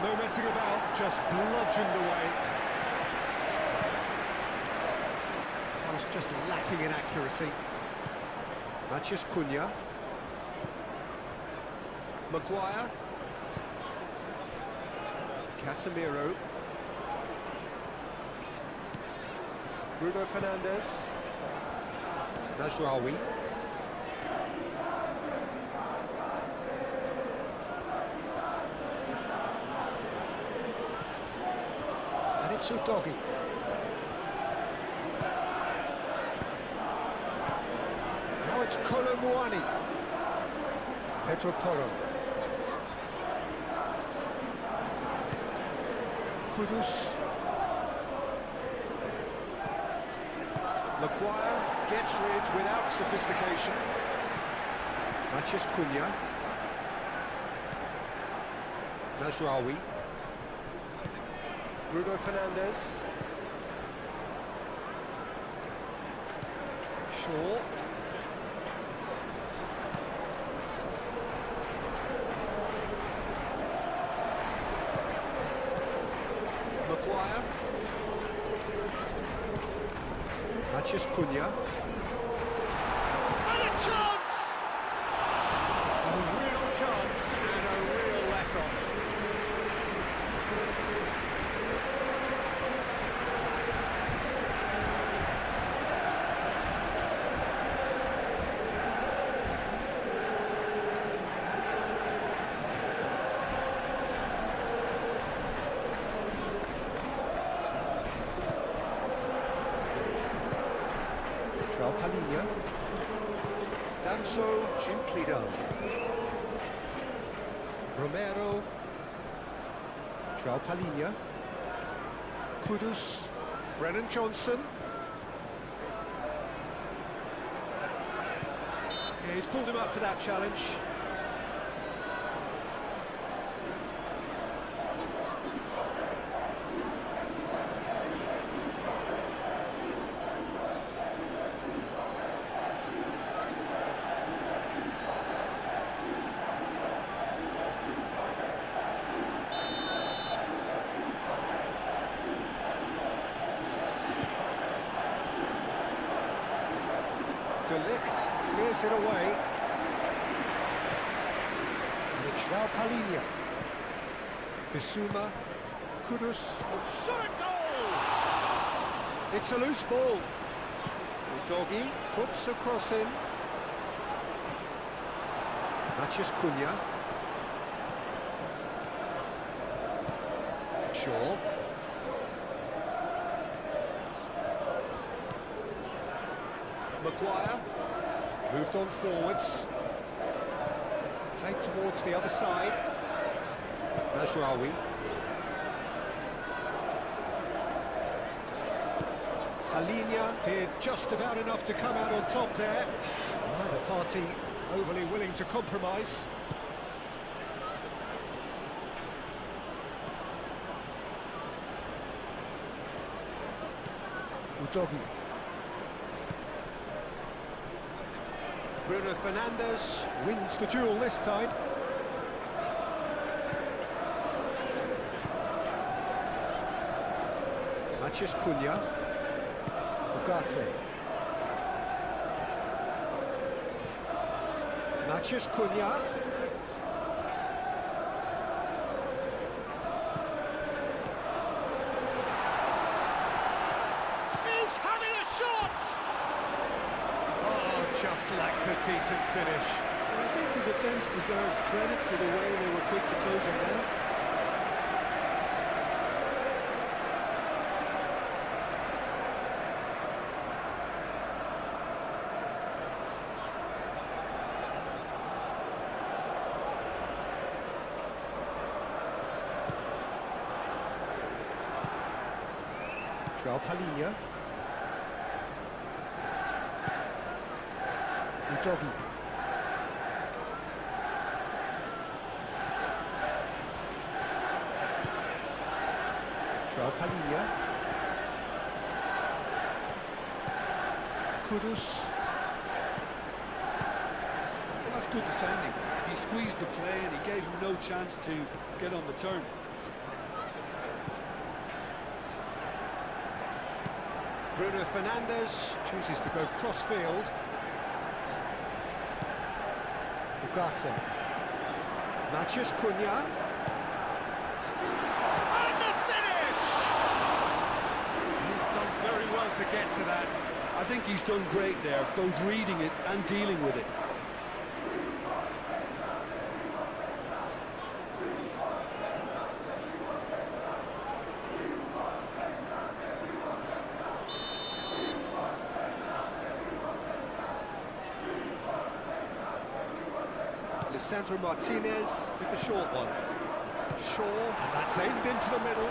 No messing about, just bludgeoned away. I was just lacking in accuracy. Matheus Cunha. Maguire. Casemiro. Bruno Fernandes. Najraoui. And it's Udogi. Now it's Kolo Muani. Pedro Porro. Kudus. Maguire gets rid without sophistication. Matheus Cunha. Najraoui. Bruno Fernandes. Shaw. Maguire. Matheus Cunha. And a chance! A real chance and a real let-off. Palhinha. Done so gently done. Romero. Palhinha. Kudus. Brennan Johnson. Yeah, he's pulled him up for that challenge. De Ligt clears it away. And it's Palhinha. Bissouma. Kudus. Shot a goal! It's a loose ball. Udogi puts a cross in. Matheus Cunha. Shaw. Maguire, moved on forwards, played towards the other side. Najraoui. Palhinha did just about enough to come out on top there. Neither party overly willing to compromise. Udogi. Bruno Fernandes wins the duel this time. Matheus Cunha. Ugarte. Matheus Cunha. Is having a shot! Just lacked a decent finish. I think the defence deserves credit for the way they were quick to close him down. Palhinha. Udogi. Palhinha. Kudus. Well, that's good defending. He squeezed the play and he gave him no chance to get on the turn. Bruno Fernandes chooses to go cross-field. Ugarte. Matheus Cunha. And the finish! He's done very well to get to that. I think he's done great there, both reading it and dealing with it. Lisandro Martinez with the short one. Shaw, and that's aimed into the middle.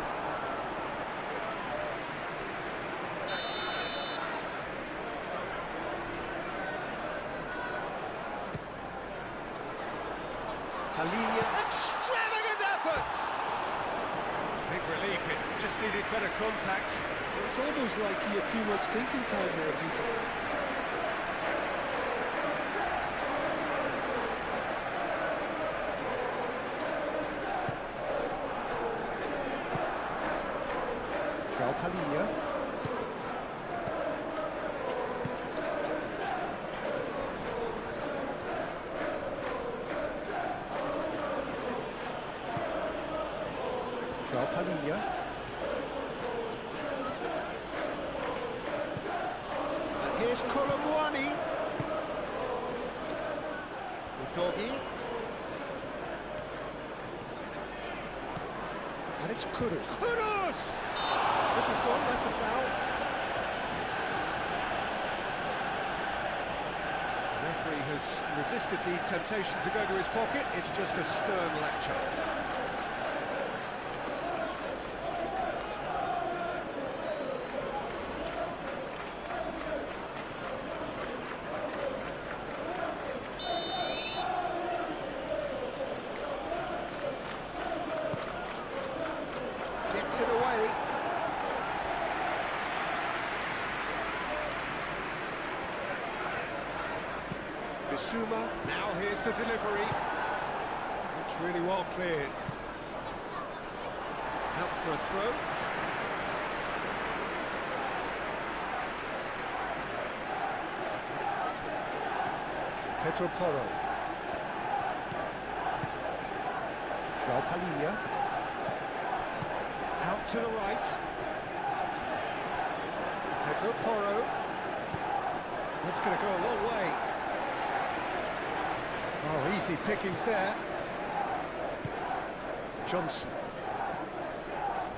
Kalinja, extravagant effort! Big relief, it just needed better contact. It's almost like he had too much thinking time there, Peter. Kalinja. Kalinja. And here's Colomwani. Udogi. And it's Kudus. Kudus! This is gone, that's a foul. The referee has resisted the temptation to go to his pocket. It's just a stern lecture. Gets it away. Bissouma, now here's the delivery. It's really well cleared. Out for a throw. Pedro Porro. João Palhinha. Out to the right. Pedro Porro. That's going to go a long way. Oh, easy pickings there. Johnson.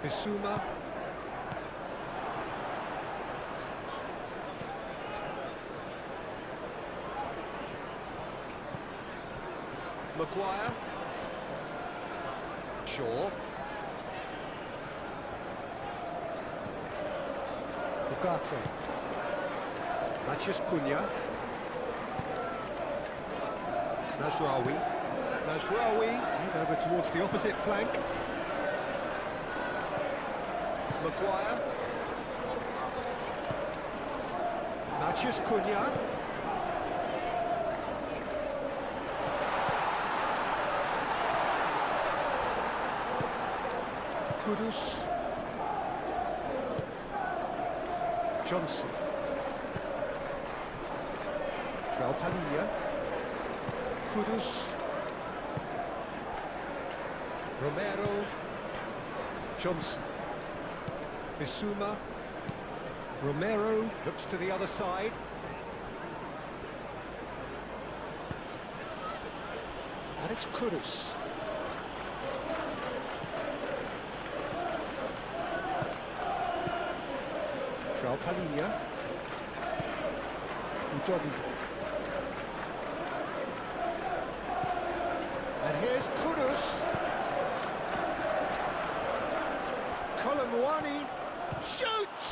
Bissouma. Maguire. Shaw. Ugarte. Matheus Cunha. Mazraoui, over towards the opposite flank. Maguire. Matheus Cunha. Kudus. Johnson. João Palhinha. Kudus. Romero. Johnson. Bissouma. Romero looks to the other side. And it's Kudus. João Palhinha. Udogi. And here's Kudus. Colomwani shoots!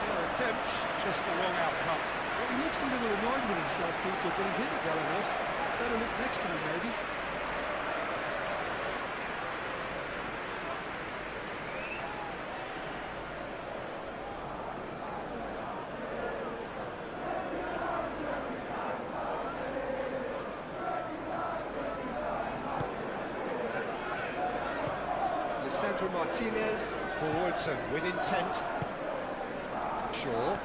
Fair attempt, just the wrong outcome. Well, he looks a little annoyed with himself, Peter, but he hit it well enough. Better look next time, maybe. Lisandro Martinez, forwards and with intent. Shaw.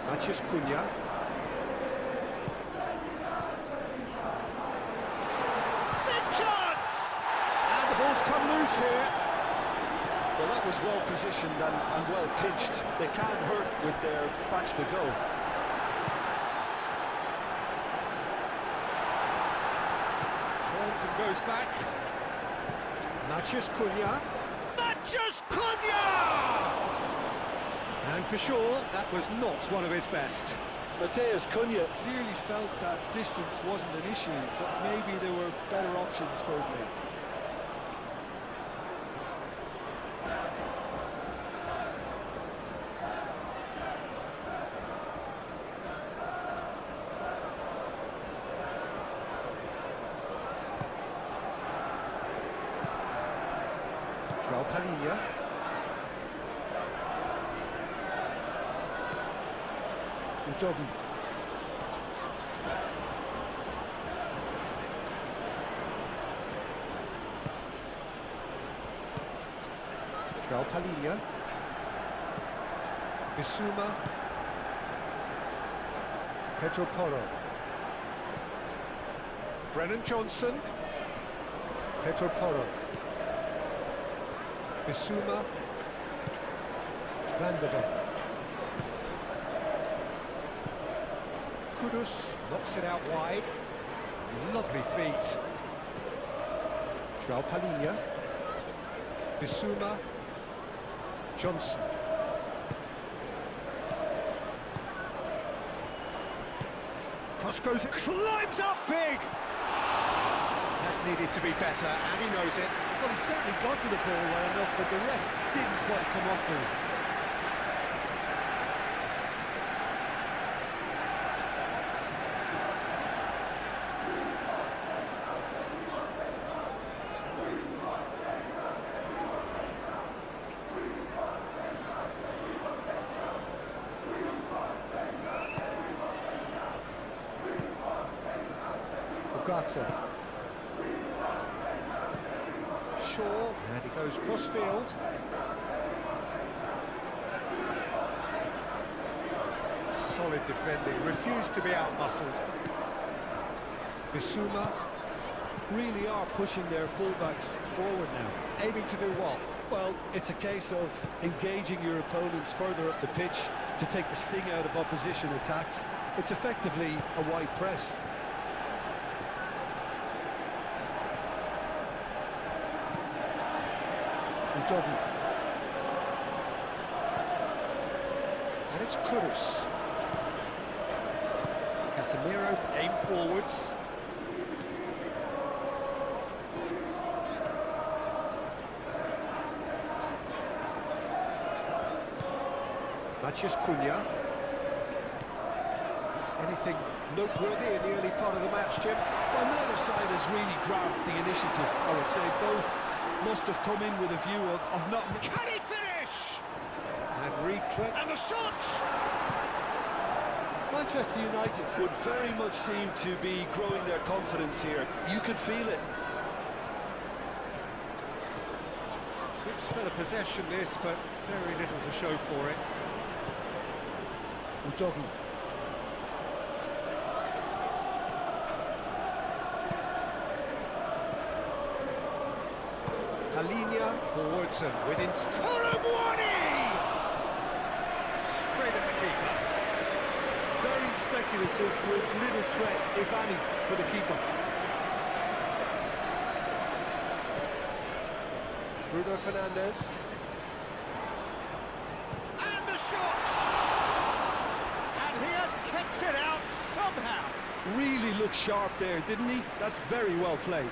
Matheus Cunha. Big chance! And the ball's come loose here. Well, that was well positioned and well pitched. They can't hurt with their backs to goal. Turns and goes back. Matheus Cunha. Matheus Cunha! And for sure, that was not one of his best. Matheus Cunha clearly felt that distance wasn't an issue, but maybe there were better options for him there. Palhinha. Udogi. Palhinha. Bissouma. Pedro Porro. Brennan Johnson. Pedro Porro. Bissouma. Van der Beek. Kudus knocks it out wide. Lovely feet. Palhinha. Bissouma. Johnson. Cross goes, climbs up big! That needed to be better, and he knows it. Well, he certainly got to the ball well enough, but the rest didn't quite come off for him. Ugarte. Shaw, and he goes cross-field. Solid defending, refused to be out-muscled. Bissouma. Really are pushing their fullbacks forward now. Aiming to do what? Well, it's a case of engaging your opponents further up the pitch to take the sting out of opposition attacks. It's effectively a wide press. Udogi. And it's Kudus. Casemiro aim forwards. Matheus Cunha. Anything noteworthy in the early part of the match, Jim? Well, neither side has really grabbed the initiative, I would say. Both must have come in with a view of not... Can he finish? And reclip. And the shots! Manchester United would very much seem to be growing their confidence here. You can feel it. Good spell of possession this, but very little to show for it. Udogi. Palhinha forwards and with it. Colomwani! Straight at the keeper. Very speculative with little threat, if any, for the keeper. Bruno Fernandes. And the shot! And he has kept it out somehow. Really looked sharp there, didn't he? That's very well played.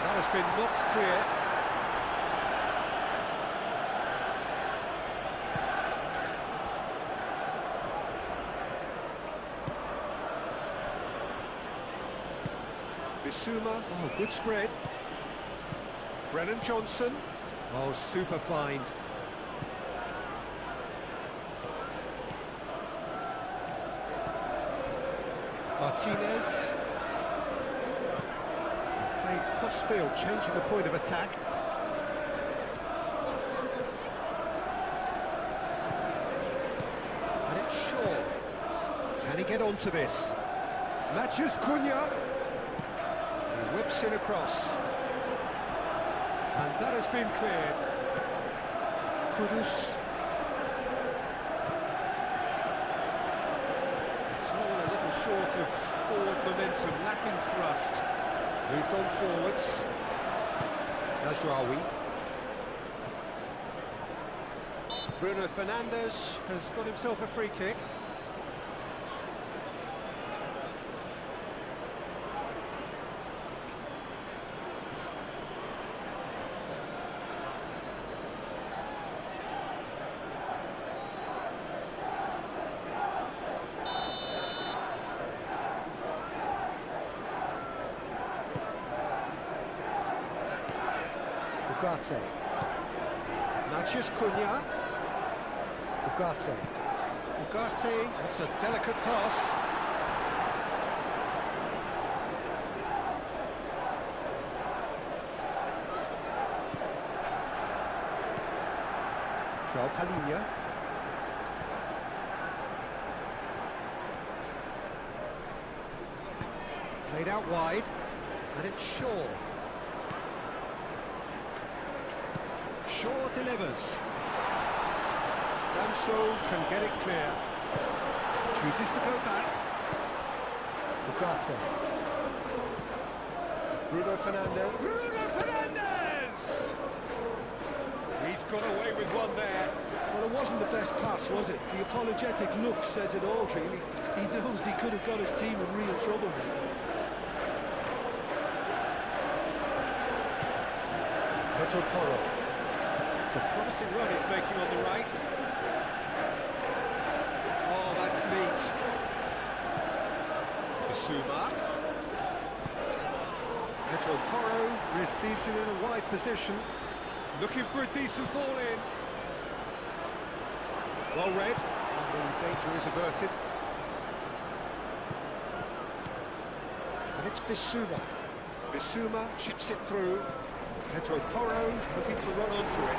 That has been knocked clear. Bissouma. Oh, good spread. Brennan Johnson. Oh, super find. Martinez. Played crossfield, changing the point of attack. And it's Shaw. Can he get onto this? Matches Cunha. He whips in across. And that has been cleared. Kudus. It's all a little short of forward momentum, lacking thrust. Moved on forwards. Najraoui. Bruno Fernandes has got himself a free kick. Ugarte. Matches Cunha. Ugarte. Ugarte, that's a delicate pass. João Palhinha. Played out wide, and it's Shaw. Shaw delivers. Danso can get it clear. Chooses to go back. Ugarte. Bruno Fernandes. Bruno Fernandes! He's got away with one there. Well, it wasn't the best pass, was it? The apologetic look says it all, really. He knows he could have got his team in real trouble. Pedro Porro. It's a promising run he's making on the right. Oh, that's neat. Bissouma. Pedro Porro receives it in a wide position. Looking for a decent ball in. Well read. And the danger is averted. And it's Bissouma. Bissouma chips it through. Pedro Porro looking to run onto it.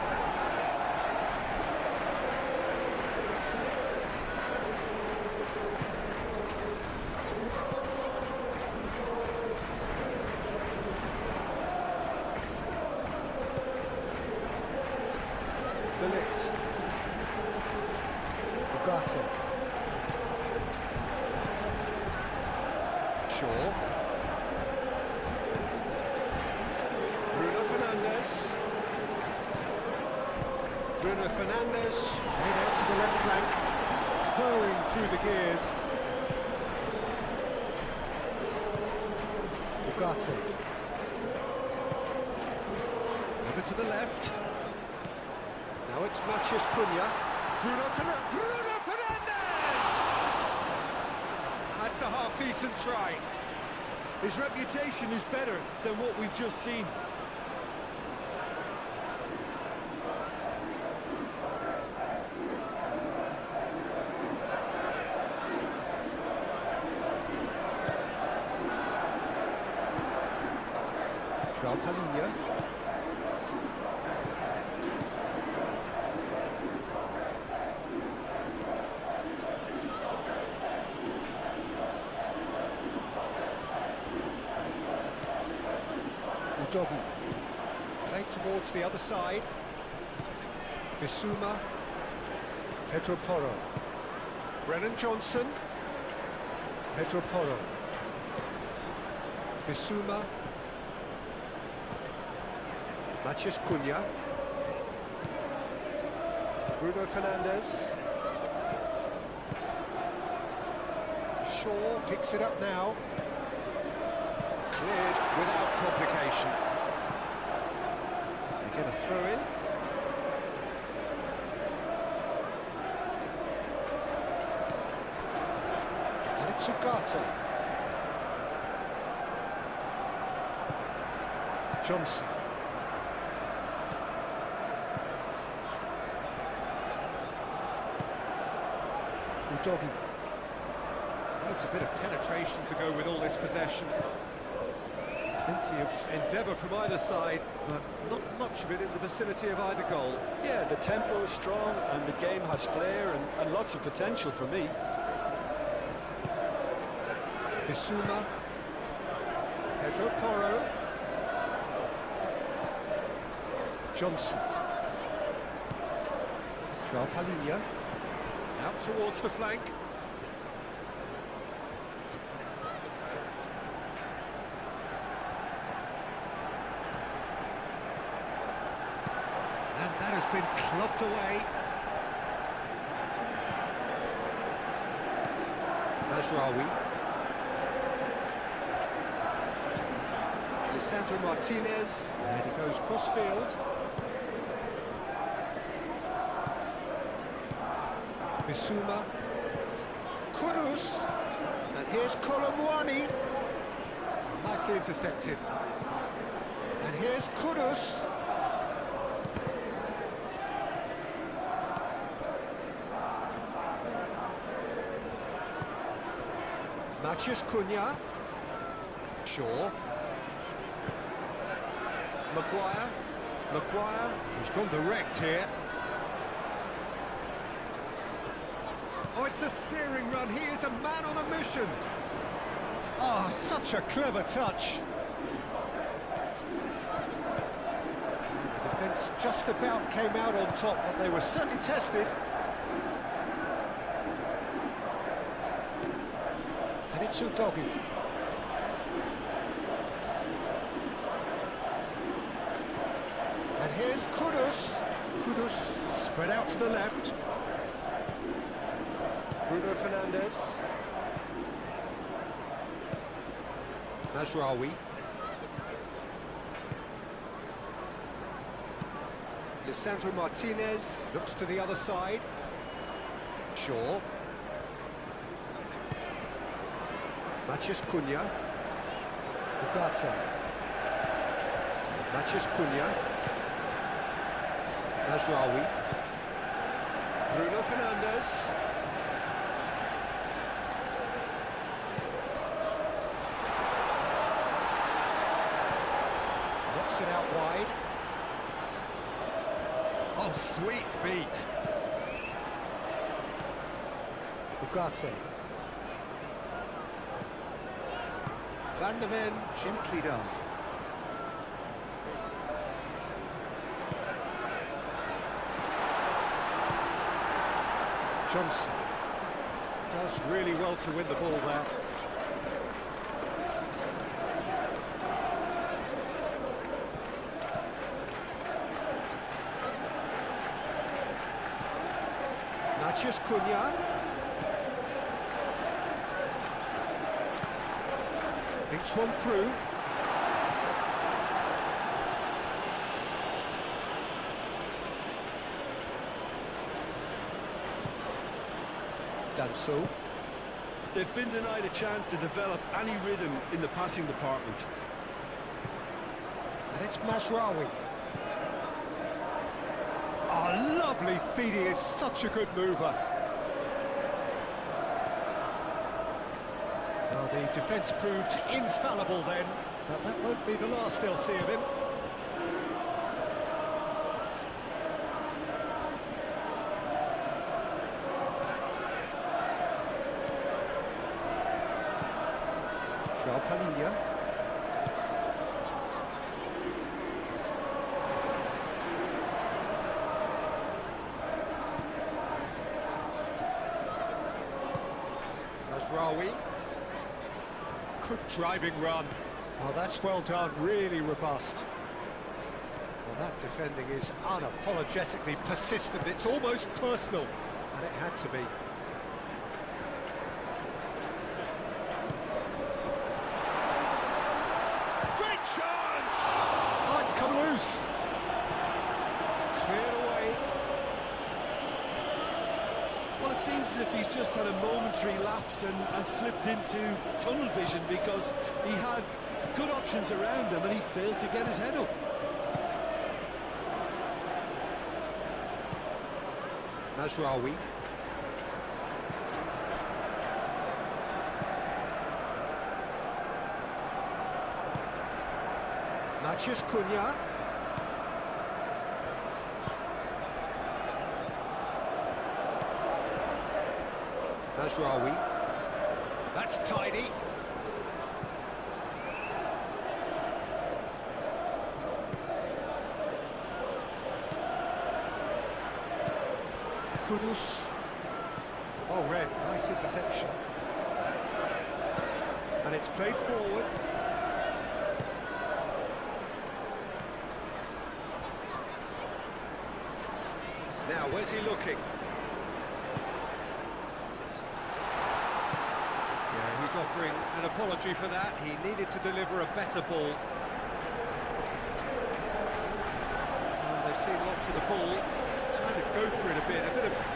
Delitz. Ugarte. Shaw. Bruno Fernandes. Bruno Fernandes made out to the left flank, purring through the gears. Ugarte. Over to the left. Now it's Mathias Cunha. Bruno Fernandes! That's a half-decent try. His reputation is better than what we've just seen. João Palhinha. Udogie. Played towards the other side. Bissouma. Pedro Porro. Brennan Johnson. Pedro Porro. Bissouma. Mathias Cunha. Bruno Fernandes. Shaw picks it up now. Cleared without complication. They get a throw in. And it's Ugarte. Johnson. Udogi. Needs a bit of penetration to go with all this possession. Plenty of endeavour from either side, but not much of it in the vicinity of either goal. Yeah, the tempo is strong and the game has flair and lots of potential for me. Bissouma. Pedro Porro. Johnson. Joao Palhinha. Out towards the flank. And that has been clubbed away. Mazraoui. Lisandro Martinez. And he goes cross-field. Bissouma. Kudus. And here's Colomwani. Nicely intercepted. And here's Kudus. Matheus Cunha. Shaw. Maguire. He's gone direct here. Oh, it's a searing run. He is a man on a mission. Oh, such a clever touch. The defence just about came out on top, but they were certainly tested. And it's Udogi. And here's Kudus. Kudus spread out to the left. Bruno Fernandes. Mazraoui. Lisandro Martinez looks to the other side. Shaw. Matheus Cunha. Ugarte. Matheus Cunha. Mazraoui. Bruno Fernandes. Knocks it out wide. Oh, sweet feet. Ugarte. Van der Ven, gently done. Johnson does really well to win the ball there. Matheus Cunha. Thinks one through. Danso. They've been denied a chance to develop any rhythm in the passing department. And it's Mazraoui. Oh, lovely feet, he is such a good mover. Well, the defence proved infallible then, but that won't be the last they'll see of him. Joao Palhinha. Mazraoui. Good driving run. Oh, that's well done, really robust. Well, that defending is unapologetically persistent. It's almost personal, and it had to be. Great chance! Oh, it's come loose. Cleared away. Well, it seems as if he's just had a momentary lapse and slipped into tunnel vision, because he had Good options around him, and he failed to get his head up. Mazraoui. Matheus Cunha. Mazraoui. That's tidy. Kudus. Oh, red. Nice interception. And it's played forward. Now, where's he looking? Yeah, he's offering an apology for that. He needed to deliver a better ball. They've seen lots of the ball. Time to go for it a bit of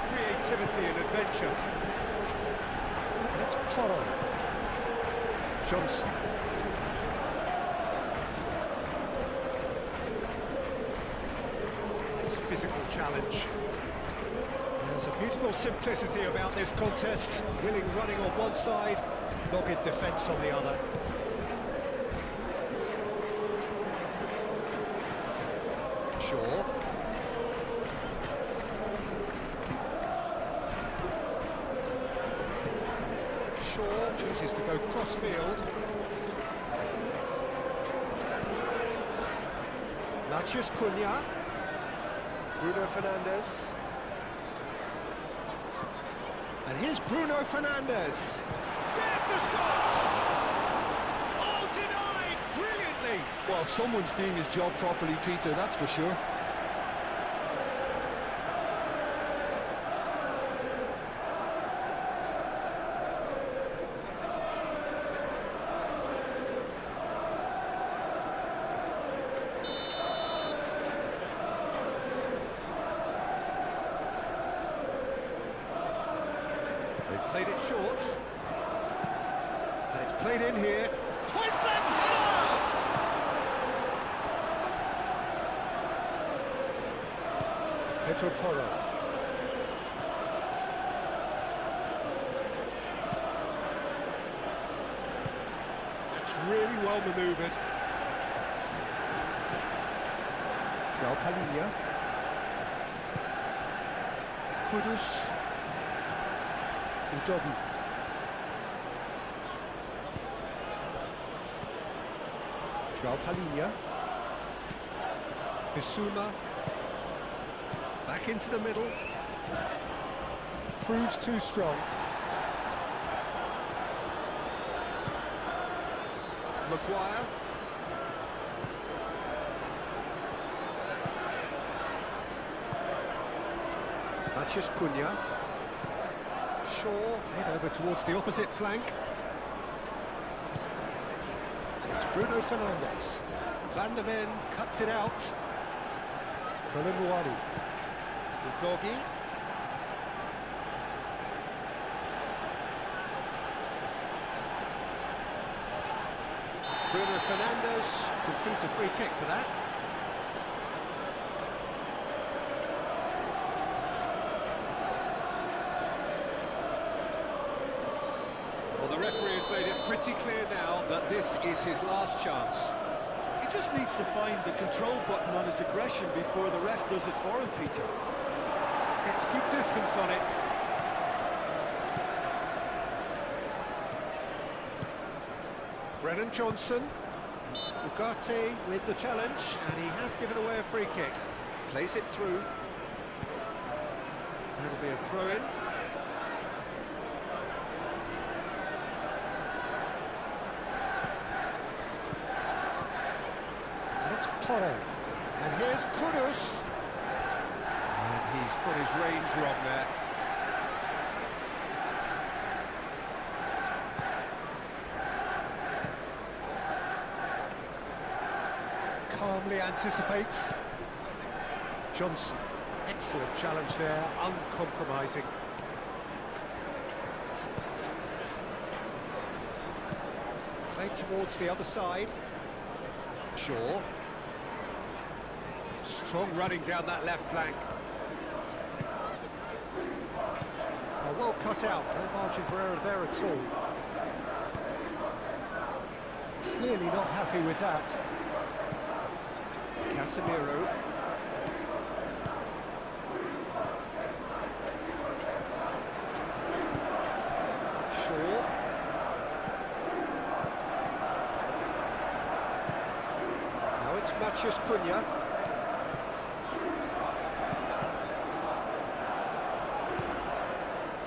creativity and adventure. That's Toro. Johnson. Nice physical challenge. There's a beautiful simplicity about this contest. Willing running on one side, dogged defence on the other. Shaw. Shaw chooses to go cross-field. Matheus Cunha. Bruno Fernandes. And here's Bruno Fernandes. There's the shot! Oh, denied brilliantly! Well, someone's doing his job properly, Peter, that's for sure. They've played it short. And it's played in here. Point blank header! Pedro Porro. That's really well manoeuvred. João Palhinha. Kudus. Udogi. João Palhinha. Bissouma. Back into the middle. Proves too strong. Maguire. Matheus Cunha. Shaw, head over towards the opposite flank. And it's Bruno Fernandes. Van der Ven cuts it out. Kolomuani. Udogi. Bruno Fernandes concedes a free kick for that. Well, the referee has made it pretty clear now that this is his last chance. He just needs to find the control button on his aggression before the ref does it for him, Peter. Gets good distance on it. Brennan Johnson. Ugarte with the challenge, and he has given away a free kick. Plays it through. That'll be a throw-in. And it's Torre. And here's Kudus. And he's got his range wrong there. Calmly anticipates. Johnson, excellent challenge there, uncompromising. Played towards the other side. Shaw. Strong running down that left flank. Oh, well cut out, no margin for error there at all. Clearly not happy with that. Casemiro. Shaw. Now it's Matheus Cunha.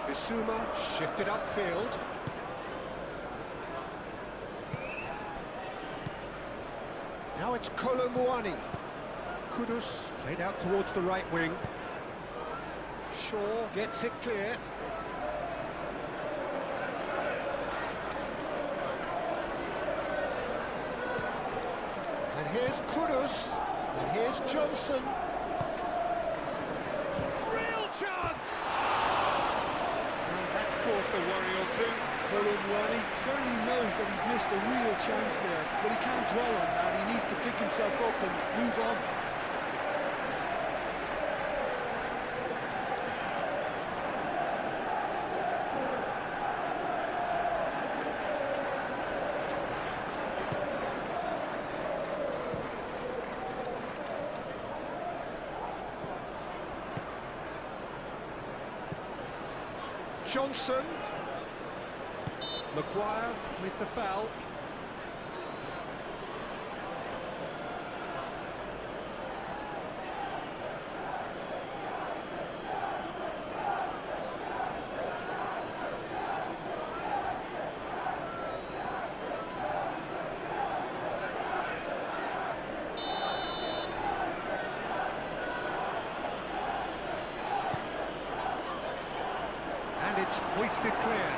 Bissouma shifted upfield. Now it's Kolo Muani. Kudus played out towards the right wing. Shaw gets it clear. And here's Kudus. And here's Johnson. Real chance! That's caused a worry or two. Colomwani certainly knows that he's missed a real chance there, but he can't dwell on that. He needs to pick himself up and move on. Johnson. Maguire with the foul. And it's hoisted clear.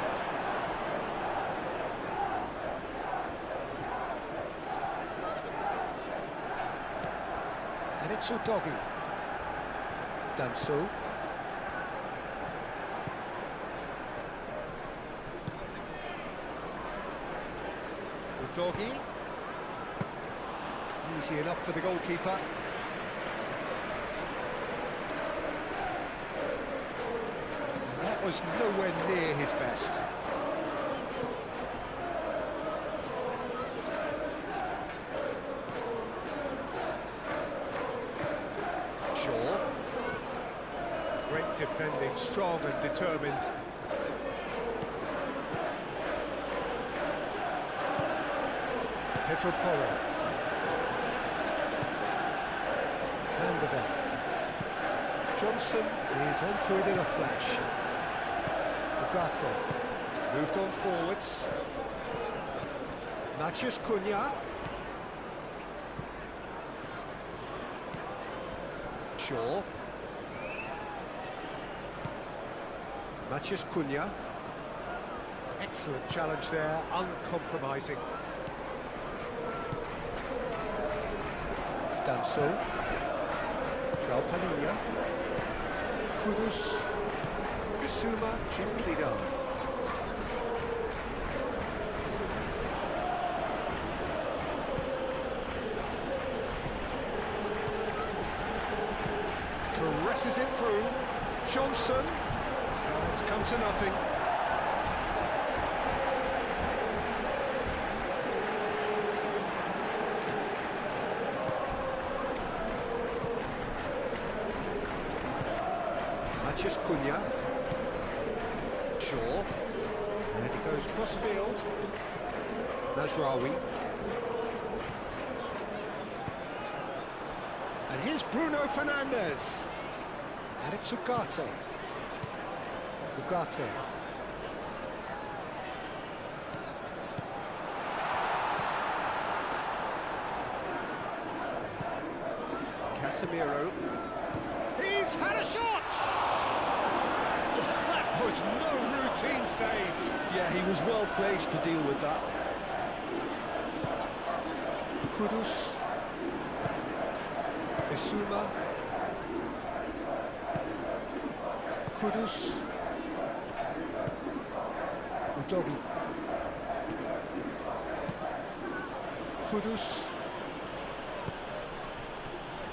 And it's Udogi. Done so. Udogi. Easy enough for the goalkeeper. That was nowhere near his best. Shaw. Great defending, strong and determined. Pedro Porro. Van der Ven. Johnson is onto it in a flash. Ugarte moved on forwards. Matheus Cunha. Shaw. Matheus Cunha. Excellent challenge there, uncompromising. Done so. João Palhinha. Kudus. Bissouma gently down. Caresses it through. Johnson. It's come to nothing. Matheus Cunha. Shaw. And he goes cross-field. Nasraoui. And here's Bruno Fernandes. And it's Ugarte. Ugarte. Casemiro. He's had a shot! That was no routine save. Yeah, he was well placed to deal with that. Kudus. Bissouma. Kudus. Udogi. Kudus.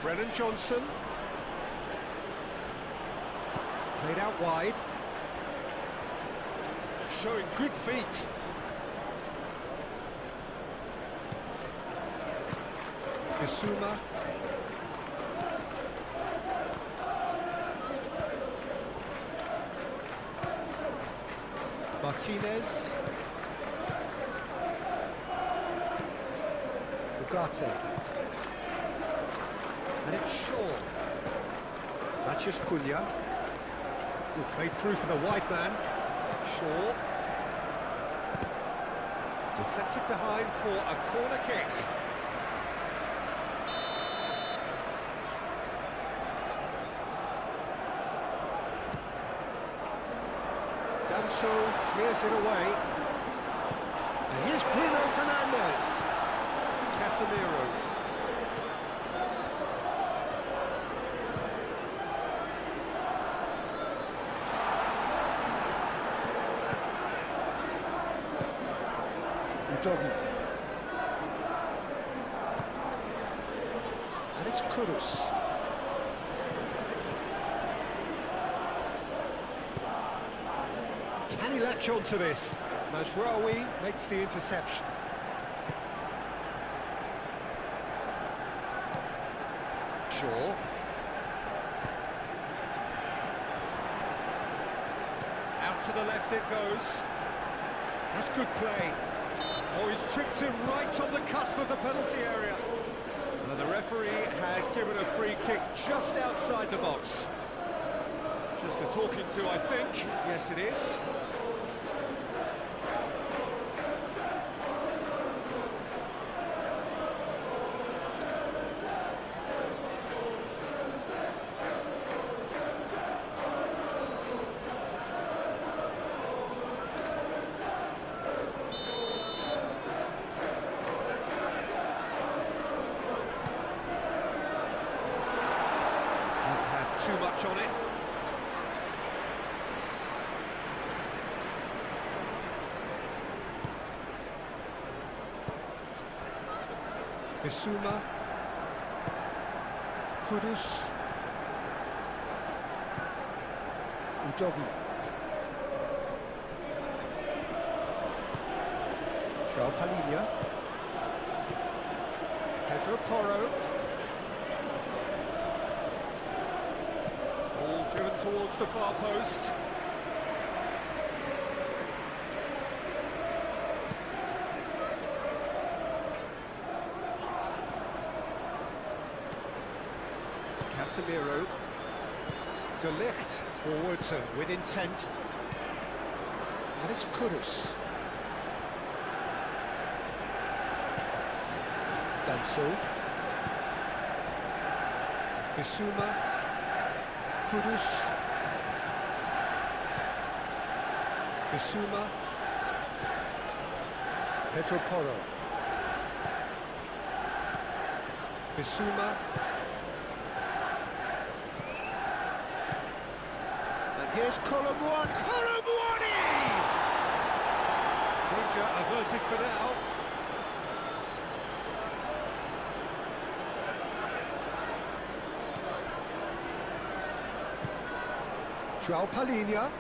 Brennan Johnson. Played out wide. Showing good feet. Bissouma. Martinez. Ugarte. And it's Shaw. Maciej Cunha. Will play through for the wide man. Shaw. Deflected behind for a corner kick. Danso clears it away. And here's Bruno Fernandes. Casemiro. Udogi. And it's Kudus. Can he latch on to this? Mazraoui makes the interception. Shaw. Out to the left it goes. That's good play. Oh, he's tripped him right on the cusp of the penalty area. And the referee has given a free kick just outside the box. Just a talking to, I think. Yes, it is. Too much on it. Bissouma. Kudus. Udogi. João Palhinha. Pedro Porro. Driven towards the far post. Casemiro. De Ligt forwards and with intent. And it's Kudus. Danso. Bissouma. Kudus. Bissouma. Pedro Porro. Bissouma. And here's Colomboani. Colomboani! Danger averted for now. João Palhinha.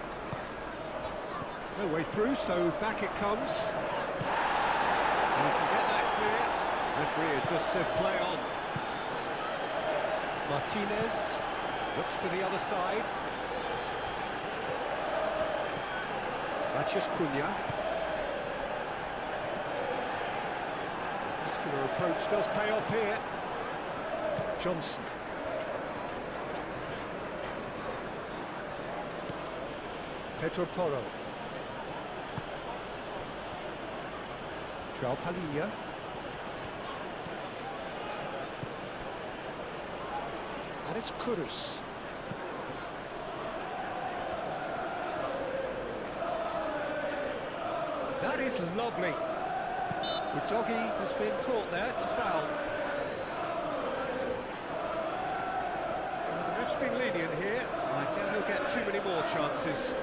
No way through, so back it comes. And you can get that clear. Referee has just said play on. Martinez looks to the other side. Maciej Cunha. Muscular approach does pay off here. Johnson. Pedro Porro. João Palhinha. And it's Kudus. That is lovely. Udogi has been caught there, it's a foul. Well, the ref's been lenient here. I doubt he'll get too many more chances.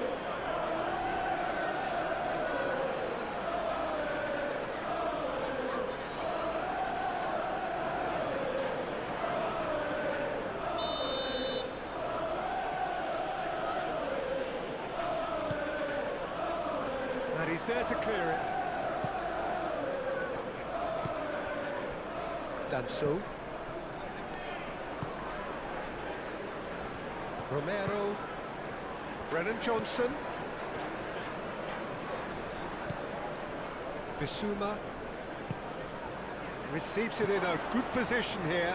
And he's there to clear it. Danso. Romero. Brennan Johnson. Bissouma. Receives it in a good position here.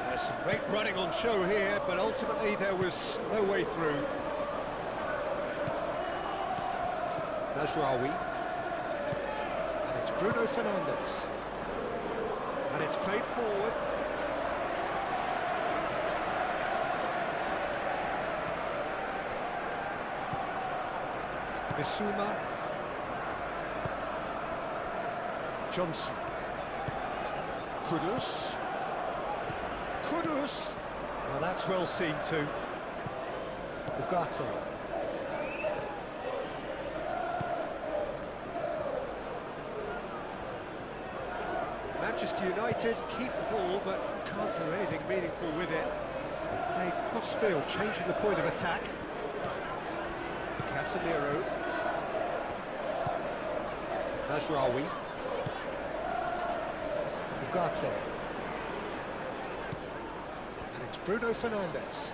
There's some great running on show here, but ultimately there was no way through. Najraoui. And it's Bruno Fernandes. And it's played forward. Bissouma. Johnson. Kudus. Kudus. Well, that's well seen too. Ugarte. Manchester United keep the ball, but can't do anything meaningful with it. Played cross-field, changing the point of attack. Casemiro. Najraoui. Ugarte. And it's Bruno Fernandes.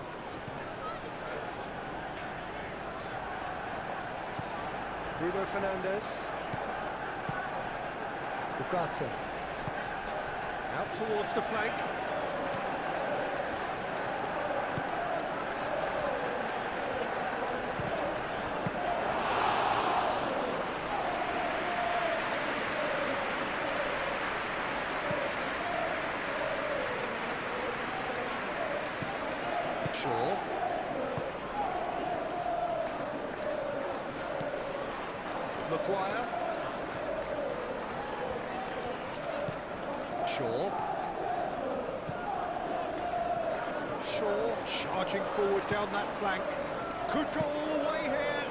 Bruno Fernandes. Ugarte. Out towards the flank. Shaw. Maguire. Shaw. Shaw charging forward down that flank. Could go all the way here.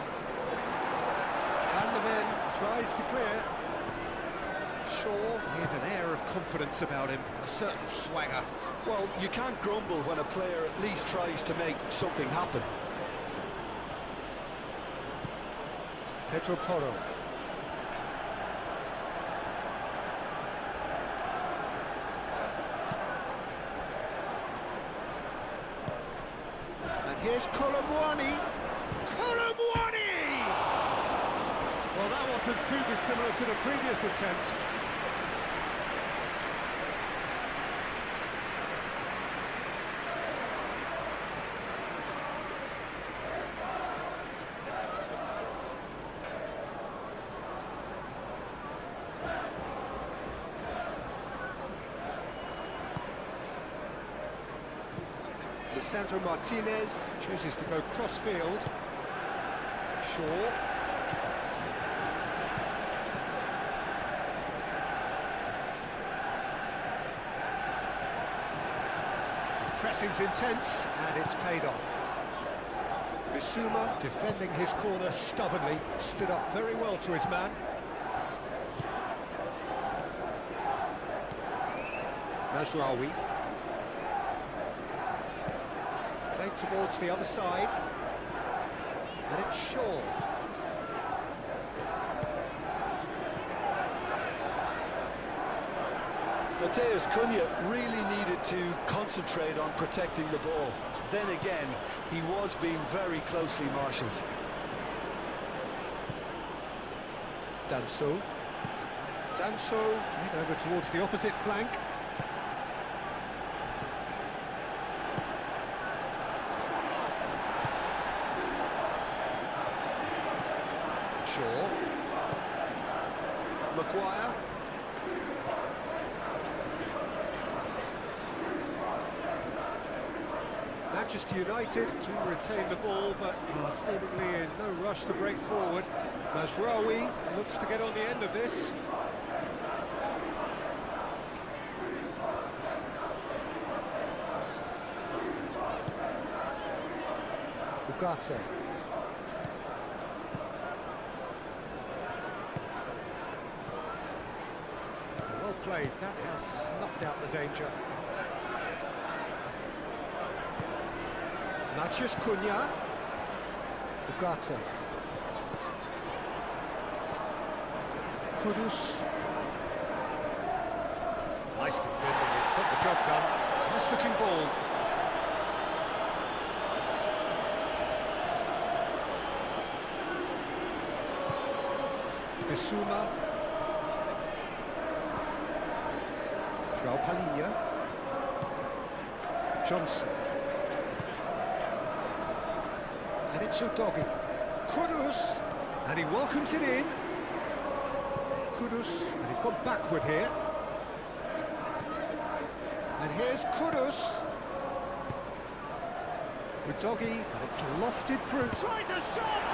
And the man tries to clear. Shaw with an air of confidence about him, a certain swagger. Well, you can't grumble when a player at least tries to make something happen. Pedro Porro. And here's Colomwani. Colomwani! Well, that wasn't too dissimilar to the previous attempt. Lisandro Martinez chooses to go cross-field. Shaw. Pressing's intense, and it's paid off. Bissouma, defending his corner stubbornly, stood up very well to his man. Najraoui. Played towards the other side. And it's Shaw. Mateus Cunha really needed to concentrate on protecting the ball. Then again, he was being very closely marshalled. Danso. Danso played over towards the opposite flank. Shaw. Maguire. Manchester United to retain the ball, but are seemingly in no rush to break forward. Mazraoui looks to get on the end of this. Ugarte. Well played, that has snuffed out the danger. Matheus Cunha. Ugarte. Kudus. Nice defending, it's got the job done. Nice looking ball. Bissouma. João Palhinha. Johnson. And it's Udogi. Kudus. And he welcomes it in. Kudus. And he's gone backward here. And here's Kudus. Udogi. And it's lofted through. Tries a shot!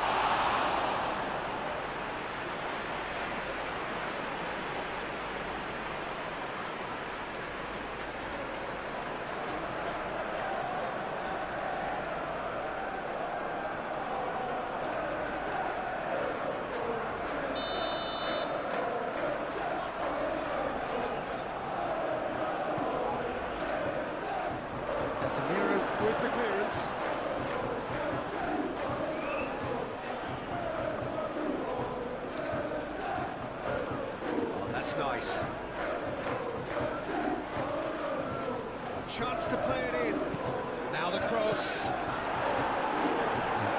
Casemiro with the clearance. Oh, that's nice. A chance to play it in. Now the cross.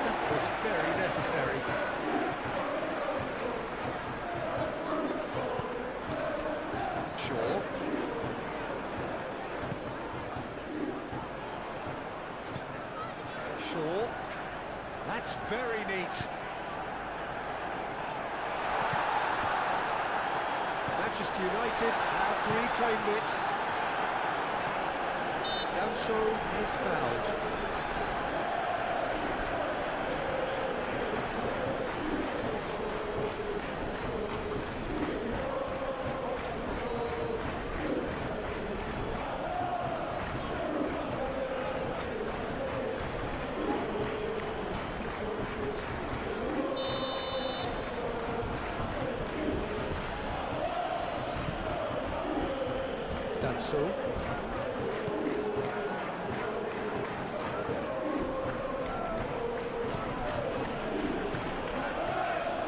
That was very necessary. Shaw. Shaw. That's very neat. Manchester United have reclaimed it. Danso is fouled. Danso.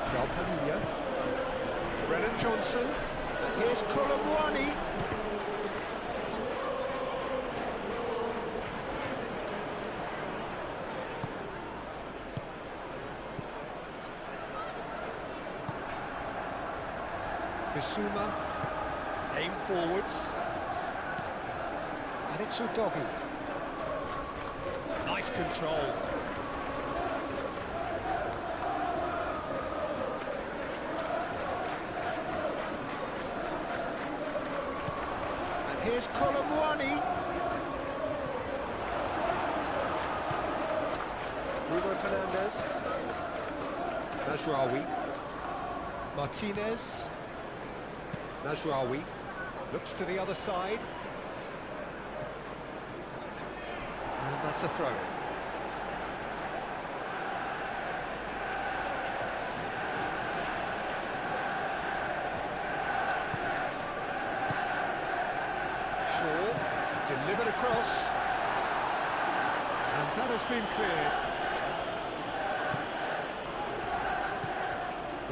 João Palhinha. Brennan Johnson. And here's Colomwani. Bissouma. Aim forwards. And it's Udogi. Nice control. And here's Colomwani. Bruno Fernandes. Najraoui. Martinez. Najraoui. Looks to the other side. And that's a throw. Shaw delivered across. And that has been cleared.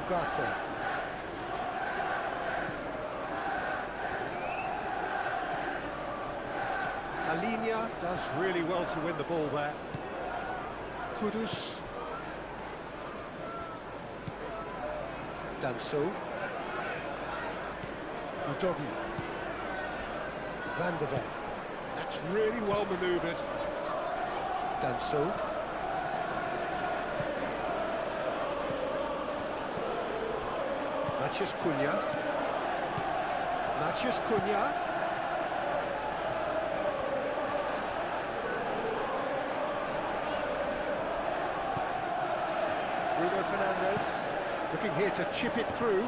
Ugarte. Palhinha does really well to win the ball there. Kudus. Danso. Udogi. Van de Ven. That's really well manoeuvred. Danso. Matheus Cunha. Matheus Cunha. Bruno Fernandes looking here to chip it through.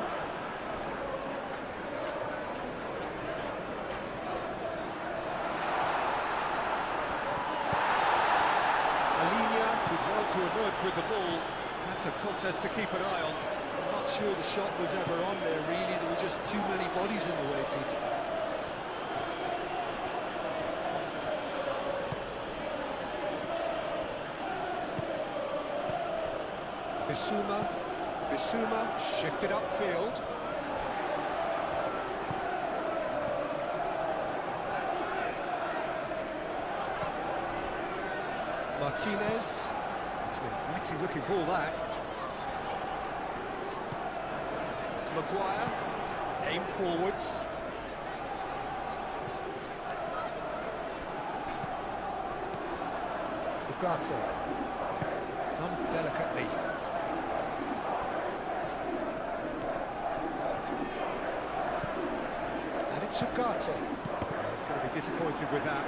Palhinha did well to emerge with the ball. That's a contest to keep an eye on. I'm not sure the shot was ever on there, really. There were just too many bodies in the way, Pete. Bissouma shifted upfield. Martinez. It's an inviting looking ball, that. Maguire. Aim forwards. Ugarte. Done delicately. And it's Ugarte. He's going to be disappointed with that.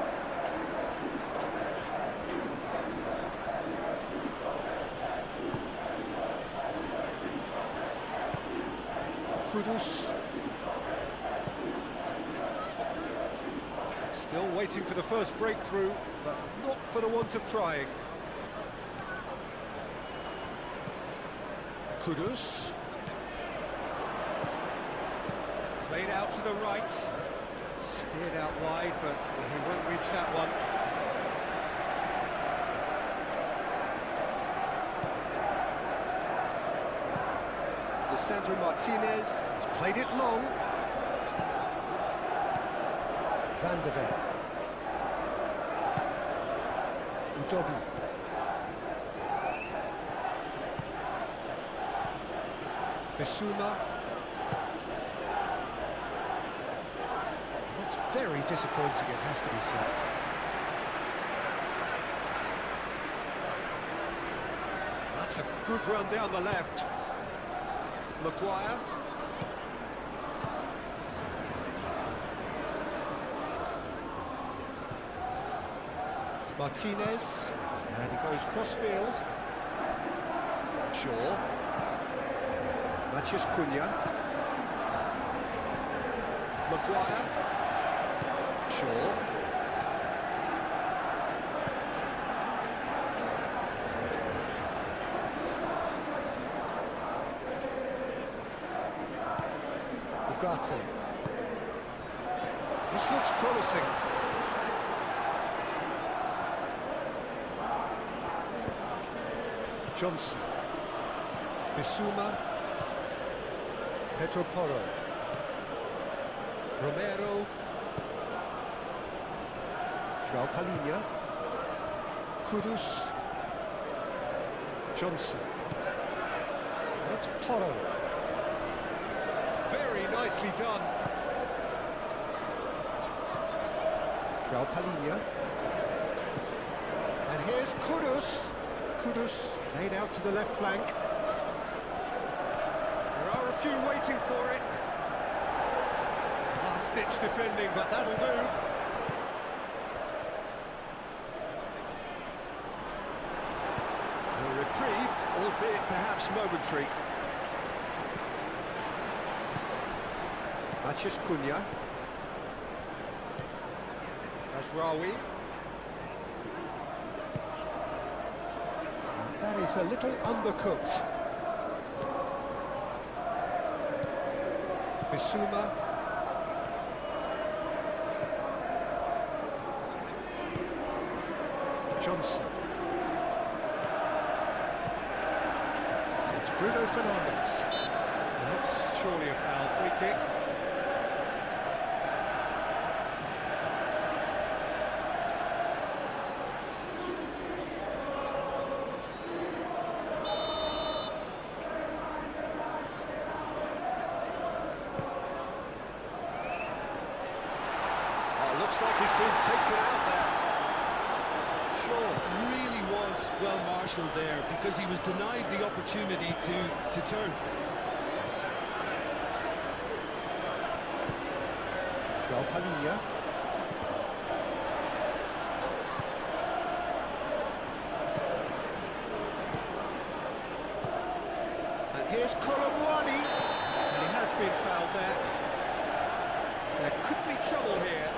Kudus. Still waiting for the first breakthrough, but not for the want of trying. Kudus. Played out to the right. Steered out wide, but he won't reach that one. Lisandro Martinez has played it long. Van de Ven. Udogi. Bissouma. That's very disappointing, it has to be said. That's a good run down the left. Maguire. Martinez. And he goes cross-field. Shaw. Matheus Cunha. Maguire. Shaw. Ugarte. This looks promising. Johnson. Bissouma. Pedro Porro. Romero. João Palhinha. Kudus. Johnson. And it's Porro. Very nicely done. João Palhinha. And here's Kudus. Kudus laid out to the left flank. There are a few waiting for it. Last-ditch defending, but that'll do. A reprieve, albeit perhaps momentary. Matheus Cunha. Azraoui. That is a little undercooked. Bissouma. Johnson. It's Bruno Fernandes. And that's surely a foul. Free kick. Looks like he's been taken out there. Sure. Really was well marshalled there because he was denied the opportunity to turn. João Palhinha. And here's Colomwani. And he has been fouled there. There could be trouble here.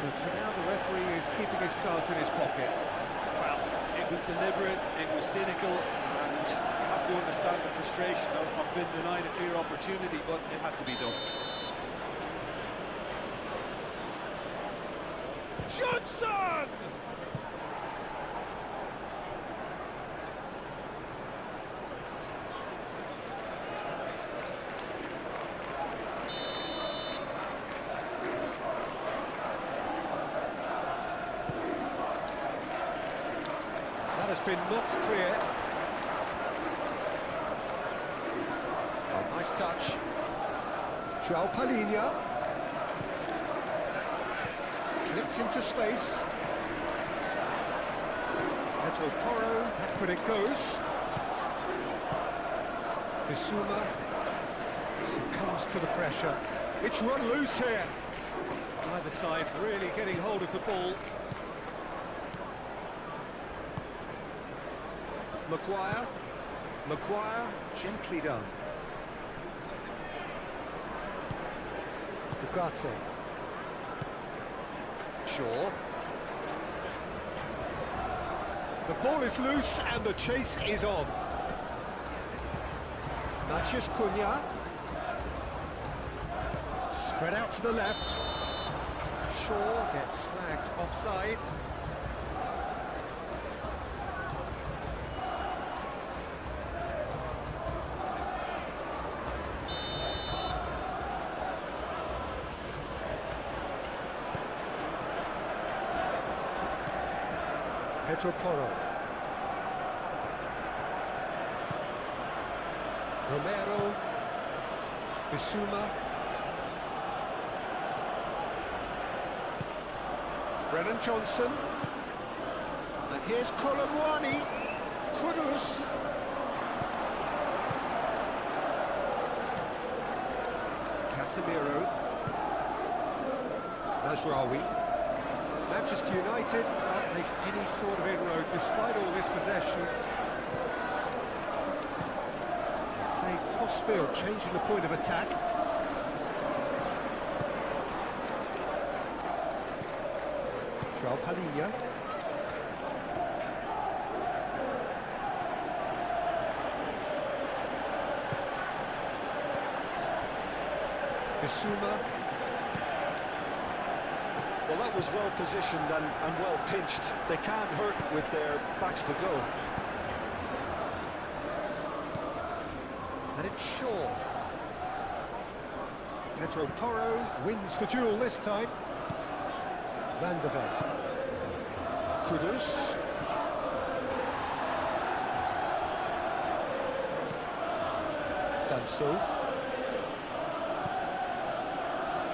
But for now, the referee is keeping his cards in his pocket. Well, it was deliberate, it was cynical, and you have to understand the frustration of being denied a clear opportunity, but it had to be done. Johnson! been knocked clear. Oh, nice touch. João Palhinha. Clipped into space. Pedro Porro, back when it goes. Bissouma succumbs to the pressure. It's run loose here. Either side really getting hold of the ball. Maguire, gently done. Ugarte. Shaw. The ball is loose and the chase is on. Matheus Cunha. Spread out to the left. Shaw gets flagged offside. Pedro Porro. Romero. Bissouma. Brennan Johnson. And here's Colomwani. Kudus. Casemiro. Mazraoui. Manchester United can't make any sort of inroad despite all this possession. Playing cross-field, changing the point of attack. João Palhinha. Bissouma. Well, that was well positioned and well pinched. They can't hurt with their backs to go. And it's Shaw. Pedro Porro wins the duel this time. Van der Ven. Kudus. Danso.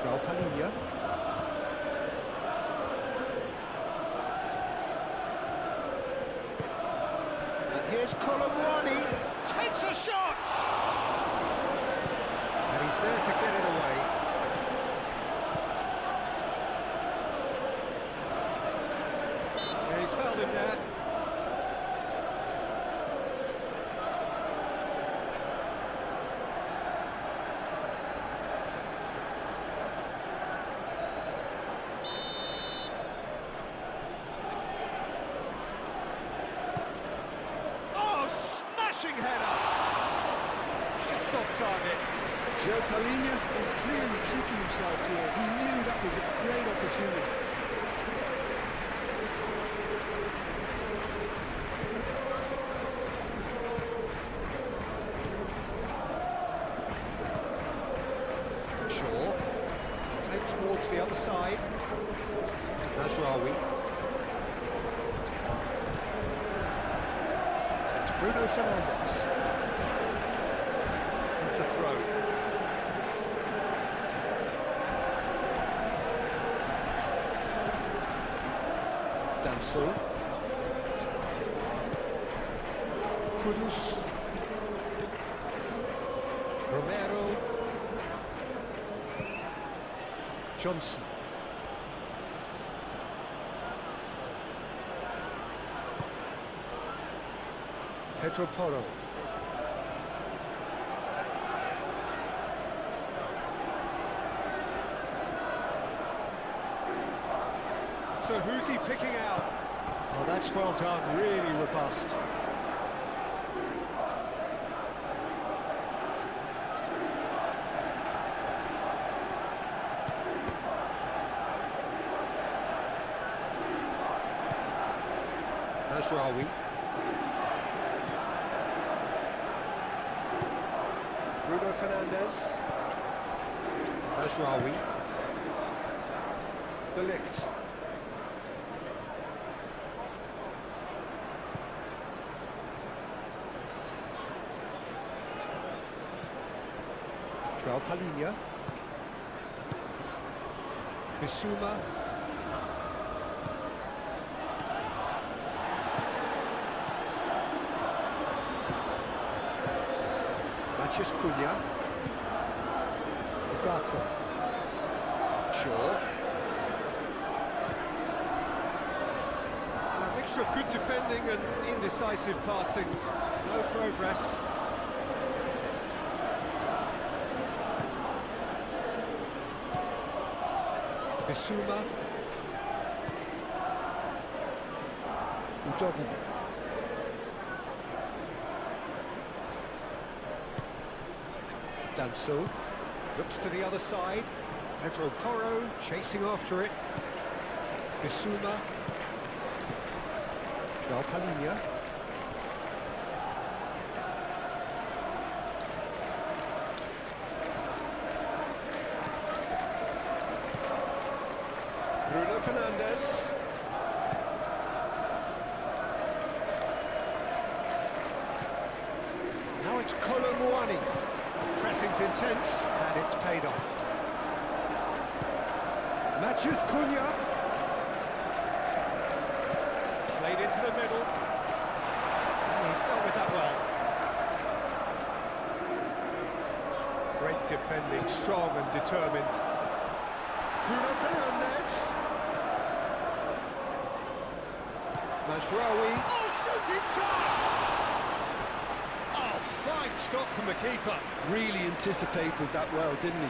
João Palhinha. Here's Colomwani, takes a shot! And he's there to get it away. Yeah, he's fouled him there. Header. Just off target. João Palhinha is clearly kicking himself here. He knew that was a great opportunity. Shaw. Played towards the other side. Mazraoui. Bruno Fernandes. That's a throw. Danso. Kudus. Romero. Johnson. Pedro Porro. So who's he picking out? Oh, that's well done, really robust. Mazraoui. Bruno Fernandes. Mazraoui. De Ligt. Joao Palhinha. Bissouma. Matheus Cunha. Ugarte. Shaw. A mixture of good defending and indecisive passing. No progress. Bissouma. Udogi. Danso looks to the other side. Pedro Porro chasing after it. Bissouma. Joao Palhinha. Bruno Fernandes. Now it's Colomwani. Pressing's intense, and it's paid off. Matheus Cunha. Played into the middle. Oh, he's dealt with that well. Great defending, strong and determined. Bruno Fernandes. Mazraoui. Oh, shooting chance! Oh, fine stop from the keeper. Really anticipated that well, didn't he?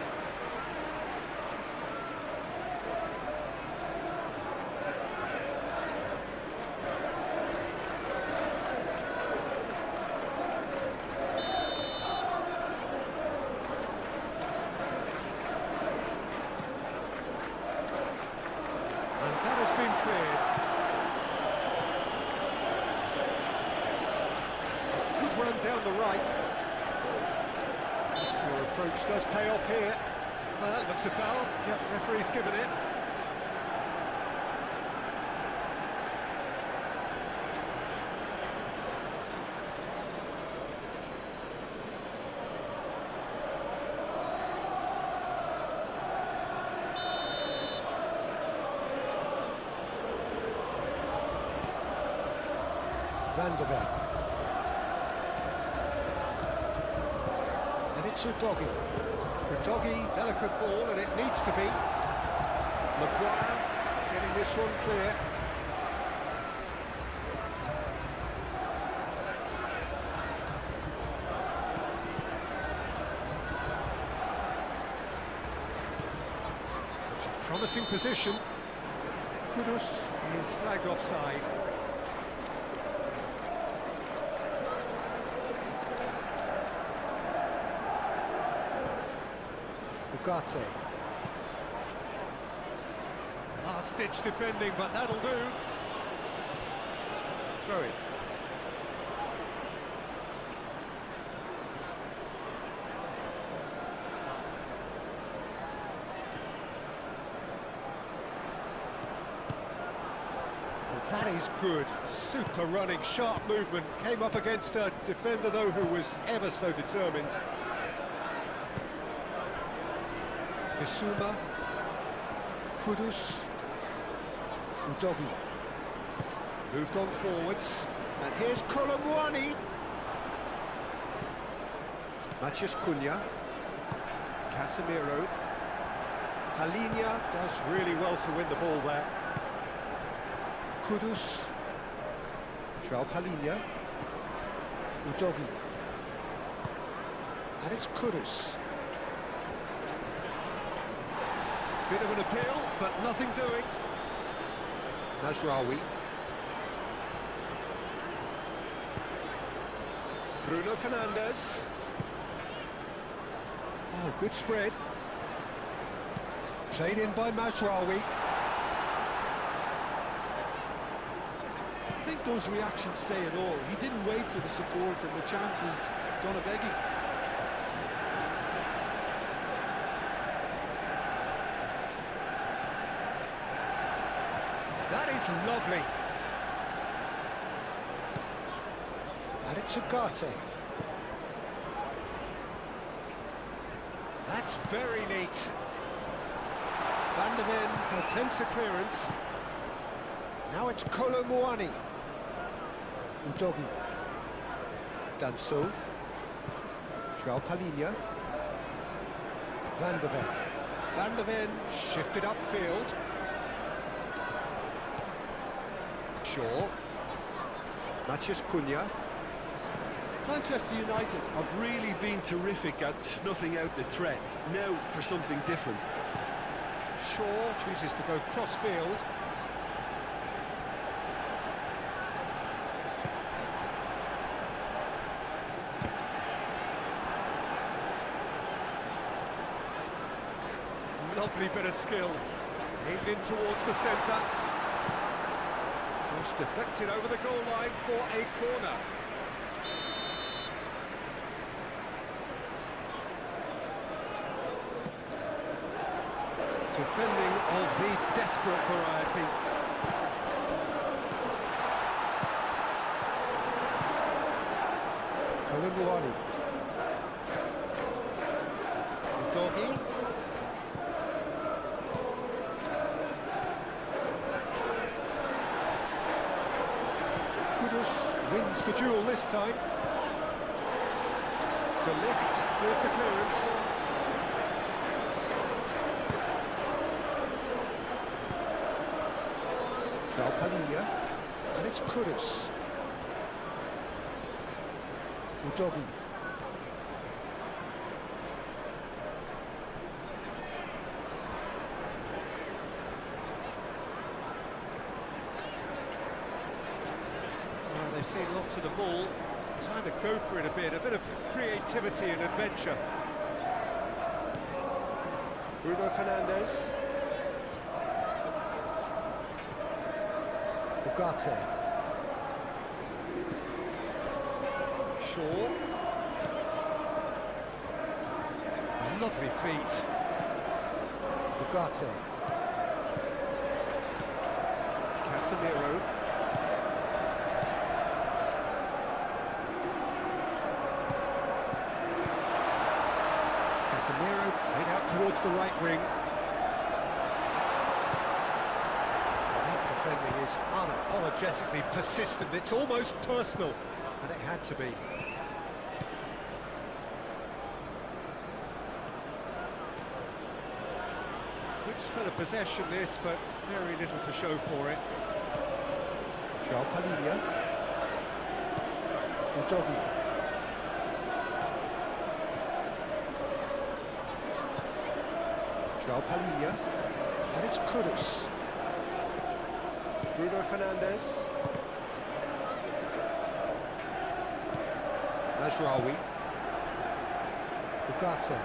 And that has been cleared. It's a good run down the right. Muscular approach does pay off here. Well, that looks a foul. Yep, referee's given it. Van der Beek. And it's Udogi. Udogi, delicate ball, and it needs to be. Maguire getting this one clear. It's a promising position. Kudus is flagged offside. Ugarte. Last-ditch defending, but that'll do. Throw it. Well, that is good. Super running, sharp movement. Came up against a defender, though, who was ever so determined. Bissouma, Kudus, Udogi. Moved on forwards, and here's Colomwani. Matheus Cunha, Casemiro. Palhinha does really well to win the ball there. Kudus, Joao Palhinha, Udogi. And it's Kudus. Bit of an appeal, but nothing doing. Mazraoui. Bruno Fernandes. Oh, good spread. Played in by Mazraoui. I think those reactions say it all. He didn't wait for the support, and the chances gonna beg him. That is lovely. And it's Ugarte. That's very neat. Van der Ven attempts a clearance. Now it's Kolo Muani. Udogi. Danso. João Palhinha. Van der Ven. Van der Ven shifted upfield. Shaw. Matheus Cunha. Manchester United have really been terrific at snuffing out the threat. Now for something different. Shaw chooses to go cross-field. Lovely bit of skill. Aimed in towards the centre. Cross deflected over the goal line for a corner. Defending of the desperate variety. Kolimuani. Udogi. Kudus wins the duel this time. De Ligt with the clearance. João Palhinha, and it's Kudus. Udogi. Well, they've seen lots of the ball. Time to go for it a bit of creativity and adventure. Bruno Fernandes. Ugarte. Shaw. Lovely feet. Ugarte. Casemiro. Casemiro played out towards the right wing. Defending is unapologetically persistent. It's almost personal, and it had to be. Good spell of possession this, but very little to show for it. João Palhinha. Udogi. João Palhinha. And it's Kudus. Bruno Fernandes. Mazraoui. Ugarte.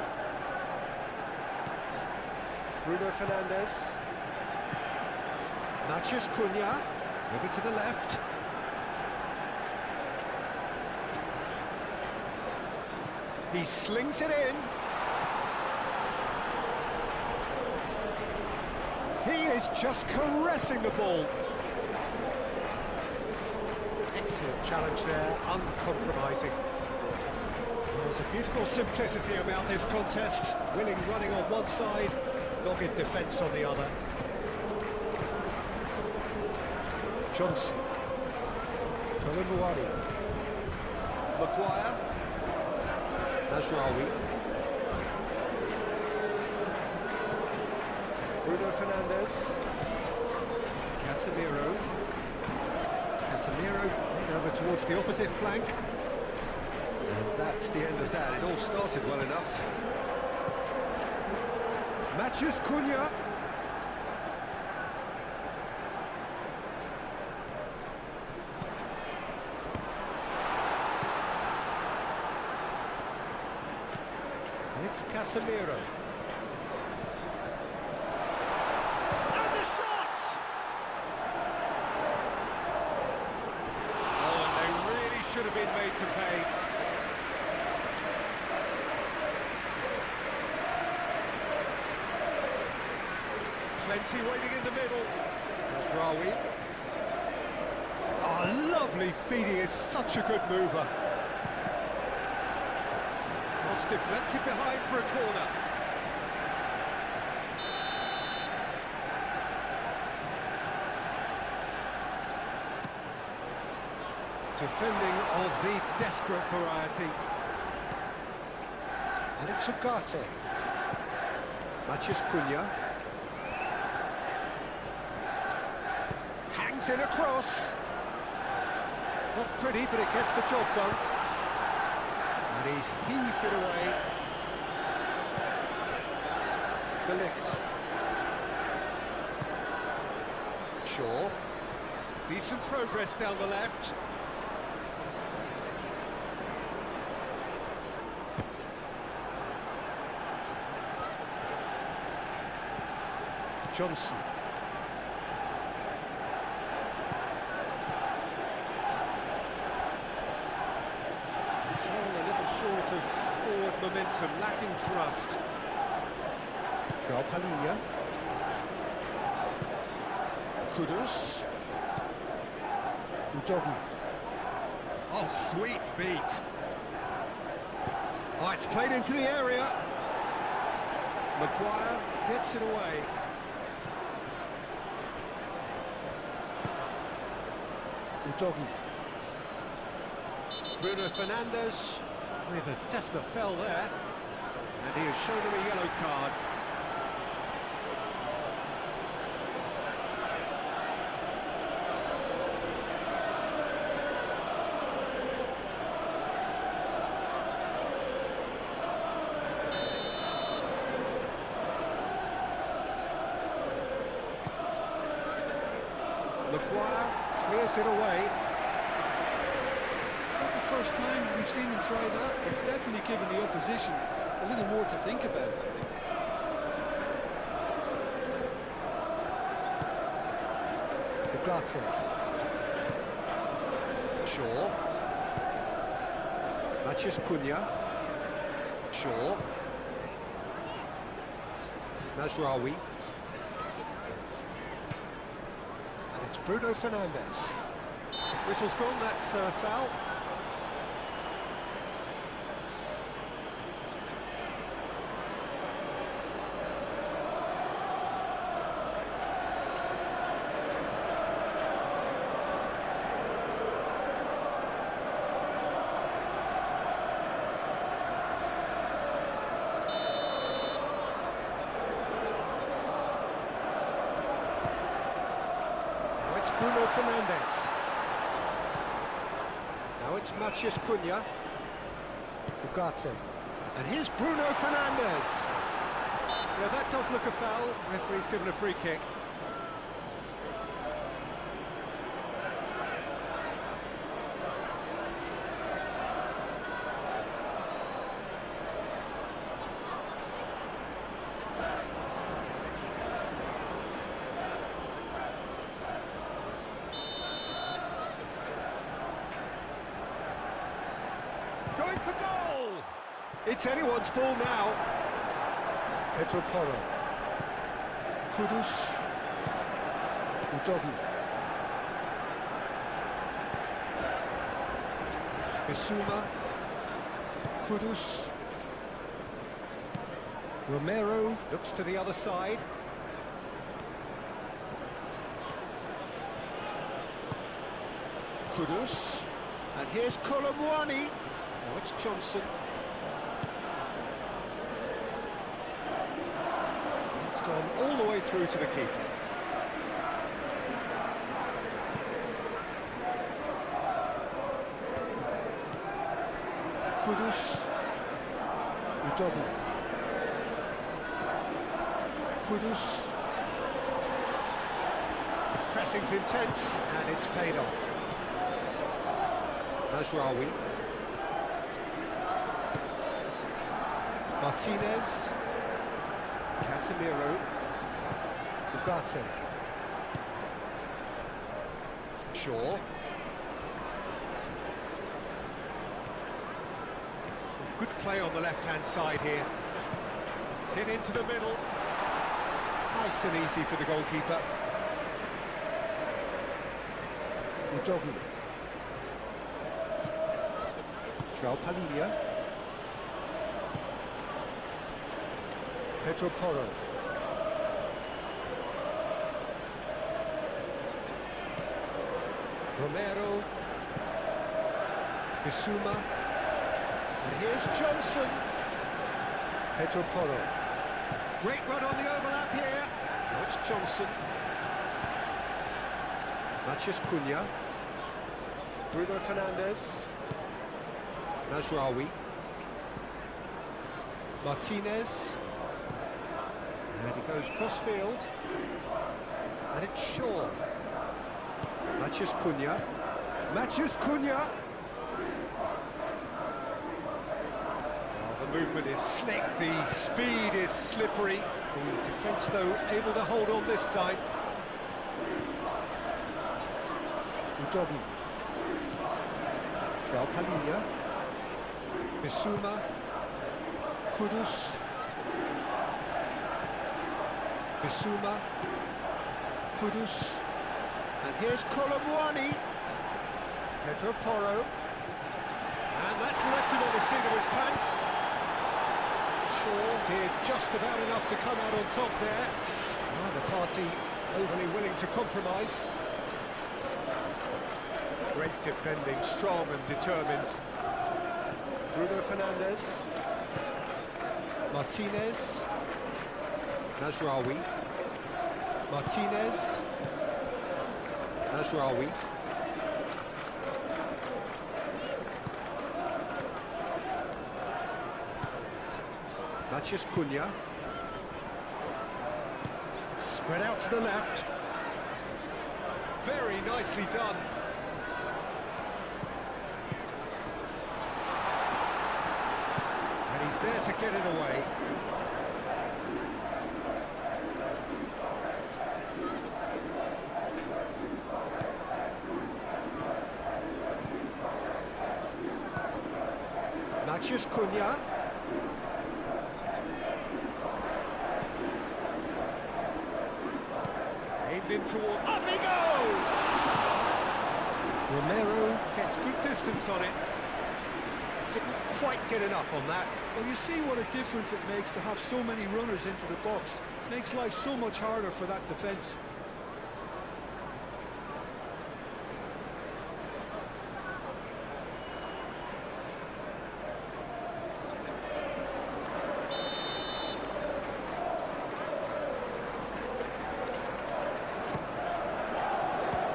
Bruno Fernandes. Matheus Cunha. Over to the left. He slings it in. He is just caressing the ball. Excellent challenge there, uncompromising. There's a beautiful simplicity about this contest. Willing running on one side, dogged defence on the other. Johnson. Kolimuani. Maguire. Mazraoui. Bruno Fernandes. Casemiro. Casemiro played over towards the opposite flank. And that's the end of that. It all started well enough. Matheus Cunha. And it's Casemiro. And the shot! Oh, and they really should have been made to pay. Plenty waiting in the middle. Mazraoui. Oh, lovely feet. He is such a good mover. Cross deflected behind for a corner. Defending of the desperate variety. And it's Ugarte. Matheus Cunha. Hangs in across. Not pretty, but it gets the job done. And he's heaved it away. De Ligt. Shaw. Decent progress down the left. Johnson. It's all a little short of forward momentum, lacking thrust. João Palhinha. Kudus. Udogi. Oh, sweet feet. Oh, it's played into the area. Maguire gets it away. Udogi. Bruno Fernandes with a definite foul there. And he has shown him a yellow card. Maguire clears it away. Not the first time we've seen him try that. It's definitely given the opposition a little more to think about. Ugarte. Shaw. Matheus Cunha. Shaw. Mazraoui. And it's Bruno Fernandes. Whistle's gone, that's foul. Bruno Fernandes. Now it's Matheus Cunha. Ugarte. And here's Bruno Fernandes. Yeah, that does look a foul. Referee's given a free kick. Going for goal! It's anyone's ball now. Pedro Porro. Kudus. Udogi. Bissouma. Kudus. Romero looks to the other side. Kudus. And here's Colomwani. Now it's Johnson. It's gone all the way through to the keeper. Kudus. Udogi. Kudus. Pressing's intense and it's paid off. Mazraoui. Martinez. Casemiro. Ugarte. Shaw. Good play on the left-hand side here. Hit into the middle. Nice and easy for the goalkeeper. Udogi. João Palhinha. Pedro Porro. Romero. Bissouma. And here's Johnson. Pedro Porro. Great run on the overlap here. Now it's Johnson. Matheus Cunha. Bruno Fernandes. Mazraoui. Martinez. And he goes cross-field. And it's Shaw. Matheus Cunha. Matheus Cunha. The movement is slick, the speed is slippery. The defence, though, able to hold on this time. Udogi. João Palhinha. Bissouma. Kudus. Bissouma. Kudus. And here's Colomwani. Pedro Porro. And that's left him on the seat of his pants. Shaw did just about enough to come out on top there. Neither party overly willing to compromise. Great defending, strong and determined. Bruno Fernandes. Martinez. Mazraoui. Martinez. Mazraoui. Matheus Cunha. Spread out to the left. Very nicely done. And he's there to get it away. Matheus Cunha. Aimed in toward... Up he goes! Romero gets good distance on it. Didn't quite get enough on that. Well, you see what a difference it makes to have so many runners into the box. Makes life so much harder for that defence.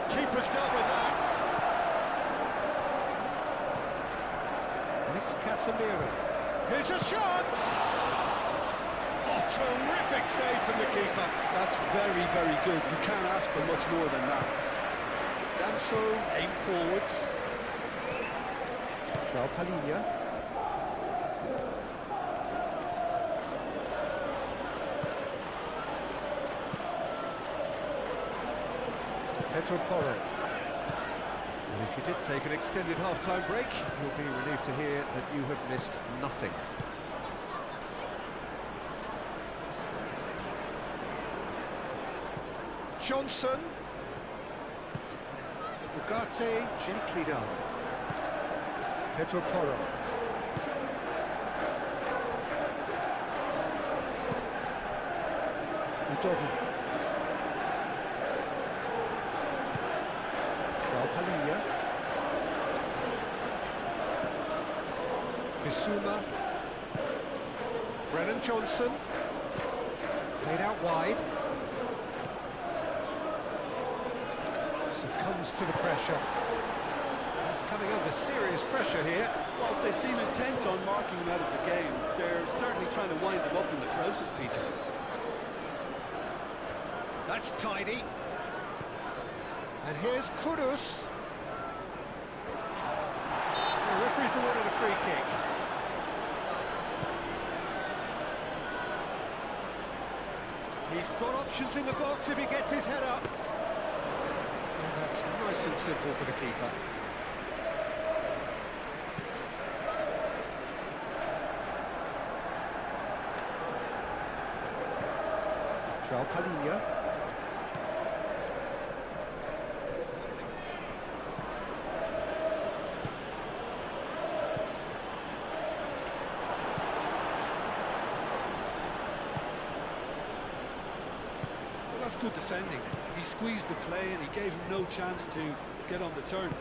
Keeper's dealt with that. And it's Casemiro. Here's a shot! Oh, terrific save from the keeper. That's very, very good. You can't ask for much more than that. Danso aim forwards. João Palhinha. Pedro Porro. And if you did take an extended half-time break, you'll be relieved to hear that you have missed nothing. Johnson. Ugarte gently done. Pedro Porro. Udogi. João Palhinha. Bissouma. Brennan Johnson. Played out wide. Succumbs to the pressure. He's coming under serious pressure here. Well, they seem intent on marking him out of the game. They're certainly trying to wind him up in the process, Peter. That's tidy. And here's Kudus. The referee's awarded a free kick. He's got options in the box if he gets his head up. And that's nice and simple for the keeper. João Palhinha. Well, that's good defending. He squeezed the play and he gave him no chance to get on the turn.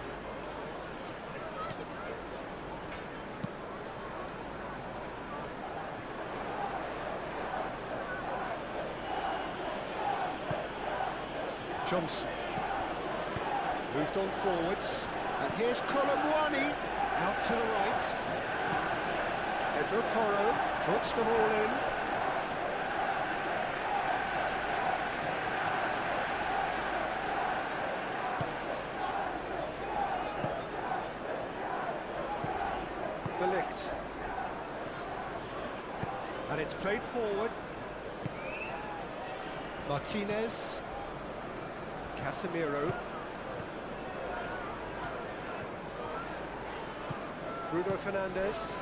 Johnson. Moved on forwards. And here's Colomwani. Out to the right. Pedro Porro puts them all in. Delict. And it's played forward. Martinez. Casemiro. Bruno Fernandes.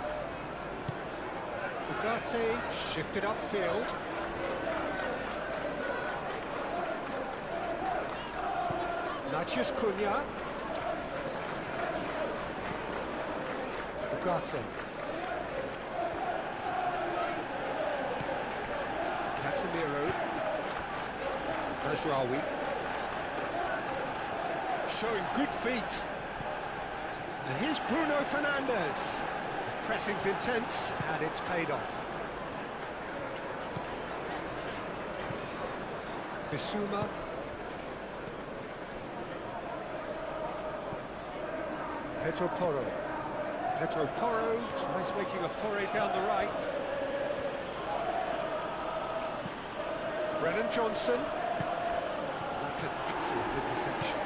Ugarte shifted upfield. Natchez Cunha. Ugarte. Casemiro. Mazraoui. Showing good feet. And here's Bruno Fernandes. The pressing's intense and it's paid off. Bissouma. Pedro Porro. Pedro Porro tries making a foray down the right. Brennan Johnson. That's an excellent interception.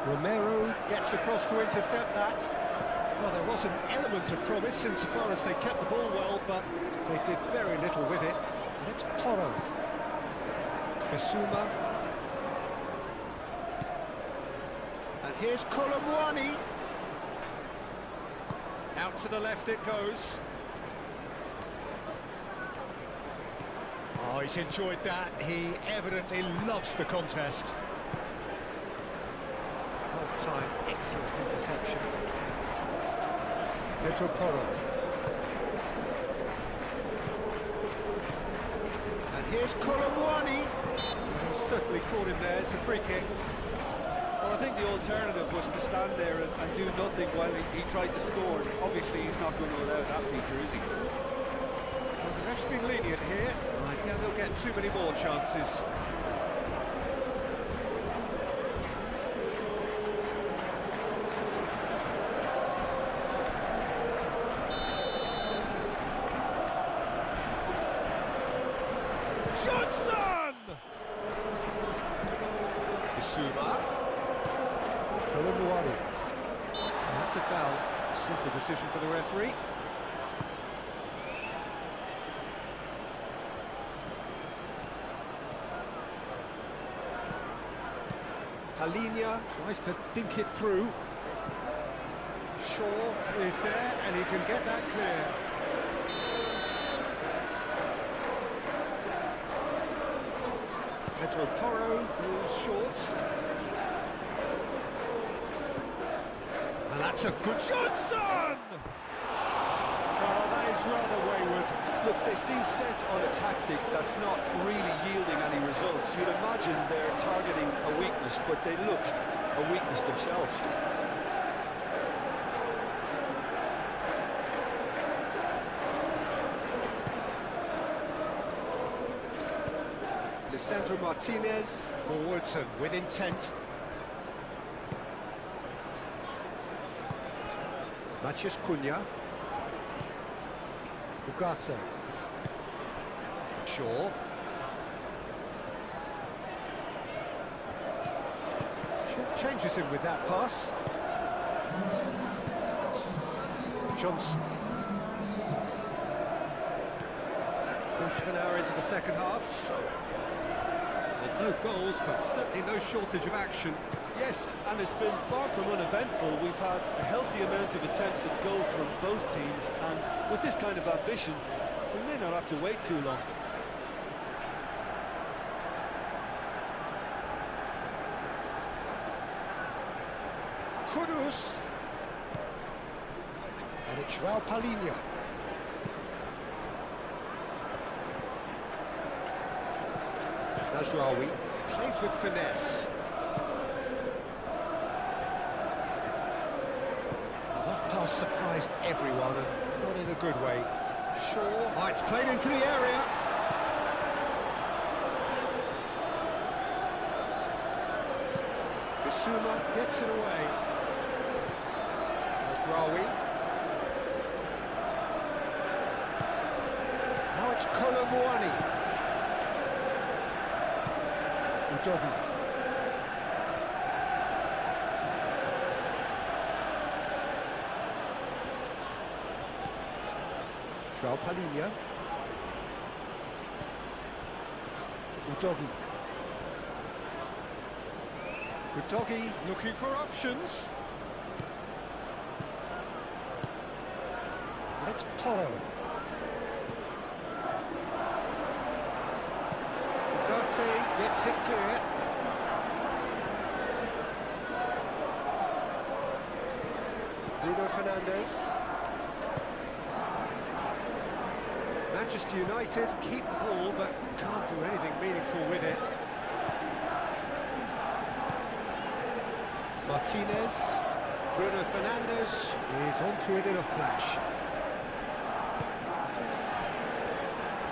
Romero gets across to intercept that. Well, there was an element of promise insofar as they kept the ball well, but they did very little with it. And it's Porro. Bissouma. And here's Colomwani. Out to the left it goes. Oh, he's enjoyed that. He evidently loves the contest. Time, excellent interception. Pedro Porro. And here's Colomwani. He certainly caught him there, it's a free kick. Well, I think the alternative was to stand there and do nothing while he tried to score. Obviously, he's not going to allow that, Peter, is he? Well, the ref's been lenient here. I doubt they'll get too many more chances. Johnson! Bissouma. Colomwani. That's a foul. A simple decision for the referee. Palhinha tries to dink it through. Shaw is there and he can get that clear. Pedro Porro goes short. And that's a good Johnson! Oh, that is rather wayward. Look, they seem set on a tactic that's not really yielding any results. You'd imagine they're targeting a weakness, but they look a weakness themselves. Lisandro Martinez, forwards and with intent. Natchez Cunha. Ugarte. Shaw. Shaw changes him with that pass. Johnson. Quarter of an hour into the second half. Well, no goals, but certainly no shortage of action. Yes, and it's been far from uneventful. We've had a healthy amount of attempts at goal from both teams, and with this kind of ambition, we may not have to wait too long. Kudus. And it's Palhinha. Mazraoui played with finesse. pass surprised everyone, and not in a good way. Shaw, oh, it's played into the area. Bissouma gets it away. Rawi. Now it's Colomboani. Udogi. João Palhinha. Udogi. Udogi looking for options. And it's Toro. Ugarte gets it clear. Bruno Fernandes. Manchester United keep the ball but can't do anything meaningful with it. Martinez. Bruno Fernandes is onto it in a flash.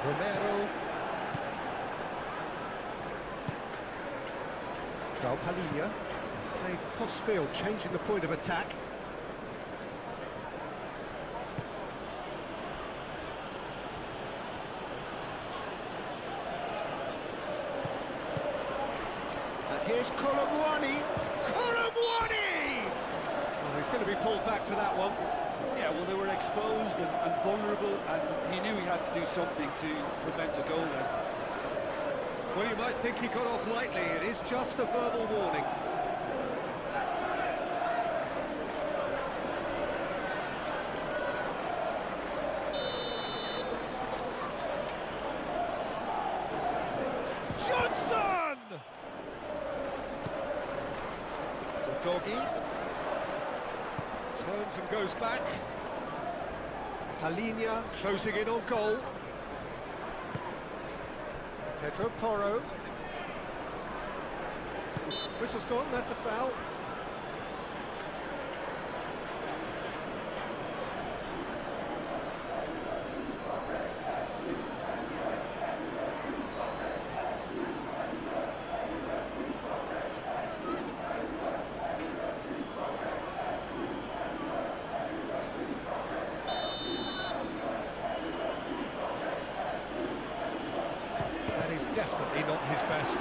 Romero. João Palhinha. Played cross-field, changing the point of attack. Here's Colomboani. Colomboani! Oh, he's going to be pulled back for that one. Yeah, well, they were exposed and vulnerable, and he knew he had to do something to prevent a goal then. Well, you might think he got off lightly. It is just a verbal warning. Johnson! Doggy turns and goes back. Palhinha closing in on goal. Pedro Porro. Whistle's gone, that's a foul. Definitely not his best.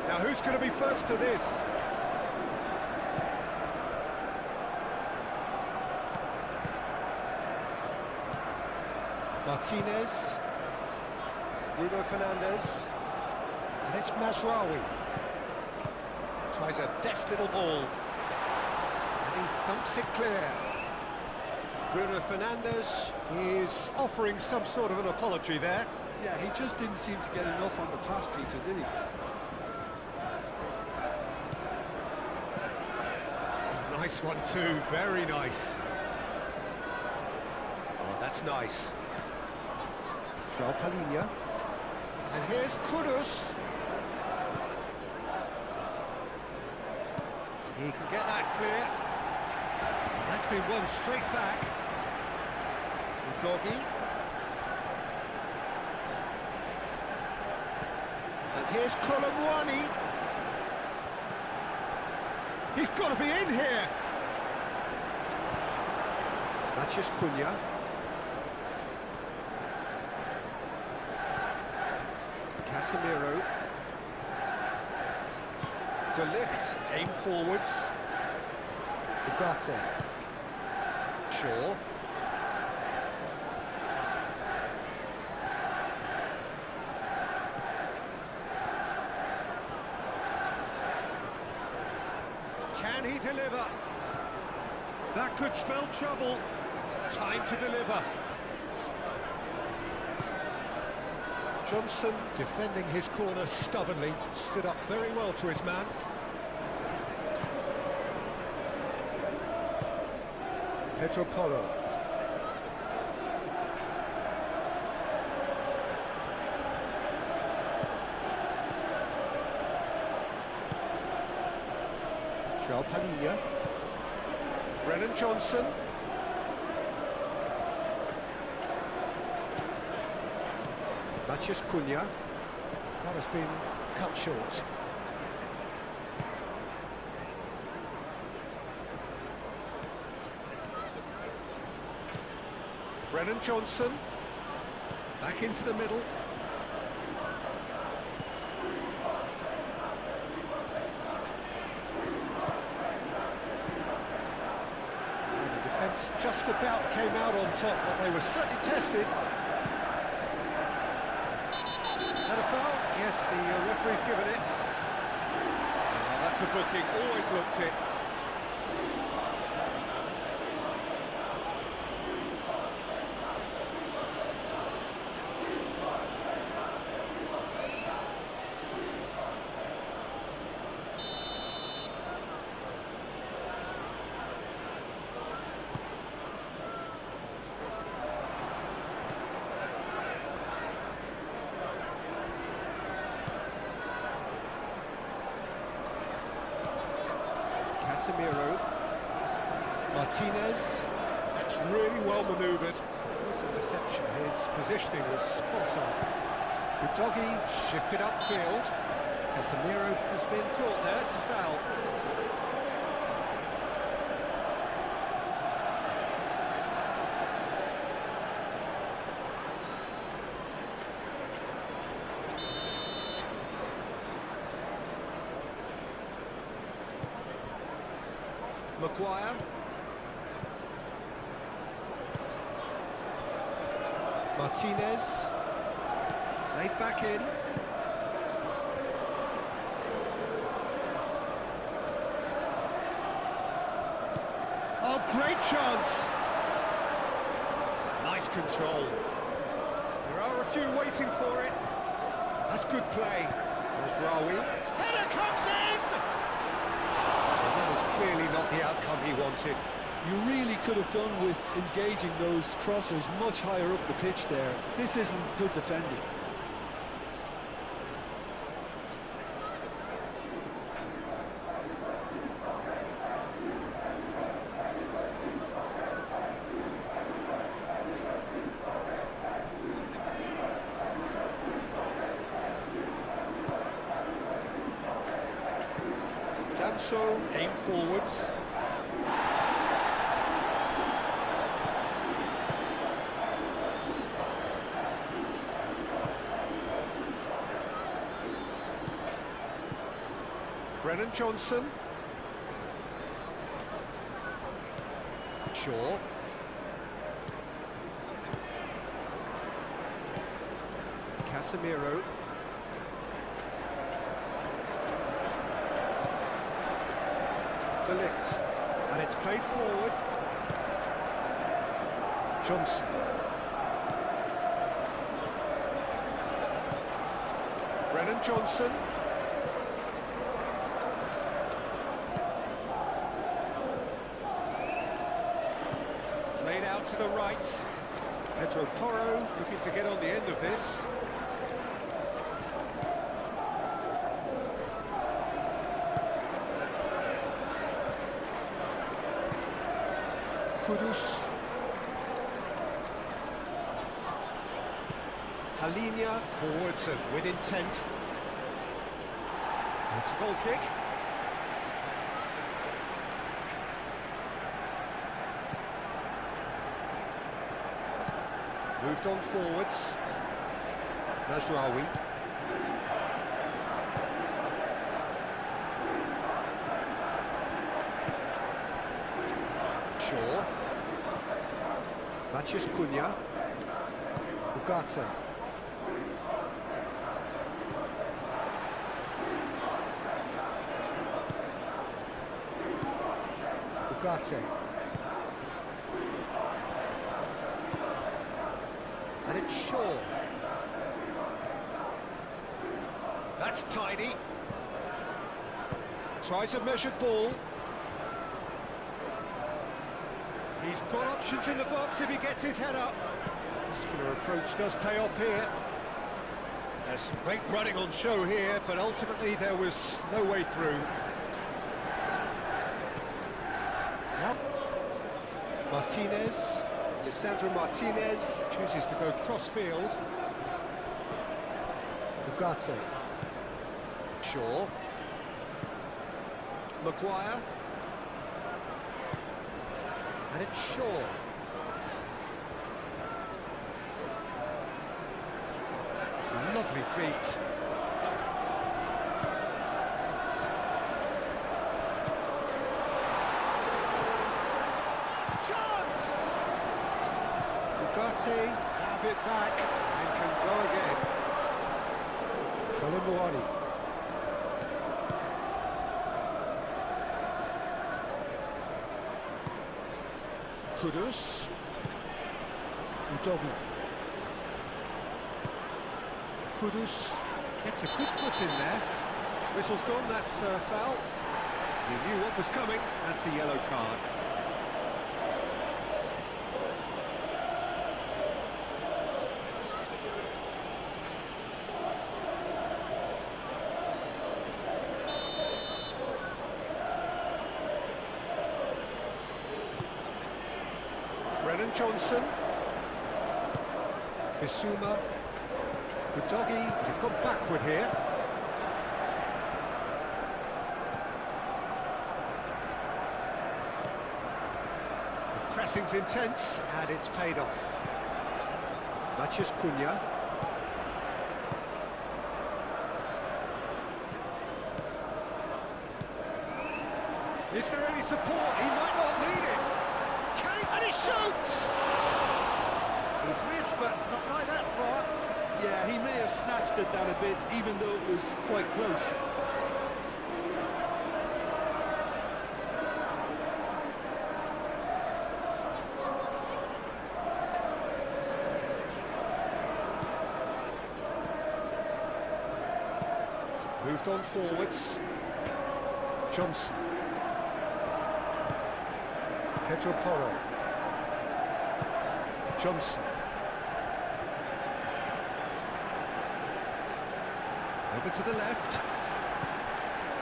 Now who's going to be first to this? Martinez. Bruno Fernandes. And it's Mazraoui. Tries a deft little ball. And he thumps it clear. Bruno Fernandes is offering some sort of an apology there. Yeah, he just didn't seem to get enough on the pass, Peter, did he? Oh, nice one too, very nice. Oh, that's nice. João Palhinha. And here's Kudus. He can get that clear. That's been won straight back. Doggy. And here's Colomboani. He's got to be in here. Matheus Cunha. Casemiro. De Ligt, aim forwards. Ugarte. Shaw. Can he deliver? That could spell trouble. Time to deliver. Johnson defending his corner stubbornly, stood up very well to his man. Pedro Porro. Joel Palhinha. Brennan Johnson. Matheus Cunha. That has been cut short. Brennan Johnson. Back into the middle. The defence just about came out on top, but they were certainly tested. And a foul? Yes, the referee's given it. Oh, that's a booking, always looked it. Casemiro. Martinez. That's really well manoeuvred. This interception, his positioning was spot on. Udogie shifted upfield. Casemiro has been caught there, it's a foul. Maguire. Martinez. Played back in. Oh, great chance! Nice control. There are a few waiting for it. That's good play. There's Rawi. Header comes in! That is clearly not the outcome he wanted. You really could have done with engaging those crossers much higher up the pitch there. This isn't good defending. Danso aim forwards. Brennan Johnson. Shaw. Casemiro. De Ligt. And it's played forward. Johnson. Brennan Johnson. Played out to the right. Pedro Porro looking to get on the end of this. Kudus. Palhinha forwards and with intent. It's a goal kick. Moved on forwards. Mazraoui. Shaw. Matheus Cunha. Ugarte. Ugarte. And it's Shaw. That's tidy. Tries a measured ball. He's got options in the box if he gets his head up. Muscular approach does pay off here. There's some great running on show here, but ultimately there was no way through. Martinez, Lissandro Martinez chooses to go cross-field. Ugarte. Shaw. Maguire. And it's Shaw. Lovely feet. Chance! Ugarte have it back and can go again. Colin. Kudus. Udogu. Kudus gets a good foot in there. Whistle's gone, that's a foul. You knew what was coming, that's a yellow card. Brennan Johnson. Bissouma. Udogi, but he's gone backward here. The pressing's intense, and it's paid off. Matheus Cunha. Is there any support? He might not need it. Can he? And he shoots! He's missed, but not by that far. Yeah, he may have snatched at that a bit, even though it was quite close. Moved on forwards. Johnson. Pedro Porro. Johnson. Over to the left.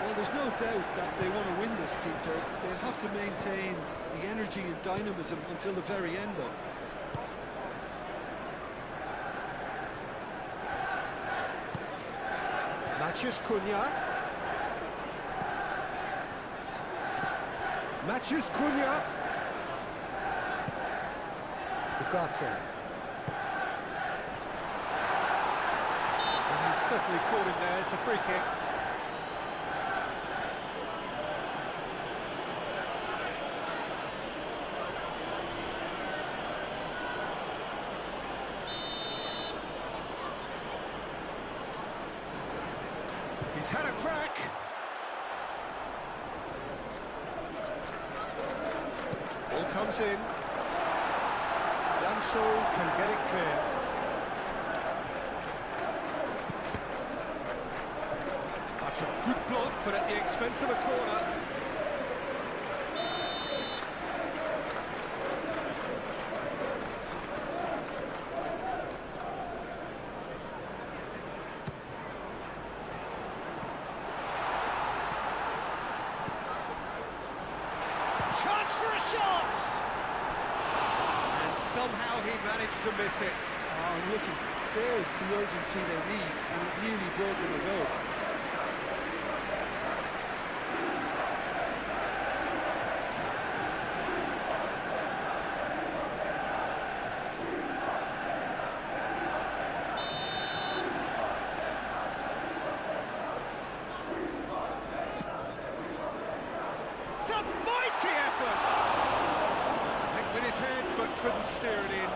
Well, there's no doubt that they want to win this, Peter. They'll have to maintain the energy and dynamism until the very end, though. Matheus Cunha. Matheus Cunha. Ugarte. And he's certainly caught him there. It's a free kick. He's had a crack. Ball comes in. Danso can get it clear. That's a good block, but at the expense of a corner. Chance for a shot! And somehow he managed to miss it. Oh, look, there's the urgency they need, and it nearly brought them a goal. It's a mighty effort! Nicked with his head, but couldn't steer it in.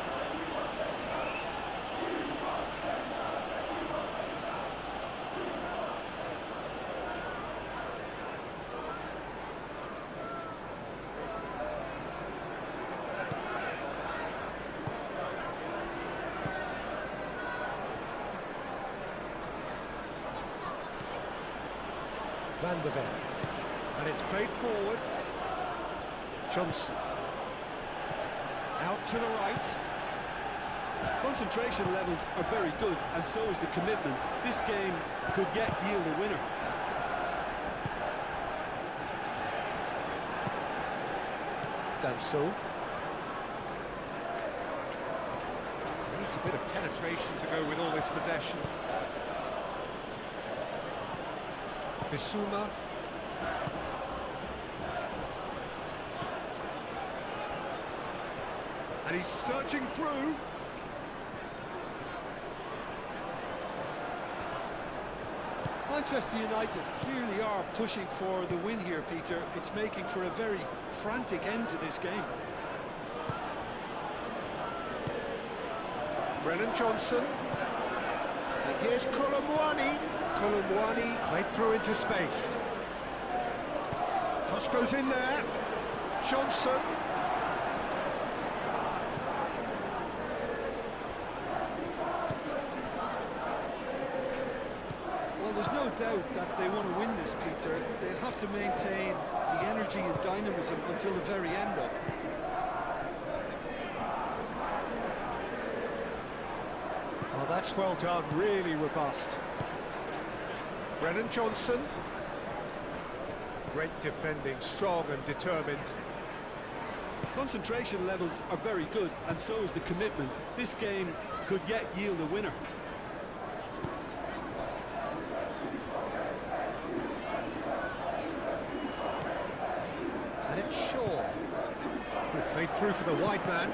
Van der Ven. And it's played forward. Johnson. Out to the right. Concentration levels are very good, and so is the commitment. This game could yet yield a winner. Danso. Needs a bit of penetration to go with all this possession. Bissouma. And he's searching through. Manchester United clearly are pushing for the win here, Peter. It's making for a very frantic end to this game. Brennan Johnson. And here's Colomwani. Colomwani played through into space. Cross goes in there. Johnson. Well, there's no doubt that they want to win this, Peter. They'll have to maintain the energy and dynamism until the very end, though. Oh, that's well done, really robust. Brennan Johnson. Great defending, strong and determined. Concentration levels are very good, and so is the commitment. This game could yet yield a winner. And it's Shaw. Who played through for the wide man.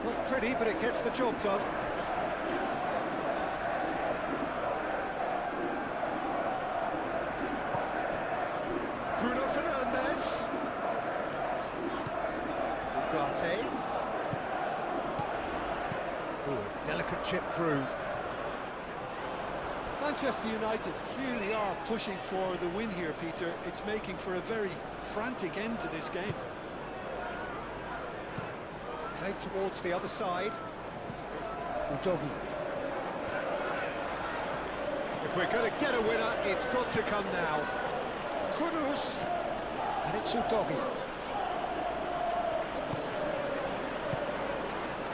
Not pretty, but it gets the job done. Bruno Fernandes. Ugarte. Ooh, a delicate chip through. Manchester United clearly are pushing for the win here, Peter. It's making for a very frantic end to this game. Played towards the other side. Udogi. If we're going to get a winner, it's got to come now. Kudus. And it's Udogi.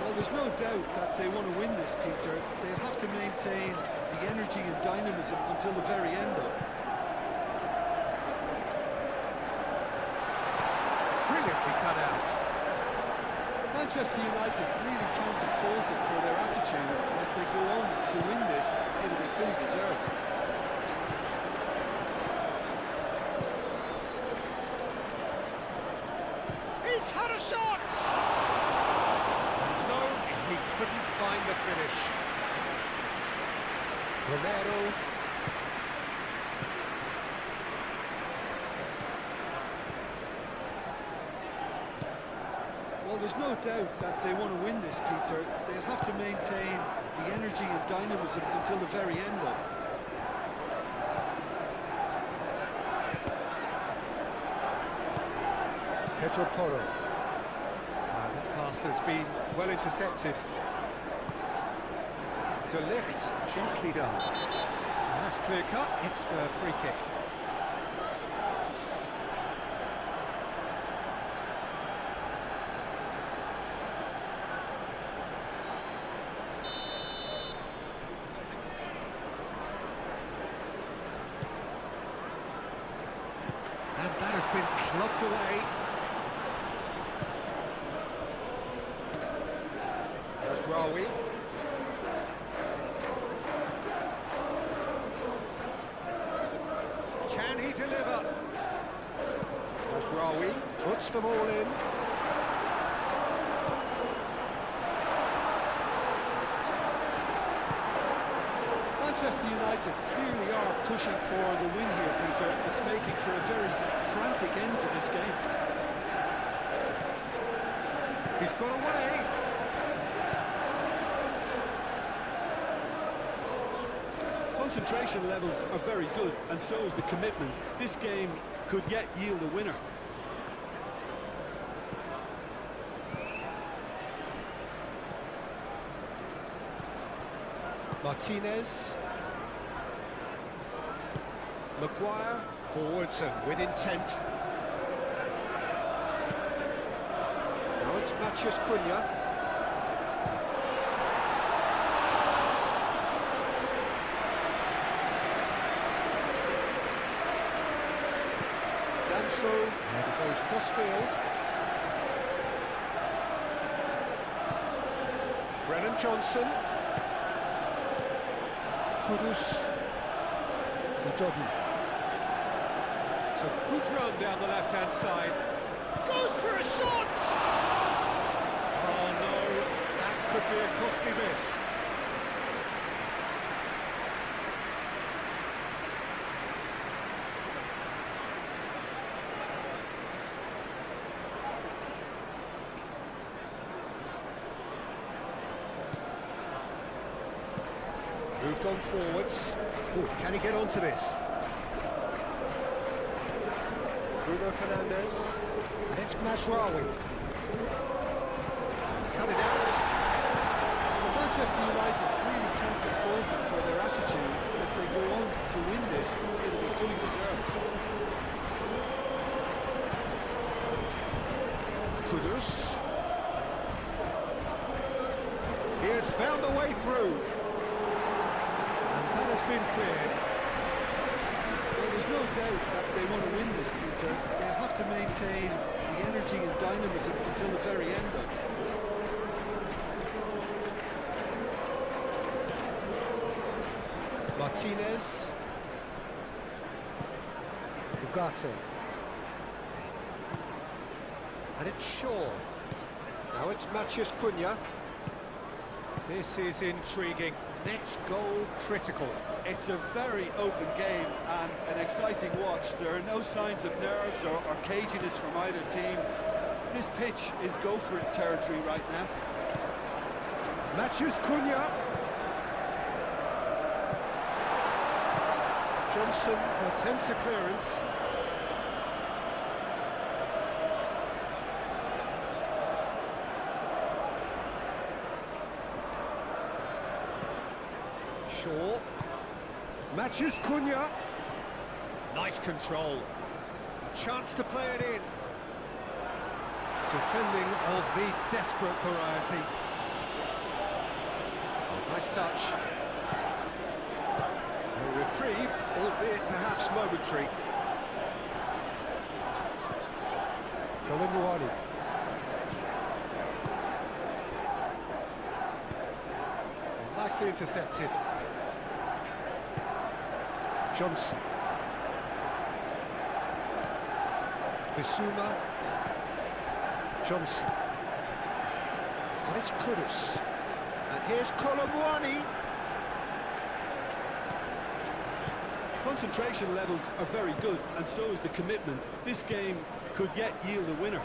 Well, there's no doubt that they want to win this, Peter. They'll have to maintain the energy and dynamism until the very end, though. Brilliantly cut out. Manchester United really can't be faulted for their attitude, and if they go on to win this, it'll be fully deserved. He's had a shot! No, he couldn't find the finish. Romero. Well, there's no doubt that they want to win this, Peter. They'll have to maintain the energy and dynamism until the very end, though. Pedro Porro. That pass has been well intercepted. De Ligt, gently done. And that's clear cut, it's a free kick. And that has been clubbed away. That's Rawi. Can he deliver? That's Rawi. Puts them all in. Manchester United clearly are pushing for the win here, Peter. It's making for a very frantic end to this game. He's got away. Concentration levels are very good, and so is the commitment. This game could yet yield a winner. Martinez. Maguire. Forwards and with intent. Now it's Matheus Cunha. Danso, and it goes cross field. Brennan Johnson. Kudus. Udogi. It's a good run down the left-hand side. Goes for a shot! Oh no, that could be a costly miss. Moved on forwards. Ooh, can he get onto this? Bruno Fernandes. And it's Mazraoui. He's cut it out. Manchester United really can't be faulted for their attitude. If they go on to win this, it'll be fully deserved. Kudus. He has found a way through. And that has been cleared. Well, there's no doubt that they want to win this, Peter. They have to maintain the energy and dynamism until the very end of it. Martinez. Ugarte. And it's Shaw. Now it's Matheus Cunha. This is intriguing. Next goal critical. It's a very open game and an exciting watch. There are no signs of nerves or caginess from either team. This pitch is go-for-it territory right now. Matheus Cunha. Johnson attempts a clearance. Shaw. Matheus Cunha. Nice control. A chance to play it in. Defending of the desperate variety. Oh, nice touch. A reprieve, albeit perhaps momentary. Colin. Nicely intercepted. Johnson. Bissouma. Johnson. And it's Kudus. And here's Colomwani. Concentration levels are very good, and so is the commitment. This game could yet yield a winner.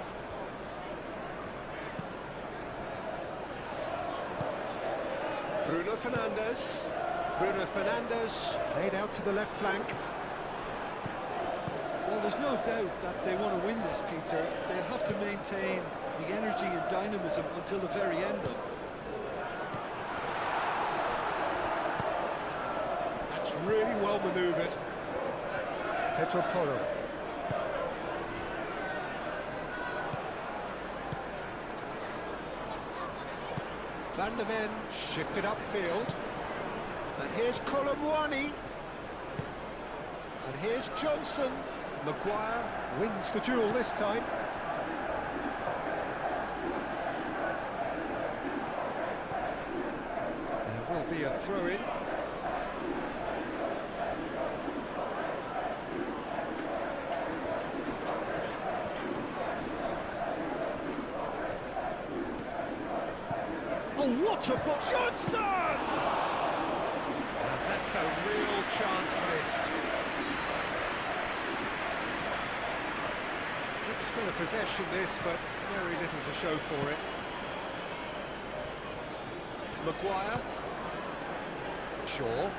Bruno Fernandes. Bruno Fernandes played out to the left flank. Well, there's no doubt that they want to win this, Peter. They'll have to maintain the energy and dynamism until the very end of it. That's really well manoeuvred. Pedro Porro. Van der Ven shifted upfield. And here's Colomwani. And here's Johnson. Maguire wins the duel this time. There will be a throw-in. Oh, what a ball! Johnson! And that's a real chance missed. Good spell of possession this, but very little to show for it. Maguire. Shaw.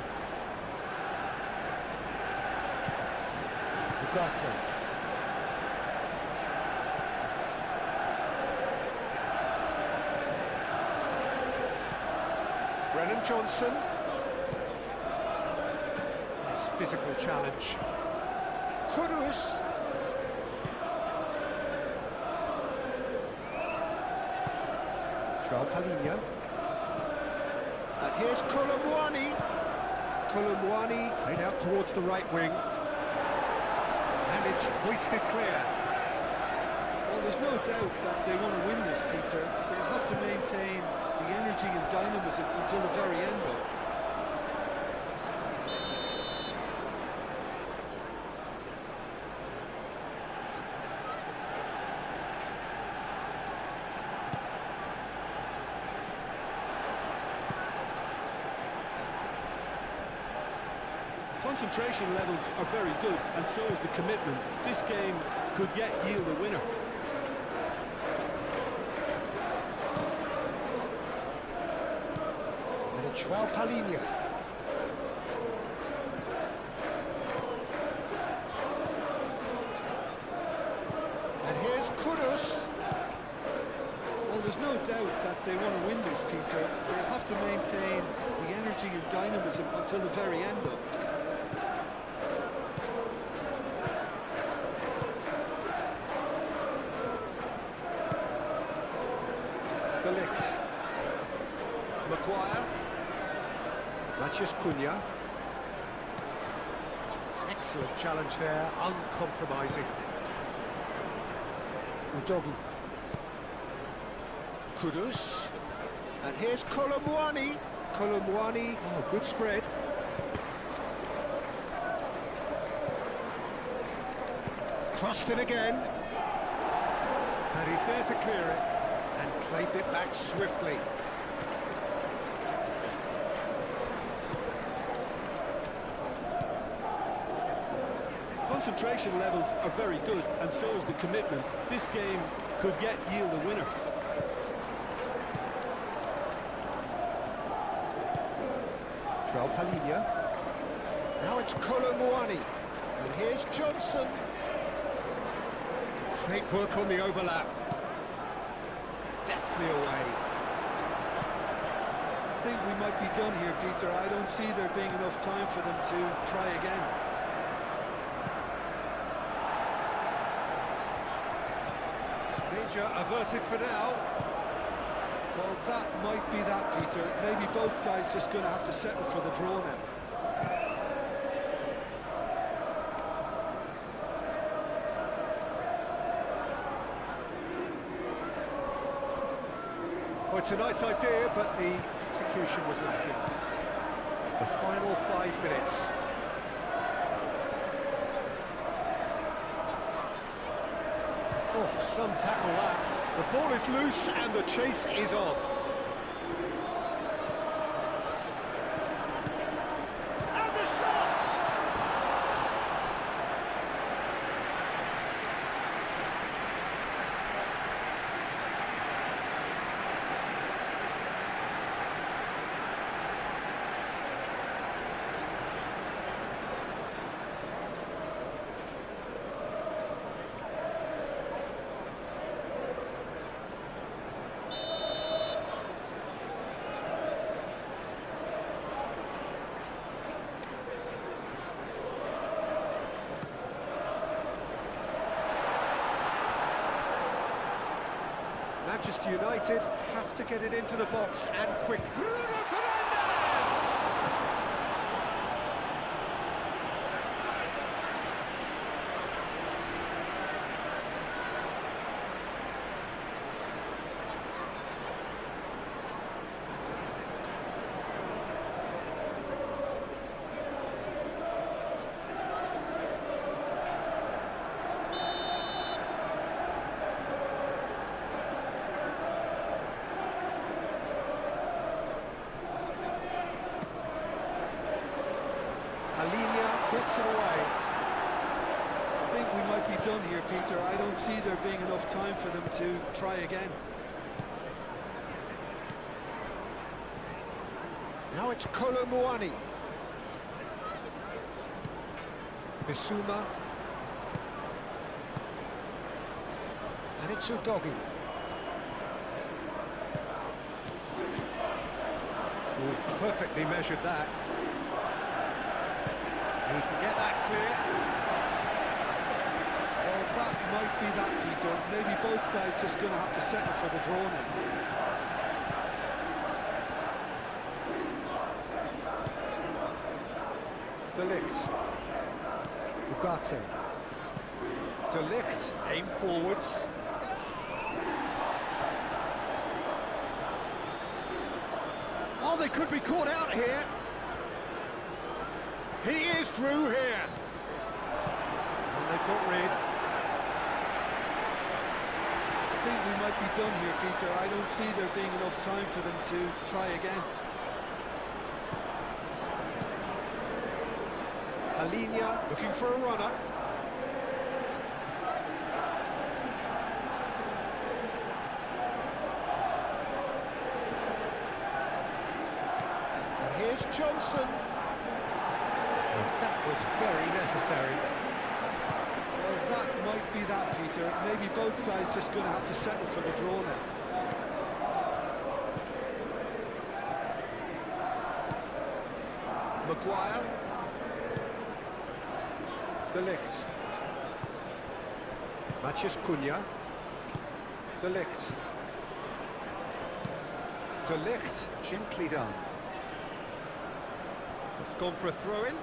Ugarte. Brennan Johnson. Nice physical challenge. Kudus. Joao Palhinha. And here's Colomwani. Colomwani played out towards the right wing. And it's hoisted clear. Well, there's no doubt that they want to win this, Peter. They'll have to maintain the energy and dynamism until the very end, though. Concentration levels are very good, and so is the commitment. This game could yet yield a winner. And it's João Palhinha. And here's Kudus. Well, there's no doubt that they want to win this, Peter. They'll have to maintain the energy and dynamism until the very end, though. De Ligt. Maguire. Matheus Cunha. Excellent challenge there, uncompromising. Udogi. Kudus. And here's Colomwani. Colomwani, oh, good spread. Crossed in again. And he's there to clear it. And claimed it back swiftly. Concentration levels are very good, and so is the commitment. This game could yet yield a winner. João Palhinha. Now it's Colomwani. And here's Johnson. Great work on the overlap. Deftly away. I think we might be done here, Peter. I don't see there being enough time for them to try again. Danger averted for now. Well, that might be that, Peter. Maybe both sides just going to have to settle for the draw now. Well, it's a nice idea, but the execution was lacking. The final 5 minutes. Oh, some tackle that. The ball is loose and the chase is on. And the shot! Manchester United have to get it into the box and quick. Bruno Fernandes! Palhinha gets it away. I think we might be done here, Peter. I don't see there being enough time for them to try again. Now it's Colomwani. Bissouma. And it's Udogi. Oh, perfectly measured that. He can get that clear. Well, that might be that, Peter. Maybe both sides just going to have to settle for the draw now. De Ligt. Ugarte. De Ligt, aim forwards. could be caught out here. He is through here. And they've got rid. I think we might be done here, Peter. I don't see there being enough time for them to try again. Alinia looking for a runner. And here's Johnson. That was very necessary. Well, that might be that, Peter. Maybe both sides just going to have to settle for the draw now. Maguire. De Ligt. Matheus Cunha. De Ligt. De Ligt, gently done. It's gone for a throw-in.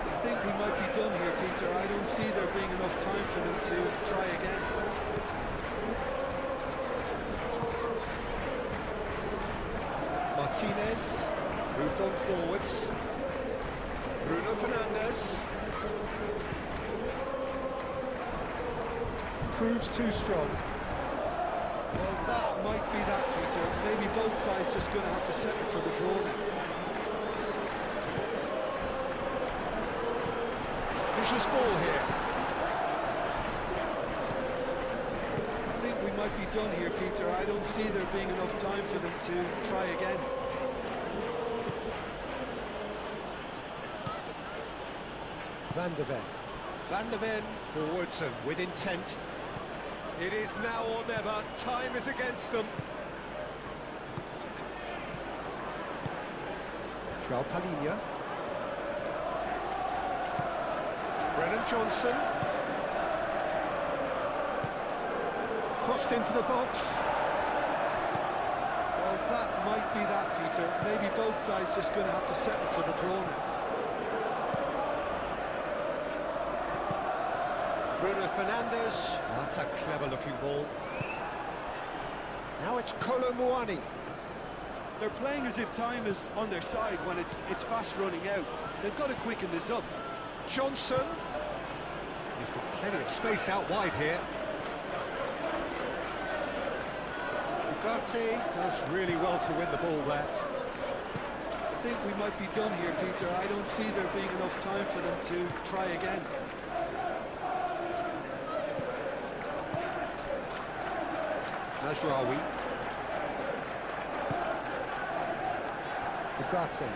I think we might be done here, Peter. I don't see there being enough time for them to try again. Martinez moved on forwards. Bruno Fernandes proves too strong. Well, that might be that, Peter. Maybe both sides just going to have to settle for the draw now. Vicious ball here. I think we might be done here, Peter. I don't see there being enough time for them to try again. Van de Ven. Van de Ven forwards and with intent. It is now or never. Time is against them. João Palhinha. Brennan Johnson. Crossed into the box. Well, that might be that, Peter. Maybe both sides just going to have to settle for the draw now. Bruno Fernandes. Oh, that's a clever-looking ball. Now it's Kolo Muani. They're playing as if time is on their side when it's fast running out. They've got to quicken this up. Johnson. He's got plenty of space out wide here. Ugarte does really well to win the ball there. I think we might be done here, Peter. I don't see there being enough time for them to try again. Mazraoui. Ugarte.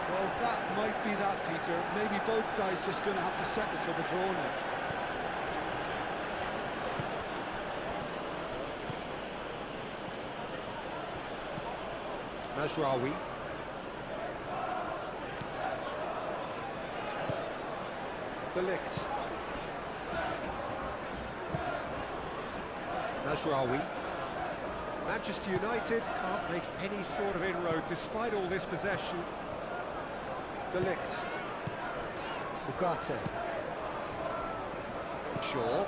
Well, that might be that, Peter. Maybe both sides just going to have to settle for the draw now. Mazraoui. De Ligt. Mazraoui. Manchester United can't make any sort of inroad despite all this possession. De Ligt. Ugarte. Shaw.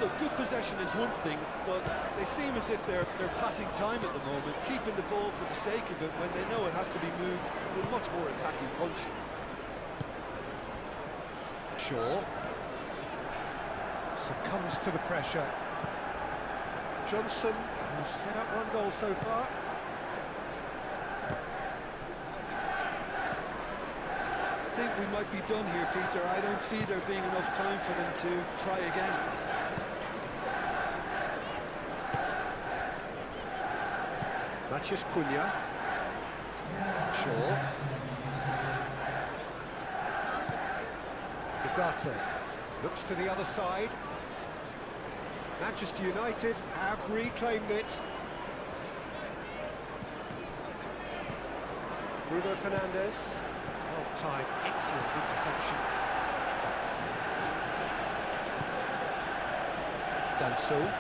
Look, good possession is one thing, but they seem as if they're passing time at the moment, keeping the ball for the sake of it when they know it has to be moved with much more attacking punch. Shaw. Succumbs to the pressure. Johnson, who's set up one goal so far. I think we might be done here, Peter. I don't see there being enough time for them to try again. Matheus Cunha. Shaw. Ugarte looks to the other side. Manchester United have reclaimed it. Bruno Fernandes. Well timed, excellent interception. Danso.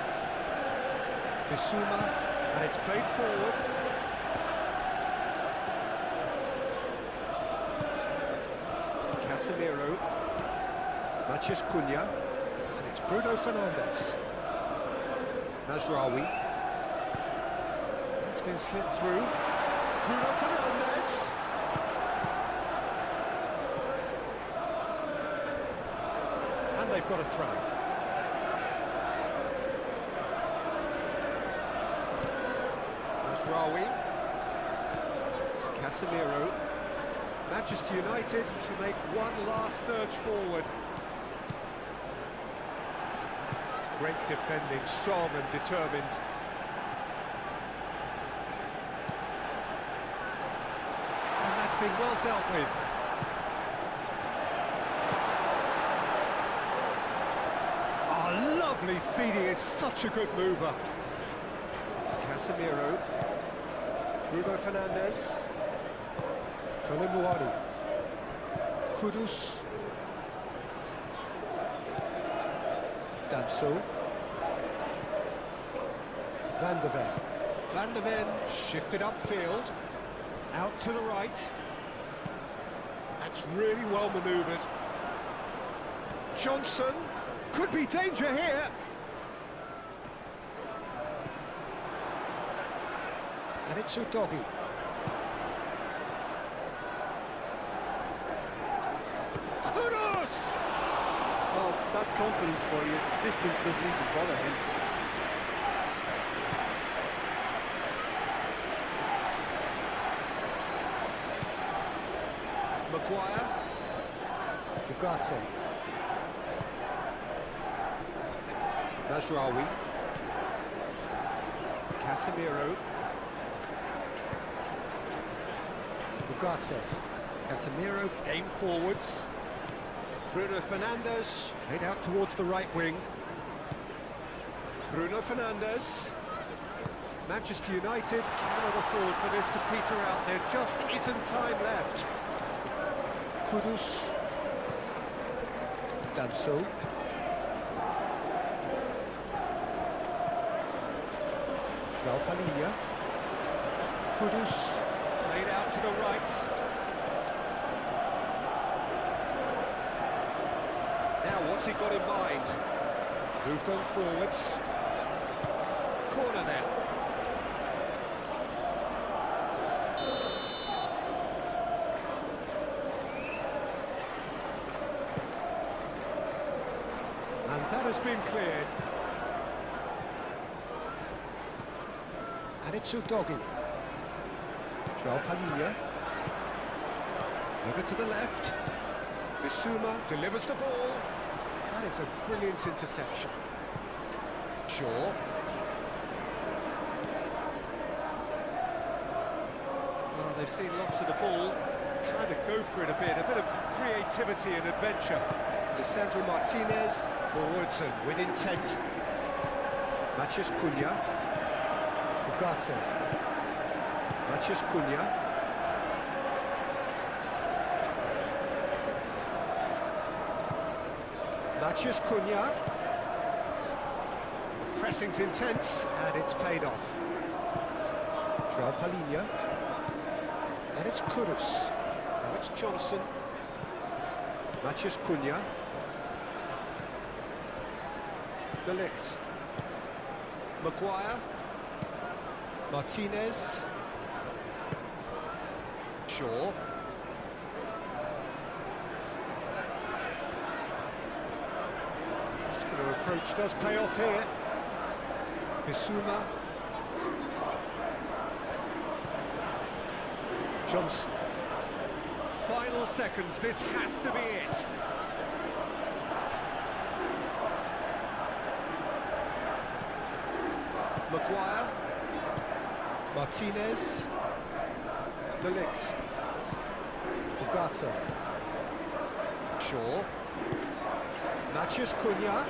Bissouma, and it's played forward. Casemiro. Matheus Cunha. And it's Bruno Fernandes. Mazraoui. It's been slipped through. Bruno Fernandes. And they've got a throw. Mazraoui. Casemiro. Manchester United to make one last surge forward. Great defending, strong and determined. And that's been well dealt with. Oh, lovely feed, he is such a good mover. Casemiro. Bruno Fernandes. Colomboani. Kudus. Danso. Van de Ven. Van de Ven shifted upfield. Out to the right. That's really well manoeuvred. Johnson. Could be danger here. And it's Udogi. Kudus! Well, that's confidence for you. Distance doesn't even bother him. Maguire. Ugarte. Mazraoui. Casemiro. Ugarte. Casemiro aimed forwards. Bruno Fernandes played out towards the right wing. Bruno Fernandes. Manchester United cannot afford for this to peter out. There just isn't time left. Kudus. Danso. João Palhinha. Kudus. Played out to the right. Now what's he got in mind? Moved on forwards. Corner then. And that has been cleared. And it's Udogi. João Palhinha. Over to the left. Bissouma delivers the ball. That is a brilliant interception. Shaw. Well, they've seen lots of the ball. Time to go for it a bit of creativity and adventure. Lisandro Martinez, forwards and with intent. Matheus Cunha. Ugarte. Matheus Cunha. Matheus Cunha. Pressing's intense, and it's paid off. João Palhinha. And it's Kudus. Now it's Johnson. Matheus Cunha. De Ligt. Maguire. Martinez. Shaw. Muscular approach does pay off here. Bissouma. Johnson. Final seconds, this has to be it. Maguire. Martinez. De Ligt. Ugarte. Shaw. Matheus Cunha.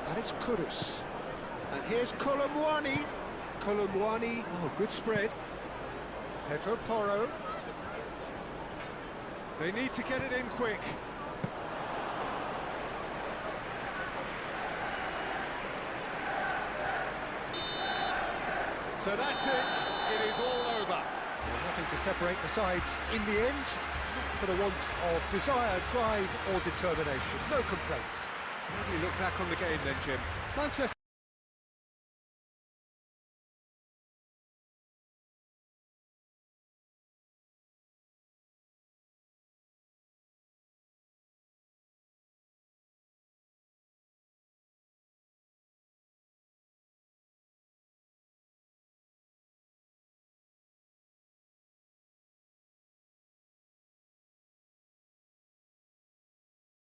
And it's Kudus. And here's Colomboani. Colomboani, oh, good spread. Pedro Porro. They need to get it in quick. So that's it. It is all over. Nothing to separate the sides in the end, not for the want of desire, drive or determination. No complaints. How do you look back on the game then, Jim? Manchester